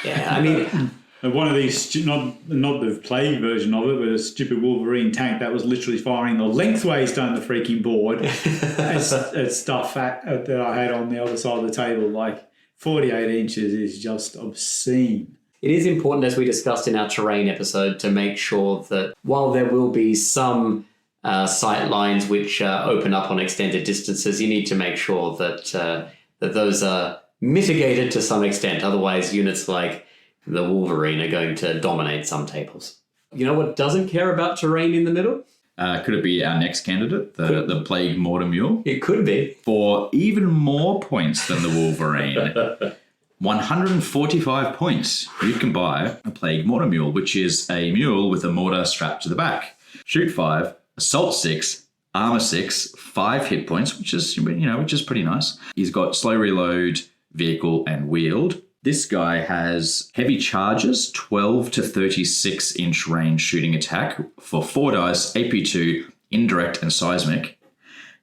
Yeah, I mean... One of these, not the plague version of it, but a stupid Wolverine tank that was literally firing the lengthways down the freaking board at stuff that I had on the other side of the table. Like 48 inches is just obscene. It is important, as we discussed in our terrain episode, to make sure that while there will be some sight lines which open up on extended distances, you need to make sure that those are mitigated to some extent. Otherwise, units like the Wolverine are going to dominate some tables. You know what doesn't care about terrain in the middle? Could it be our next candidate, the Plague Mortar Mule? It could be. For even more points than the Wolverine. 145 points, you can buy a Plague Mortar Mule, which is a mule with a mortar strapped to the back. Shoot 5, assault 6, armor 6, 5 hit points, which is pretty nice. He's got slow reload, vehicle, and wheeled. This guy has heavy charges, 12 to 36 inch range shooting attack for 4 dice, AP2, indirect, and seismic.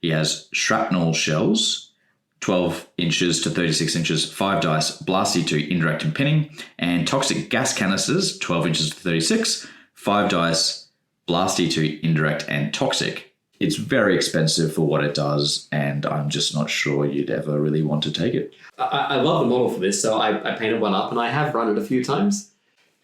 He has shrapnel shells, 12 inches to 36 inches, 5 dice, blasty to indirect and pinning, and toxic gas canisters, 12 inches to 36, 5 dice, blasty to indirect and toxic. It's very expensive for what it does, and I'm just not sure you'd ever really want to take it. I love the model for this, so I painted one up, and I have run it a few times.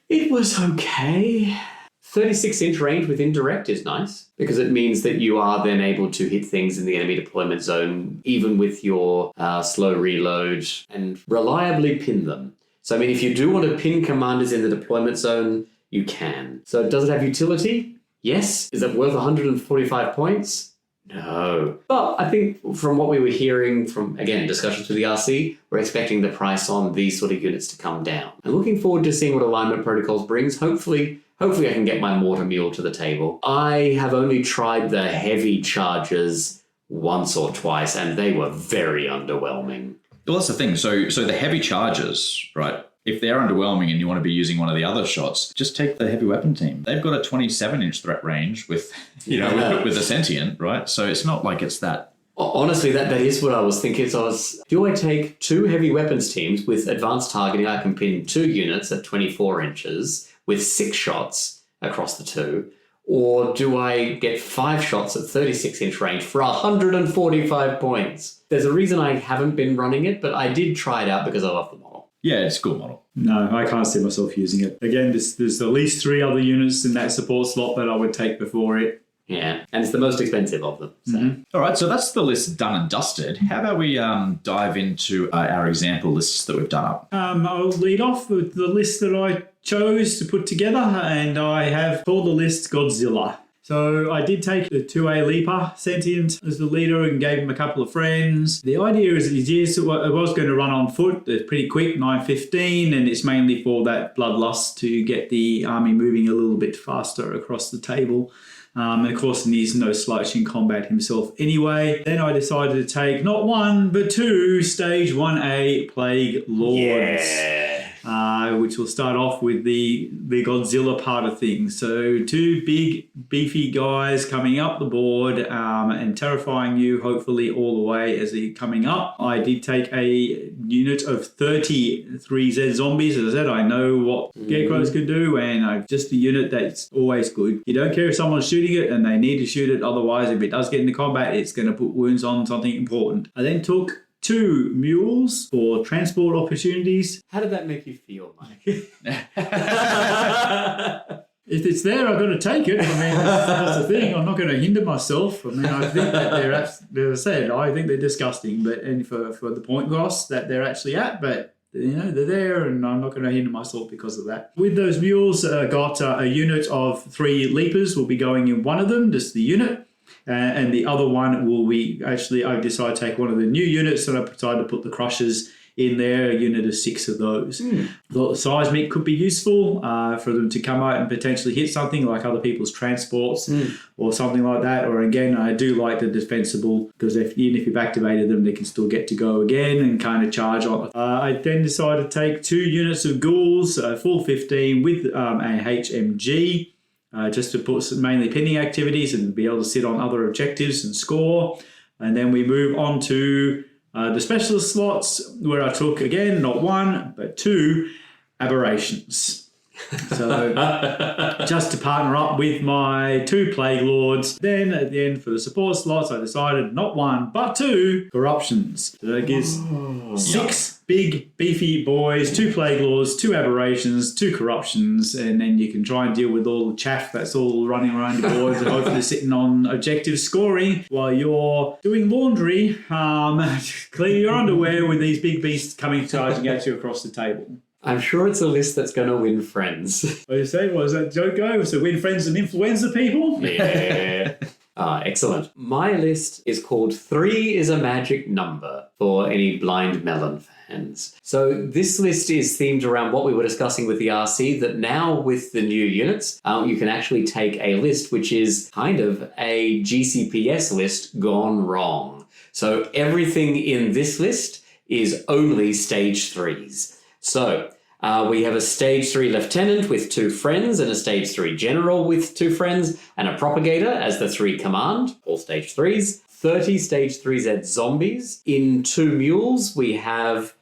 It was okay. 36-inch range with indirect is nice, because it means that you are then able to hit things in the enemy deployment zone, even with your slow reload, and reliably pin them. So, I mean, if you do want to pin commanders in the deployment zone, you can. So does it have utility? Yes. Is it worth 145 points? No. But I think from what we were hearing from, again, discussions with the RC, we're expecting the price on these sort of units to come down. I'm looking forward to seeing what Alignment Protocols brings. Hopefully I can get my Mortar Mule to the table. I have only tried the heavy charges once or twice, and they were very underwhelming. Well, that's the thing. So the heavy charges, right? If they're underwhelming and you want to be using one of the other shots, just take the heavy weapon team. They've got a 27-inch threat range with a sentient, right? So it's not like it's that. Honestly, that is what I was thinking. So do I take 2 heavy weapons teams with advanced targeting? I can pin 2 units at 24 inches with 6 shots across the 2. Or do I get 5 shots at 36-inch range for 145 points? There's a reason I haven't been running it, but I did try it out because I love the model. Yeah, it's a cool model. No, I can't see myself using it. Again, there's at least 3 other units in that support slot that I would take before it. Yeah, and it's the most expensive of them. So. All right, so that's the list done and dusted. How about we dive into our example lists that we've done up? I'll lead off with the list that I chose to put together, and I have called the list Godzilla. So I did take the 2A Leaper Sentient as the leader and gave him a couple of friends. The idea is yes, it was going to run on foot. It's pretty quick, 9:15, and it's mainly for that bloodlust to get the army moving a little bit faster across the table. And of course, he needs no slouch in combat himself anyway. Then I decided to take not 1, but 2 Stage 1A Plague Lords. Which will start off with the Godzilla part of things. So 2 big, beefy guys coming up the board and terrifying you, hopefully, all the way as they're coming up. I did take a unit of 33Z zombies. As I said, I know what Scarecrows can do, and just a unit that's always good. You don't care if someone's shooting it, and they need to shoot it. Otherwise, if it does get into combat, it's going to put wounds on something important. I then took 2 mules for transport opportunities. How did that make you feel, Mike? If it's there, I've got to take it. I mean, that's the thing. I'm not going to hinder myself. I mean, I think that they're, as I said, I think they're disgusting. And for the point cost that they're actually at, but they're there, and I'm not going to hinder myself because of that. With those mules, got a unit of 3 leapers. Will be going in one of them, just the unit. And the other one will be, actually, I decided to take one of the new units, and I decided to put the crushers in there, a unit of 6 of those. Thought the seismic could be useful for them to come out and potentially hit something like other people's transports or something like that. Or again, I do like the defensible, because even if you've activated them, they can still get to go again and kind of charge on. I then decided to take 2 units of ghouls, full 15 with a HMG. Just to put some mainly pinning activities and be able to sit on other objectives and score. And then we move on to the specialist slots, where I took, again, not 1, but 2 aberrations. So just to partner up with my 2 Plague Lords. Then at the end for the support slots, I decided not 1, but 2 corruptions. So that gives 6 big, beefy boys, 2 Plague Lords, 2 aberrations, 2 corruptions, and then you can try and deal with all the chaff that's all running around your boards and hopefully sitting on objective scoring while you're doing laundry. Clean your underwear with these big beasts coming charging at you across the table. I'm sure it's a list that's going to win friends. What did you say? What was that joke go? So win friends and influenza people? Yeah. Excellent. My list is called 3 is a Magic Number for any Blind Melon fans. So this list is themed around what we were discussing with the RC, that now with the new units, you can actually take a list which is kind of a GCPS list gone wrong. So everything in this list is only Stage 3s. So we have a Stage 3 Lieutenant with 2 friends, and a Stage 3 General with 2 friends, and a Propagator as the 3 command, all Stage 3s. 30 Stage 3Z Zombies. In 2 Mules, we have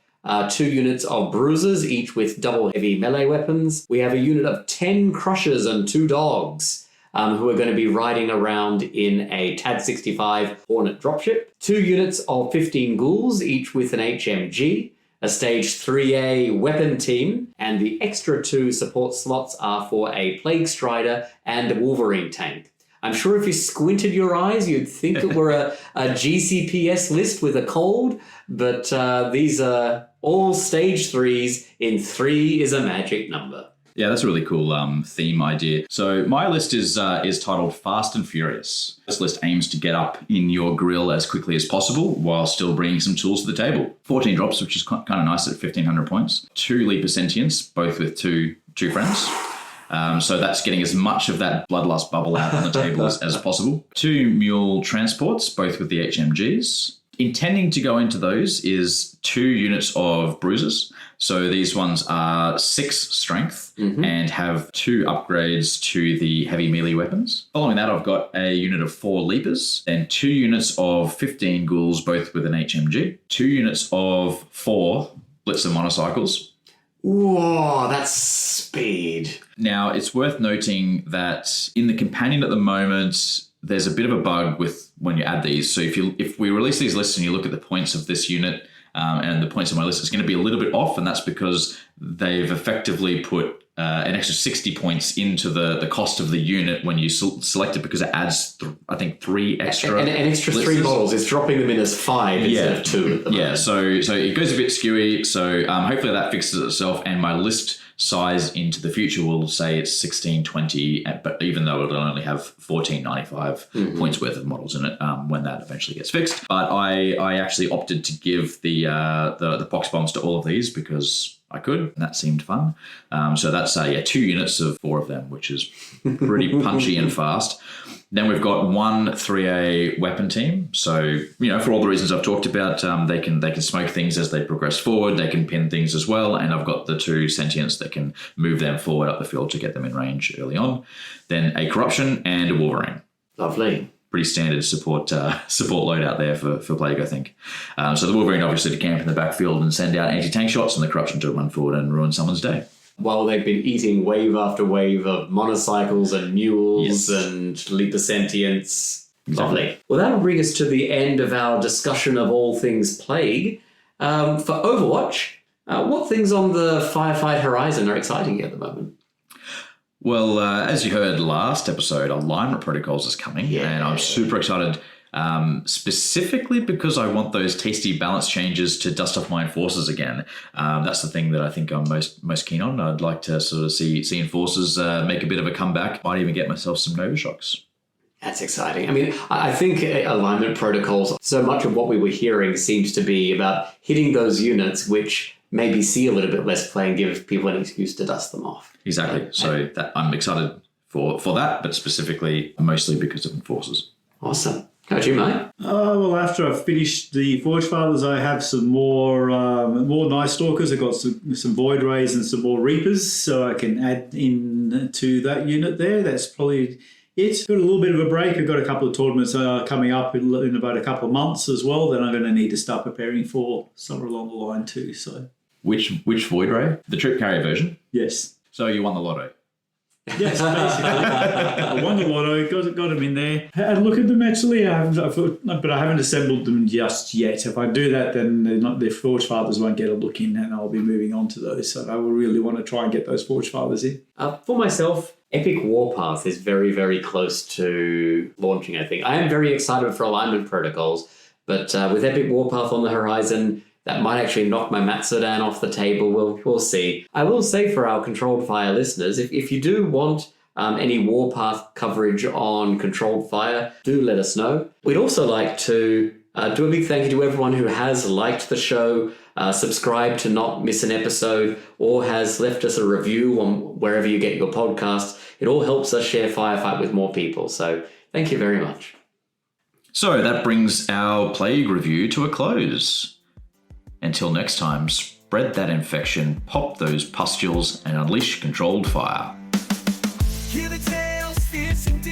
2 units of Bruisers, each with double heavy melee weapons. We have a unit of 10 Crushers and 2 Dogs, who are going to be riding around in a TAD-65 Hornet dropship. 2 units of 15 Ghouls, each with an HMG. A Stage 3A weapon team, and the extra 2 support slots are for a Plague Strider and a Wolverine tank. I'm sure if you squinted your eyes, you'd think it were a GCPS list with a cold, but these are all Stage 3s in 3 is a Magic Number. Yeah, that's a really cool theme idea. So my list is titled Fast and Furious. This list aims to get up in your grill as quickly as possible while still bringing some tools to the table. 14 drops, which is kind of nice at 1,500 points. 2 Leaper Sentients, both with two friends. So that's getting as much of that bloodlust bubble out on the table as possible. 2 Mule Transports, both with the HMGs. Intending to go into those is 2 units of Bruisers. So these ones are 6 strength and have 2 upgrades to the heavy melee weapons. Following that, I've got a unit of 4 Leapers and 2 units of 15 Ghouls, both with an HMG. 2 units of 4 Blitzer motorcycles. Whoa, that's speed. Now, it's worth noting that in the companion at the moment, there's a bit of a bug with when you add these. So if we release these lists and you look at the points of this unit, and the points on my list is going to be a little bit off, and that's because they've effectively put an extra 60 points into the cost of the unit when you select it, because it adds, I think, 3 extra. An extra 3 models. It's dropping them in as 5 instead of 2 at the moment. Yeah, so it goes a bit skewy. So hopefully that fixes itself, and my list size into the future will say it's 1620, but even though it'll only have 1495 points worth of models in it when that eventually gets fixed. But I actually opted to give the pox bombs to all of these because I could, and that seemed fun. So that's 2 units of 4 of them, which is pretty punchy and fast. Then we've got 1 3A weapon team. So, for all the reasons I've talked about, they can smoke things as they progress forward. They can pin things as well. And I've got the 2 sentients that can move them forward up the field to get them in range early on. Then a corruption and a Wolverine. Lovely. Pretty standard support load out there for Plague, I think. So the Wolverine obviously to camp in the backfield and send out anti-tank shots, and the corruption to run forward and ruin someone's day. While they've been eating wave after wave of monocycles and mules and Leap of Sentience. Exactly. Lovely. Well, that'll bring us to the end of our discussion of all things Plague. For Overwatch, what things on the Firefight horizon are exciting you at the moment? Well, as you heard last episode, Alignment Protocols is coming, and I'm super excited. Specifically because I want those tasty balance changes to dust off my enforcers again. That's the thing that I think I'm most keen on. I'd like to sort of see enforcers make a bit of a comeback. Might even get myself some Nova Shocks. That's exciting. I mean, I think Alignment Protocols, so much of what we were hearing seems to be about hitting those units which maybe see a little bit less play and give people an excuse to dust them off. Exactly. So I'm excited for that, but specifically mostly because of enforcers. Awesome. How about you, mate? Well, after I've finished the Forge Fathers, I have some more Night Stalkers. I've got some Void Rays and some more Reapers, so I can add in to that unit there. That's probably it. Got a little bit of a break. I've got a couple of tournaments coming up in about a couple of months as well that I'm going to need to start preparing for somewhere along the line too. So, which Void Ray? The Troop Carrier version? Yes. So you won the lotto. Yes, basically. I won the lotto, got them in there. I had a look at them actually, but I haven't assembled them just yet. If I do that, then the Forge Fathers won't get a look in, and I'll be moving on to those. So I will really want to try and get those Forge Fathers in. For myself, Epic Warpath is very, very close to launching, I think. I am very excited for Alignment Protocols, but with Epic Warpath on the horizon, that might actually knock my Matsudan off the table. We'll see. I will say for our Controlled Fire listeners, if you do want any Warpath coverage on Controlled Fire, do let us know. We'd also like to do a big thank you to everyone who has liked the show, subscribed to not miss an episode, or has left us a review on wherever you get your podcasts. It all helps us share Firefight with more people. So thank you very much. So that brings our Plague review to a close. Until next time, spread that infection, pop those pustules, and unleash Controlled Fire. Hear the tales, fierce and